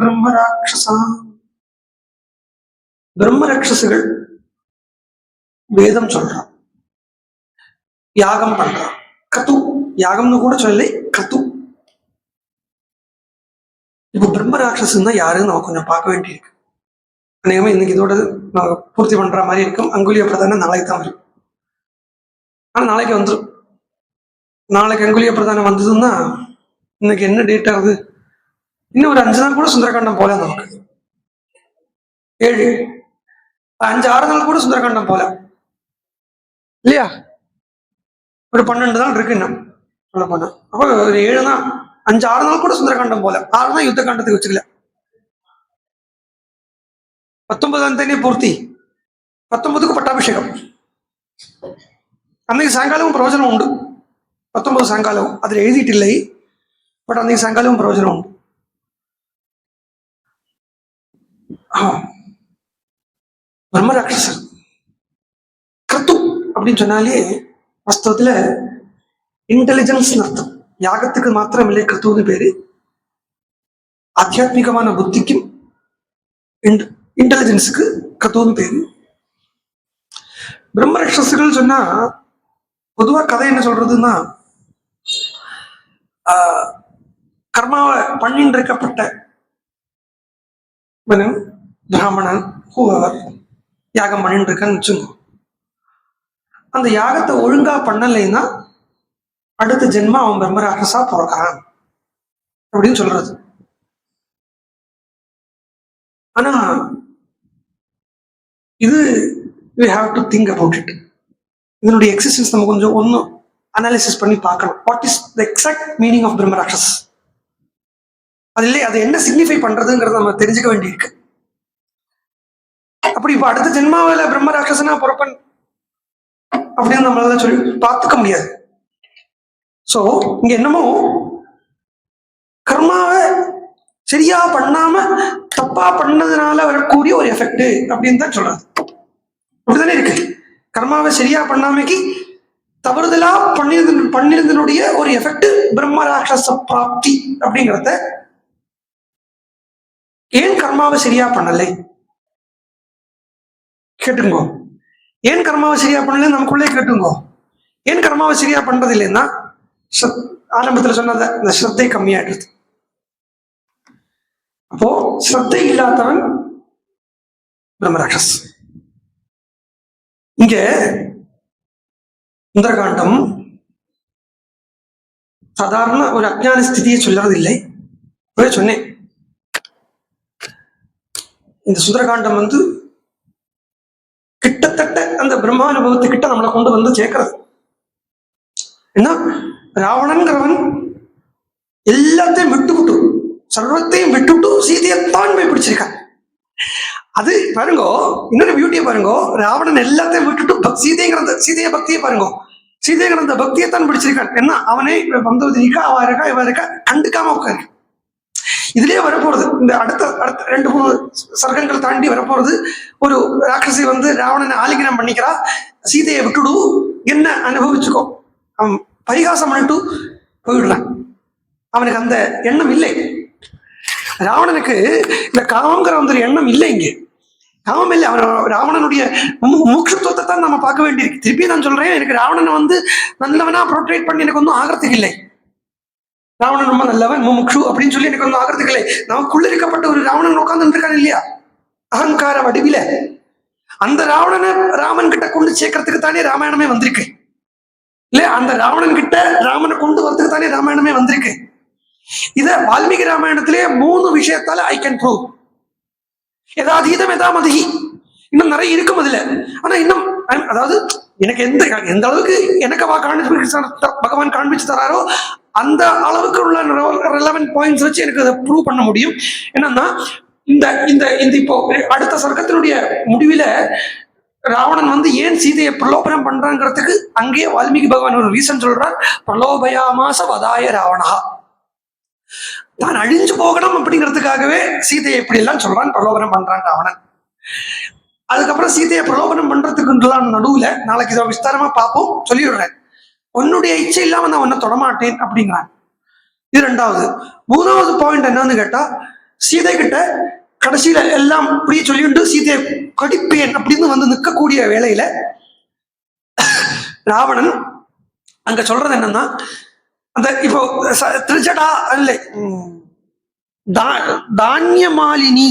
பிரம்ம ராட்சசாம். பிரம்ம ராட்சசுகள் வேதம் சொல்றான், யாகம் பண்றான். கத்து யாகம்னு கூட சொல்லி கத்து. இப்ப பிரம்ம ராட்சசுன்னா யாருன்னு நம்ம கொஞ்சம் பார்க்க வேண்டியிருக்கு. அநேகமா இன்னைக்கு இதோட பூர்த்தி பண்ற மாதிரி இருக்கும். அங்குலிய பிரதானம் நாளைக்கு தான் வரும். ஆனா நாளைக்கு வந்துடும். நாளைக்கு அங்குலிய பிரதானம் வந்ததுன்னா இன்னைக்கு என்ன டேட் ஆகுது? இன்னும் ஒரு 5 நாள் கூட சுந்தரகாண்டம் போல. நமக்கு 7 5 6 நாள் கூட சுந்தரகாண்டம் போல இல்லையா? ஒரு 12 நாள் இருக்கு இன்னும் சொல்ல போனா. அப்போ ஒரு 7 நாள் 5 6 நாள் கூட சுந்தரகாண்டம் போல. 6 நாள் யுத்த காண்டத்துக்கு வச்சுக்கல. 19ஆம் தேதி பூர்த்தி, 19க்கு பட்டாபிஷேகம். அன்னைக்கு சாயங்காலமும் பிரயோஜனம் உண்டு. 19 சாயங்காலம் அதில் எழுதிட்டு இல்லை, பட் அன்னைக்கு சாயங்காலமும் பிரயோஜனம் உண்டு. பிரம்ம ராட்சசர் கத்து அப்படின்னு சொன்னாலே வாஸ்தவத்துல இன்டெலிஜென்ஸ் அர்த்தம். யாகத்துக்கு மாத்திரம் இல்லை கத்துன்னு பேரு, ஆத்தியாத்மிகமான புத்திக்கும் இன்டெலிஜென்ஸுக்கு கத்துன்னு பேரு. பிரம்ம ராட்சசர்கள் சொன்னா பொதுவா கதை என்ன சொல்றதுன்னா, கர்மாவை பண்ணின்னு இருக்கப்பட்ட பிராமணன் யாகம் பண்ணிட்டு இருக்கான்னு வச்சுங்க. அந்த யாகத்தை ஒழுங்கா பண்ணலைன்னா அடுத்த ஜென்மா அவன் பிரம்ம ராட்சசா பிறக்கிறான் அப்படின்னு சொல்றது. ஆனா இது we have to think about it. இதனுடைய எக்ஸிஸ்டன்ஸ் நம்ம கொஞ்சம் ஒன்னும் அனாலிசிஸ் பண்ணி பார்க்கணும். What is the exact meaning of Brahma Rakshas? அது இல்லை, அது என்ன சிக்னிஃபை பண்றதுங்கிறத நம்ம தெரிஞ்சுக்க வேண்டியிருக்கு. அப்படி இப்ப அடுத்த ஜென்மாவில பிரம்ம ராட்சசனா பிறப்பன் அப்படின்னு நம்மளால சொல்லி பார்த்துக்க முடியாது. சோ இங்க என்னமோ கர்மாவை சரியா பண்ணாம தப்பா பண்ணதுனால வரக்கூடிய ஒரு எஃபெக்ட் அப்படின்னு தான் சொல்றது. அப்படித்தானே இருக்கு. கர்மாவை சரியா பண்ணாமைக்கு தவறுதலா பண்ணிருந்தனுடைய ஒரு எஃபெக்ட் பிரம்ம ராட்சச பிராப்தி அப்படிங்கிறத. ஏன் கர்மாவை சரியா பண்ணலை கேட்டுங்கோ. ஏன் கர்மாவை சரியா பண்ணல நமக்குள்ளே கேட்டுங்கோ. ஏன் கர்மாவை சரியா பண்றது இல்லைன்னா ஆரம்பத்துல சொன்னத இந்த ஸ்ரத்தை கம்மியாயிடுது. அப்போ ஸ்ரத்தை இல்லாதவன் பிரம்ம ராட்சஸ். இங்க சுந்தரகாண்டம் சாதாரண ஒரு அஜ்ஞான ஸ்திதியை சொல்றதில்லை. சொன்னேன், இந்த சுந்தரகாண்டம் கிட்டத்தட்ட அந்த பிரம்மானுபவத்துக்கிட்ட நம்மளை கொண்டு வந்து சேர்க்கிறது. ஏன்னா ராவணன்கிறவன் எல்லாத்தையும் விட்டுவிட்டு, சர்வத்தையும் விட்டுவிட்டு சீதையத்தான் போய் பிடிச்சிருக்கான். அது பாருங்க, இன்னொரு பியூட்டியை பாருங்க, ராவணன் எல்லாத்தையும் விட்டுட்டு சீதைய பக்தியை பாருங்க, சீதைங்கிற அந்த பக்தியைத்தான் பிடிச்சிருக்கான். என்ன அவனே வந்தது இருக்கா, அவ இருக்கா, இவ இருக்கா, கண்டுக்காம உட்காரு. இதுலயே வரப்போறது, இந்த அடுத்த 2-3 சர்க்கங்கள் தாண்டி வரப்போறது, ஒரு ராட்சசி ராவணனை ஆலிங்கனம் பண்ணிக்கிறா, சீதையை விட்டுடு, என்ன அனுபவிச்சுக்கோ, அவன் பரிகாசம் பண்ணிட்டு போயிடுறான். அவனுக்கு அந்த எண்ணம் இல்லை. ராவணனுக்கு இந்த காமங்கிற ஒரு எண்ணம் இல்லை. இங்கே காமம் இல்லை. அவன் ராவணனுடைய முக்கியத்துவத்தை தான் நம்ம பார்க்க வேண்டியிருக்கு. திருப்பி நான் சொல்றேன், எனக்கு ராவணனை நல்லவனா ப்ரோட்ரேட் பண்ணி எனக்கு ஒன்றும் ஆகிறதுக்கு இல்லை. ராவணன் ரொம்ப நல்லவன், முமுக்ஷு அப்படின்னு சொல்லி எனக்கு ஒன்றும் ஆகிறதுக்கு இல்லை. நமக்குள்ள இருக்கப்பட்ட ஒரு ராவணன் உட்கார்ந்து இருக்கான் இல்லையா, அகங்கார வடிவில, அந்த ராவணனை ராமன் கிட்ட கொண்டு சேர்க்கறதுக்கு தானே ராமாயணமே வந்திருக்கு. இல்ல, அந்த ராவணன் கிட்ட ராமனை கொண்டு வரதுக்கு தானே ராமாயணமே வந்திருக்கு. இத வால்மீகி ராமாயணத்திலே 3 விஷயத்தால ஐ கேன் ப்ரூவ். எதாதீதம் எதாமதிகி இன்னும் நிறைய இருக்கும் அதுல. ஆனா இன்னும் அதாவது எனக்கு எந்த அளவுக்கு எனக்கு பகவான் காண்பிச்சு தராரோ அந்த அளவுக்கு உள்ள ரெலவென்ட் பாயிண்ட்ஸ் வச்சு எனக்கு அதை ப்ரூவ் பண்ண முடியும். என்னன்னா இந்த இந்த இந்த இப்போ அடுத்த சர்க்கத்தினுடைய முடிவில ராவணன் ஏன் சீதையை பிரலோபனம் பண்றாங்கிறதுக்கு அங்கேயே வால்மீகி பகவான் ஒரு ரீசன் சொல்றார். பிரலோபயாமாச வதாய ராவணா, தான் அழிஞ்சு போகணும் அப்படிங்கிறதுக்காகவே சீதையை இப்படி எல்லாம் சொல்றான், பிரலோபனம் பண்றான் ராவணன். அதுக்கப்புறம் சீதையை பிரலோபனம் பண்றதுக்கு நடுவுல நாளைக்கு இதை விஸ்தாரமா பார்ப்போம், சொல்லிவிடுறேன். உன்னுடைய இச்சை இல்லாம நான் உன்னை தொடமாட்டேன் அப்படிங்கிறான். இது 2வது. 3வது பாயிண்ட் என்னன்னு கேட்டா, சீதை கிட்ட கடைசியில எல்லாம் இப்படியே சொல்லிட்டு சீதையை கடிப்பேன் அப்படின்னு நிற்கக்கூடிய வேளையில ராவணன் அங்க சொல்றது என்னன்னா, அந்த இப்போ திருச்சடா இல்லை, தானியமாலினி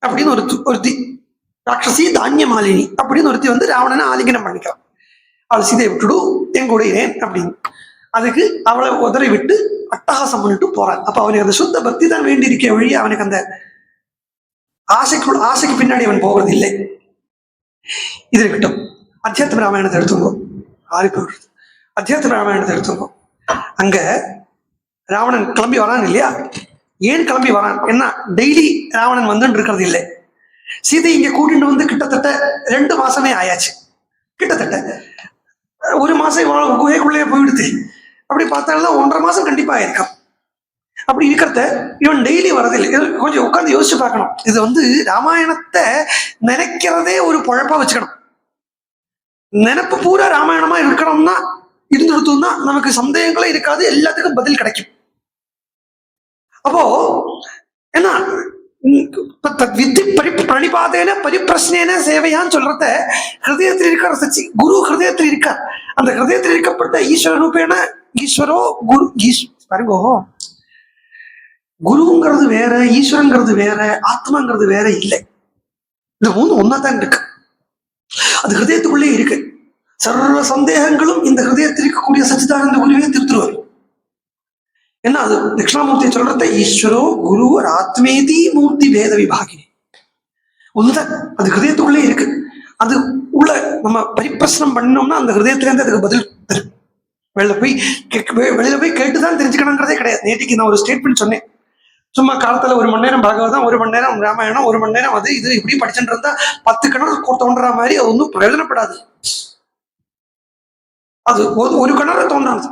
அப்படின்னு ஒருத்தி ராட்சசி, தானியமாலினி அப்படின்னு ஒருத்தி ராவணனை ஆலிங்கனம் பண்ணிக்கிறான். அவள் சீதையை விட்டுடு, என் கூட ஏன் அப்படின்னு. அதுக்கு அவளை உதறி விட்டு அட்டகாசம் பண்ணிட்டு போறான். அப்ப அவனுக்கு அந்த சுத்த பக்தி தான் வேண்டி இருக்க வழியே அவனுக்கு அந்த ஆசைக்கு பின்னாடி அவன் போவது இல்லை. இது இருக்கட்டும். அத்தியாத்ம ராமாயணத்தை எடுத்துங்கோ. அத்தியாத்ம ராமாயணத்தை எடுத்துங்கோ. அங்க ராவணன் கிளம்பி வரான் இல்லையா? ஏன் கிளம்பி வரான்? என்ன டெய்லி ராவணன் வந்துட்டு இருக்கிறது இல்லை. சீதை இங்க கூட்டிட்டு கிட்டத்தட்ட 2 மாசமே ஆயாச்சு. கிட்டத்தட்ட 1 மாசம் குகைக்குள்ளேயே போயிடுது. அப்படி பார்த்தாலும் 1.5 மாசம் கண்டிப்பா ஆயிருக்கான். அப்படி இருக்கிறத இவன் டெய்லி வரதில்லை. கொஞ்சம் உட்காந்து யோசிச்சு பார்க்கணும். இது ராமாயணத்தை நினைக்கிறதே ஒரு பொழப்பா வச்சுக்கணும். நினைப்பு பூரா ராமாயணமா இருக்கணும்னா இருந்துடுத்தோம்னா நமக்கு சந்தேகங்களே இருக்காது, எல்லாத்துக்கும் பதில் கிடைக்கும். அப்போ என்ன பிரணிபாதேன பரிப்பிரஷ்னேன சேவையான்னு சொல்றத ஹிருதயத்தில் இருக்கிற சச்சி குரு ஹிருதயத்தில் இருக்கார். அந்த ஹிருதயத்தில் இருக்கப்பட்ட ஈஸ்வர ரூபேன ஈஸ்வரோ குரு பாருங்கோ, குருங்கிறது வேற, ஈஸ்வரங்கிறது வேற, ஆத்மாங்கிறது வேற இல்லை. இந்த 3 ஒன்னாதான் இருக்கு. அது ஹிருதயத்துக்குள்ளே இருக்கு. சர்வ சந்தேகங்களும் இந்த ஹிருதயத்தில் இருக்கக்கூடிய சச்சிதானந்த குருவே திருத்துருவார். என்ன அது தட்சிணாமூர்த்தி சொல்றத ஈஸ்வரோ குரு ஆத்மேதி மூர்த்தி பேத விபாகினி ஒண்ணுதான். அது ஹிருதயத்துக்குள்ளே இருக்கு. அது உள்ள நம்ம பரிப்பிரசனம் பண்ணோம்னா அந்த ஹிருதயத்திலேருந்து அதுக்கு பதில் தரும். வெளியில போய் கேட்டுதான் தெரிஞ்சுக்கணுங்கிறதே கிடையாது. நேற்றுக்கு நான் ஒரு ஸ்டேட்மெண்ட் சொன்னேன். சும்மா காலத்துல 1 மணி நேரம் பாகவதம், 1 மணி நேரம் ராமாயணம், 1 மணி நேரம் அது இது இப்படி படிச்சுட்டு இருந்தா 10 கிணறு தோன்ற மாதிரி அது ஒன்றும் பிரயோஜனப்படாது. அது ஒரு கிணறு தோன்றாது.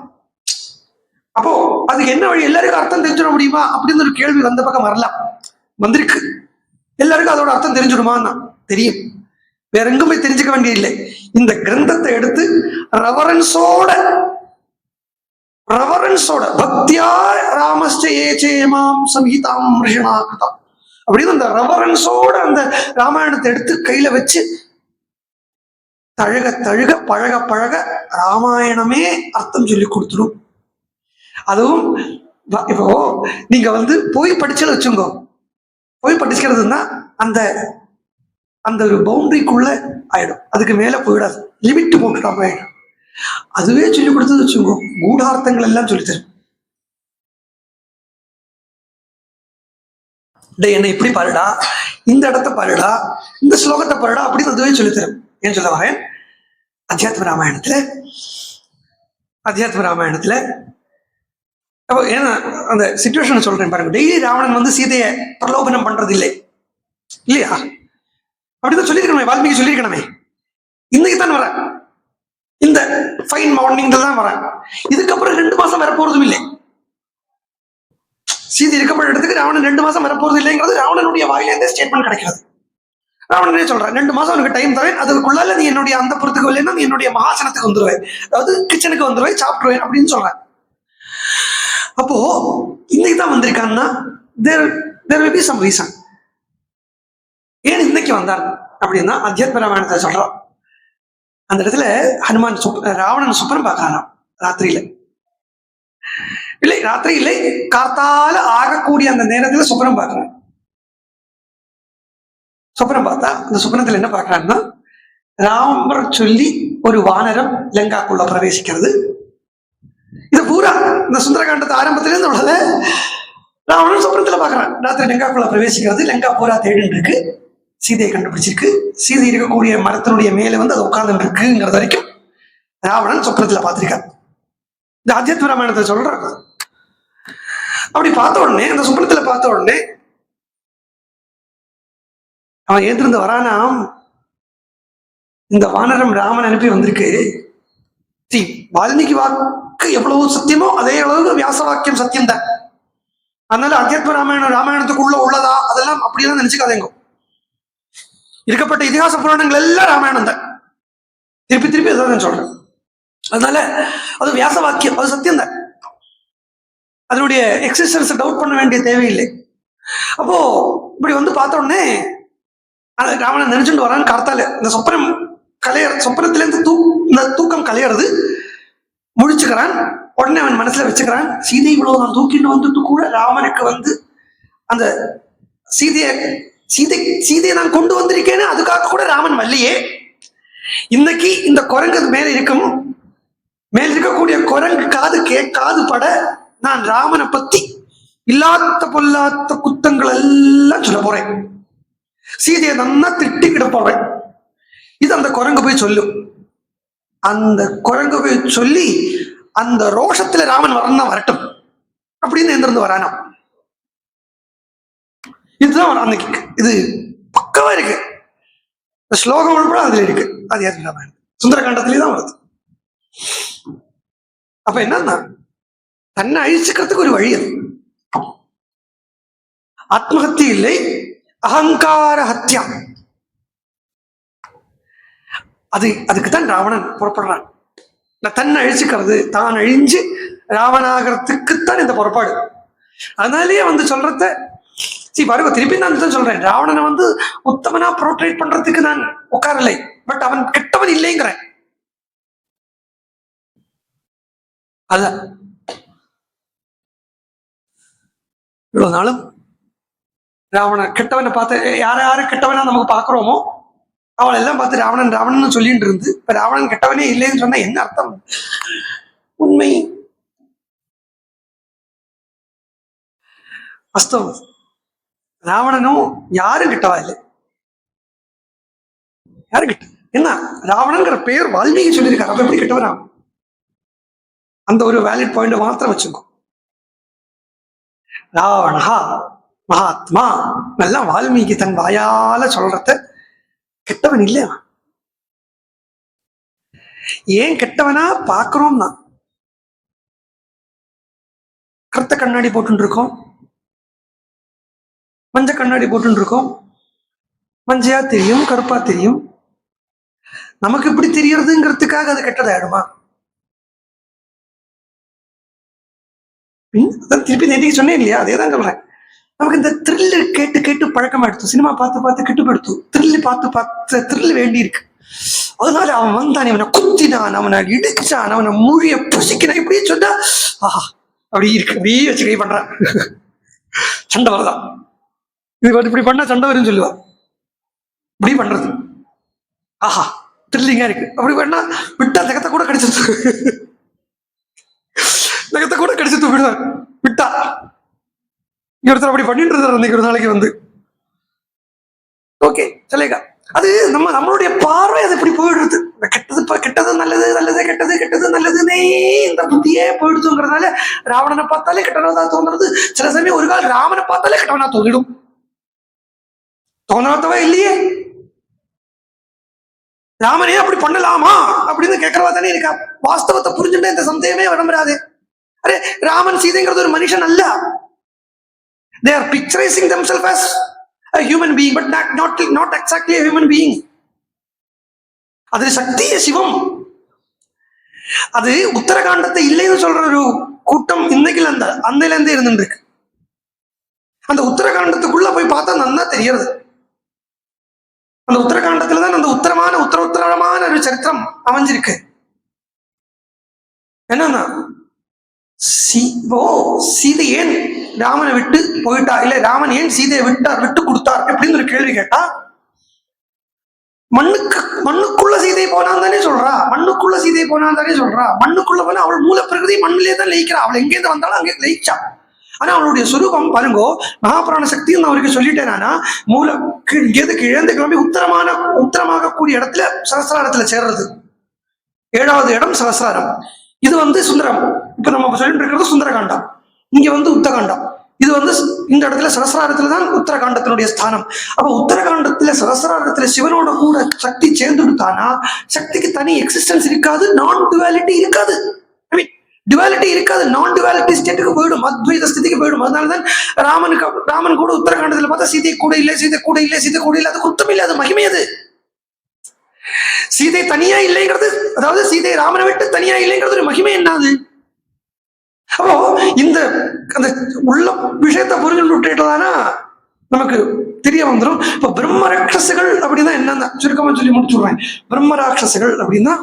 அப்போ அதுக்கு என்ன வழி? எல்லாருக்கும் அர்த்தம் தெரிஞ்சிட முடியுமா அப்படின்னு ஒரு கேள்வி வந்த பக்கம் வரலாம், வந்திருக்கு. எல்லாருக்கும் அதோட அர்த்தம் தெரிஞ்சிடுமான்னா தெரியும். வேற எங்குமே தெரிஞ்சுக்க வேண்டிய இல்லை. இந்த கிரந்தத்தை எடுத்து ரெவரன்ஸோட பக்தியா ராமஸ்டேமாம் சம்ஹிதாம் ரிஷிணா கிருதா அப்படின்னு அந்த ரெவரன்ஸோட அந்த ராமாயணத்தை எடுத்து கையில வச்சு தழுக தழுக பழக பழக ராமாயணமே அர்த்தம் சொல்லி கொடுத்துடும். அதுவும் இப்போ நீங்க போய் படிச்சுன்னு வச்சுங்கோ. போய் படிச்சுக்கிறதுனா அந்த அந்த ஒரு பவுண்டரிக்குள்ள ஆயிடும். அதுக்கு மேல போயிடாது. லிமிட் போட்டுட்டா போயிடும். அதுவே சொல்லிக் கொடுத்தது வச்சுக்கோ, கூடார்த்தங்கள் எல்லாம் சொல்லித்தரும். என்னை இப்படி பாருடா, இந்த இடத்த பாருடா, இந்த ஸ்லோகத்தை பாருடா அப்படின்னு அதுவே சொல்லித்தரும். ஏன் சொல்ல வரேன், அத்தியாத்ம ராமாயணத்துல அப்போ ஏன்னா அந்த சிச்சுவேஷனை சொல்றேன் பாருங்க. டெய்லி ராவணன் வந்து சீதையை பிரலோபனம் பண்றது இல்லை இல்லையா? அப்படிதான் சொல்லியிருக்கணுமே, வால்மீகி சொல்லியிருக்கணுமே. இன்னைக்கு தான் வரேன், இந்த ஃபைன் மார்னிங் தான் வரேன். இதுக்கப்புறம் 2 மாசம் வரப்போறதும் இல்லை. சீதை இருக்கப்பட்ட இடத்துக்கு ராவணன் 2 மாசம் வரப்போறது இல்லைங்கிறது ராவணனுடைய வாயிலேருந்தே ஸ்டேட்மெண்ட் கிடைக்கிறது. ராவணனே சொல்றேன், 2 மாசம் உனக்கு டைம் தரேன், அதுக்குள்ளால நீ என்னுடைய அந்த புறத்துக்கு வரலன்னா நீ என்னுடைய மகாசனத்துக்கு வந்துருவேன், அதாவது கிச்சனுக்கு வந்துருவேன், சாப்பிடுவேன் அப்படின்னு சொல்றேன். அப்போ இன்னைக்கு தான் வந்திருக்கான்னா there will be some reason. ஏன் இன்னைக்கு வந்தார் அப்படின்னா அத்தியாத்ம ராமாயணத்தை சொல்றோம். அந்த இடத்துல ஹனுமான் ராவணன் சுப்பரம் பார்க்கலாம் ராத்திரியில இல்லை, ராத்திரி இல்லை, காத்தால ஆகக்கூடிய அந்த நேரத்துல சுப்பரம் பார்க்கிறான். சுப்பரம் பார்த்தா அந்த சுப்பனத்துல என்ன பார்க்கறான்னா, ராமர் சொல்லி ஒரு வானரம் லங்காக்குள்ள பிரவேசிக்கிறது. இது பூரா இந்த சுந்தரகாண்டத்து ஆரம்பத்திலிருந்து உள்ளது ராவணன் சுப்பனத்துல பார்க்கறான். ராத்திரி லங்காக்குள்ள பிரவேசிக்கிறது, லங்கா பூரா தேடின்னு இருக்கு, சீதையை கண்டுபிடிச்சிருக்கு, சீதை இருக்கக்கூடிய மரத்தினுடைய மேல வந்து அது உட்கார்ந்து இருக்குங்கிறது வரைக்கும் ராவணன் சொப்பனத்துல பார்த்திருக்காரு. இந்த அத்தியாத்ம ராமாயணத்தை சொல்றாங்க. அப்படி பார்த்த உடனே, அந்த சுப்பனத்துல பார்த்த உடனே அவன் ஏந்திருந்து வரானாம், இந்த வானரம் ராமன் அனுப்பி வந்திருக்கு. வால்மீகி வாக்கு எவ்வளவு சத்தியமோ அதே அளவுக்கு வியாச வாக்கியம் சத்தியம் தான். அதனால அத்தியாத்ம ராமாயணத்துக்குள்ள உள்ளதா அதெல்லாம் அப்படியெல்லாம் நினைச்சுக்காதேங்க. இருக்கப்பட்ட இதிகாச புராணங்கள் எல்லாம் ராமாயணம் தான், திருப்பி திருப்பி அதான் சொல்றேன். அதனால அது வியாச வாக்கியம், அது சத்தியம் தான், அதனுடைய எக்ஸிஸ்டன்ஸை டவுட் பண்ண வேண்டிய தேவையில்லை. அப்போ இப்படி வந்து பார்த்த உடனே ராவணன் நினைச்சுட்டு வரான்னு கார்த்தால இந்த சொப்பனத்திலேருந்து இந்த தூக்கம் கலையிறது, முழிச்சுக்கிறான். உடனே அவன் மனசுல வச்சுக்கிறான், சீதை இவ்வளவு நான் தூக்கிட்டு வந்துட்டு கூட ராமனுக்கு வந்து அந்த சீதையை நான் கொண்டு வந்திருக்கேன்னு அதுக்காக கூட ராமன் வல்லையே. இன்னைக்கு இந்த குரங்கு மேல இருக்கக்கூடிய குரங்கு காது பட நான் ராமனை பத்தி இல்லாத பொல்லாத குத்தங்கள் எல்லாம் சொல்ல போறேன், சீதையை நன்னா திட்டிக்கிட போறேன். இது அந்த குரங்கு போய் சொல்லும். அந்த குரங்கு போய் சொல்லி அந்த ரோஷத்துல ராமன் வரட்டும் அப்படின்னு எந்திருந்து வரானா. இதுதான் அன்னைக்கு இது பக்கவா இருக்கு, இந்த ஸ்லோகம் உள்பட அதுல இருக்கு. அது ராமாயணம் சுந்தரகாண்டத்திலே தான் வருது. அப்ப என்னன்னா, தன்னை அழிச்சுக்கிறதுக்கு ஒரு வழி அது. ஆத்மஹத்தி இல்லை, அகங்கார ஹத்தியா. அதுக்குதான் ராவணன் புறப்படுறான். தன்னை அழிச்சுக்கிறது, தான் அழிஞ்சு ராவணாகிறதுக்குத்தான் இந்த புறப்பாடு. அதனாலேயே வந்து சொல்றத பாருங்க, திருப்பி நான் தான் சொல்றேன், ராவணனை வந்து உத்தமனா ப்ரோட்ரேட் பண்றதுக்கு நான் உட்காரலை, பட் அவன் கெட்டவன் இல்லைங்கிறேன். அதான் இவ்வளவு நாளும் ராவணன் கெட்டவனை பார்த்து யாரு கெட்டவனா நமக்கு பாக்குறோமோ அவளை எல்லாம் பார்த்து ராவணன் ராவணன் சொல்லிட்டு இருந்து இப்ப ராவணன் கெட்டவனே இல்லைன்னு சொன்னா என்ன அர்த்தம்? உண்மை வாஸ்தவம். ராவணனும் யாரும் கிட்டவா இல்லை, யாரும் கிட்ட என்ன ராவணங்கிற பெயர் வால்மீகி சொல்லியிருக்காரு. அப்ப எப்படி கிட்டவரா? அந்த ஒரு வேலிட் பாயிண்ட் மாத்திரம் வச்சுக்கோ. ராவணா மகாத்மா எல்லாம் வால்மீகி தன் வாயால சொல்றத கெட்டவன் இல்லையா? ஏன் கெட்டவனா பாக்குறோம்னா, கருத்த கண்ணாடி போட்டு இருக்கோம், மஞ்ச கண்ணாடி போட்டு இருக்கோம், மஞ்சையா தெரியும் கருப்பா தெரியும். நமக்கு இப்படி தெரியறதுங்கிறதுக்காக அது கெட்டதாயிடுமா? திருப்பி நேற்றுக்கு சொன்னேன் இல்லையா, அதே தான் சொல்றேன். நமக்கு இந்த த்ரில்லு கேட்டு கேட்டு பழக்கமா எடுத்து, சினிமா பார்த்து பார்த்து கெட்டு போயிடுத்து, த்ரில்லு பார்த்து த்ரில்லு வேண்டி இருக்கு. அதனால அவன் வந்தான், அவனை குத்தினான், அவனை இடிச்சான், அவனை மூழிய புசிக்கிறான், இப்படியே சொன்னா ஆஹா அப்படி இருக்கு, அப்படியே வச்சு கை பண்றான், சண்டை வரதான். இது இப்படி பண்ணா சண்டை வரும்னு சொல்லுவா, இப்படி பண்றது ஆஹா த்ரில்லிங்கா இருக்கு. அப்படி பண்ணா விட்டா ஜகத்தை கூட கடிச்சு நகத்தை கூட கடிச்சு தூக்கிடுவார் விட்டா. ஒருத்தர் அப்படி பண்ணிட்டு இருந்தார் அன்னைக்கு ஒரு நாளைக்கு வந்து. ஓகே சொல்லேக்கா, அது நம்மளுடைய பார்வை அது இப்படி போயிடுறது. கெட்டது நல்லது, நல்லது கெட்டது, கெட்டது நல்லதுன்னே இந்த புத்தியே போயிடுச்சுங்கிறதுனால ராவணனை பார்த்தாலே கெட்டவனா தோன்றது. சில சமயம் ஒரு கால் ராமனை பார்த்தாலே கெட்டவனா தோன்றிடும். தோணாதவா இல்லையே, ராமனே அப்படி பண்ணலாமா அப்படின்னு கேட்கறவா தானே இருக்கா. வாஸ்தவத்தை புரிஞ்சுட்டே இந்த சந்தேகமே விளம்பராது. அரே, ராமன் சீதைங்கிறது ஒரு மனுஷன் அல்ல. They are picturizing themselves as a human being, but not exactly a human being. அது சக்திய சிவம். அது உத்தரகாண்டத்தை இல்லைன்னு சொல்ற ஒரு கூட்டம் இன்னைக்கு அந்தையில இருந்தே இருந்துருக்கு. அந்த உத்தரகாண்டத்துக்குள்ள போய் பார்த்தா நல்லா தெரியாது. அந்த உத்தரகாண்டத்துலதான் அந்த உத்தரமான ஒரு சரித்திரம் அமைஞ்சிருக்கு. என்னன்னா, சீதை ஏன் ராமனை விட்டு போயிட்டா, இல்ல ராமன் ஏன் சீதையை விட்டு கொடுத்தார் அப்படின்னு ஒரு கேள்வி கேட்டா, மண்ணுக்குள்ள சீதை போனான் தானே சொல்றா. மண்ணுக்குள்ள போனா அவள் மூல பிரகிருதி மண்ணிலே தான் லயிக்கிறா. அவள் எங்கேருந்து வந்தாலும் அங்கே லயிச்சா. ஆனா அவளுடைய சுரூபம் பாருங்கோ, மகாபிராண சக்தியும் நான் அவருக்கு சொல்லிட்டேனா, மூல இங்கேருந்து கிழந்து கிளம்பி உத்தரமாக கூடிய இடத்துல சகசிராரத்துல சேர்றது. 7வது இடம் சகசிராரம். இது வந்து சுந்தரம். இப்ப நம்ம சொல்லிட்டு இருக்கிறது சுந்தரகாண்டம். இங்க வந்து உத்தகாண்டம். இது வந்து இந்த இடத்துல சகசிராரத்துலதான் உத்தரகாண்டத்தினுடைய ஸ்தானம். அப்ப உத்தரகாண்டத்துல சகசிராரத்துல சிவனோட கூட சக்தி சேர்ந்துட்டானா சக்திக்கு தனி எக்ஸிஸ்டன்ஸ் இருக்காது, நான் டுவாலிட்டி இருக்காது. டுவாலிட்டி இருக்காது, நான் டுவாலிட்டி ஸ்டேட்டுக்கு போயிடும், அத்வைத ஸ்திதிக்கு போயிடும். அதனாலதான் ராமன் கூட உத்தரகாண்டத்துல பார்த்தா சீதை கூட இல்லை. அது குத்தம் இல்லை, அது மகிமை. அது சீதை தனியா இல்லைங்கிறது, அதாவது சீதை ராமனை விட்டு தனியா இல்லைங்கிறது ஒரு மகிமை. என்னது அப்போ இந்த அந்த உள்ள விஷயத்தை புரிஞ்சு விட்டுட்டானா நமக்கு தெரிய வந்துடும். இப்ப பிரம்ம ராட்சசுகள் அப்படின்னா என்னன்னா சுருக்கமா சொல்லி முடிச்சுடுவேன். பிரம்ம ராட்சசுகள் அப்படின்னா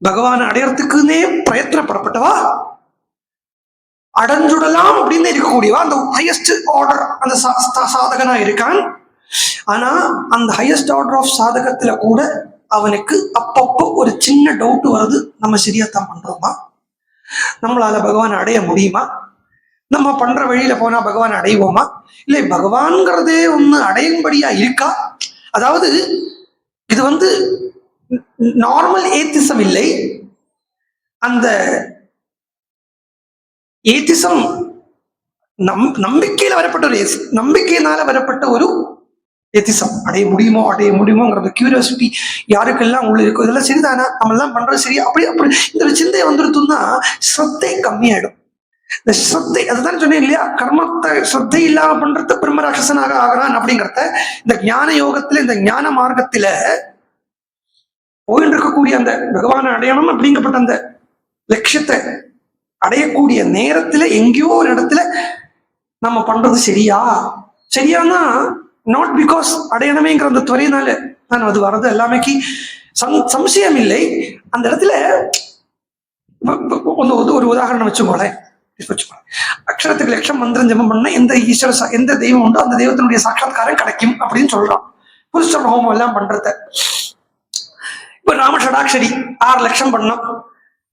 பகவானை அடையறதுக்குன்னே பிரயத்தனப்படப்பட்டவா, அடைஞ்சுடலாம் அப்படின்னு இருக்கக்கூடியவா, அந்த ஹையஸ்ட் ஆர்டர் அந்த சாதகனா இருக்கான். ஆனா அந்த ஹையஸ்ட் ஆர்டர் ஆஃப் சாதகத்துல கூட அவனுக்கு அப்பப்போ ஒரு சின்ன டவுட் வருது. நம்ம சரியாத்தான் பண்றோமா, நம்மளால பகவான் அடைய முடியுமா, நம்ம பண்ற வழியில போனா பகவான் அடைவோமா, இல்லை பகவான்கிறதே ஒண்ணு அடையும்படியா இருக்கா. அதாவது இது வந்து நார்மல் ஏத்திசம் இல்லை. அந்த ஏத்திசம் நம்பிக்கையில வரப்பட்ட ஒரு நம்பிக்கையினால வரப்பட்ட ஒரு ஏத்திசம். அடைய முடியுமோங்கிறது கியூரியாசிட்டி யாருக்கெல்லாம் உள்ள இருக்கும். இதெல்லாம் சரிதானா, நம்ம எல்லாம் பண்றது சரி, அப்படி இந்த ஒரு சிந்தை வந்துருத்தோம்னா ஸ்ரத்தை கம்மியாயிடும். இந்த ஸ்ரத்தை, அதுதான் சொன்னேன் இல்லையா, கர்மத்தை ஸ்ரத்தை இல்லாம பண்றது பிரம்ம ராட்சசனாக ஆகிறான் அப்படிங்கிறத இந்த ஞான யோகத்துல, இந்த ஞான மார்க்கத்துல போயிட்டு இருக்கக்கூடிய அந்த பகவானை அடையணும் அப்படிங்கப்பட்ட அந்த லட்சியத்தை அடையக்கூடிய நேரத்துல எங்கேயோ ஒரு இடத்துல நம்ம பண்றது சரியானா நாட் பிகாஸ் அடையணுமேங்கிற அந்த துறையினால நான் அது வர்றது எல்லாமே சம்சயம் இல்லை. அந்த இடத்துல ஒரு உதாரணம் வச்சுக்கோங்களேன். அக்ஷரத்துக்கு லட்சம் மந்திரம் ஜபம் பண்ண எந்த தெய்வம் உண்டோ அந்த தெய்வத்தினுடைய சாட்சாத்காரம் கிடைக்கும் அப்படின்னு சொல்றான். புருஷ ஹோமம் எல்லாம் பண்றத இப்ப ராமஷடாட்சரி 6 லட்சம் பண்ணோம்.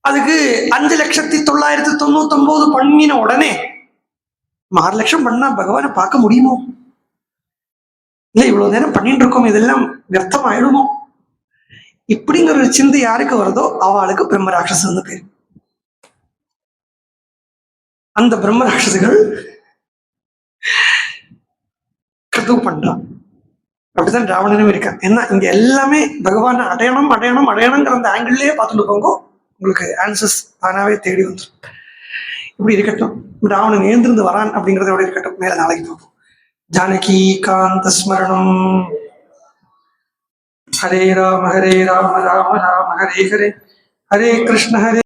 அதுக்கு 5,999 பண்ணின உடனே 6 லட்சம் பண்ணா பகவானை பார்க்க முடியுமோ, இல்ல இவ்வளவு நேரம் பண்ணிட்டு இருக்கோம் இதெல்லாம் வியர்த்தம் ஆயிடுமோ, இப்படிங்கிற ஒரு சிந்தை யாருக்கு வருதோ அவளுக்கு பிரம்ம ராட்சசன்னு பேரு. அந்த பிரம்ம ராட்சசுகள் கருத்து பண்றான். அப்படித்தான் ராவணனும் இருக்கான். ஏன்னா இங்க எல்லாமே பகவானை அடையணுங்கிற அந்த ஆங்கிள்லயே பார்த்துட்டு போங்க, உங்களுக்கு ஆன்சர்ஸ் தானாவே தேடி வந்துடும். இப்படி இருக்கட்டும், ராவணன் ஏந்திருந்து வரான் அப்படிங்கறத எப்படி இருக்கட்டும், மேல நாளைக்கு பார்ப்போம். ஜானகி காந்த ஸ்மரணம். ஹரே ராம ராம ராம ஹரே ஹரே, ஹரே கிருஷ்ண ஹரே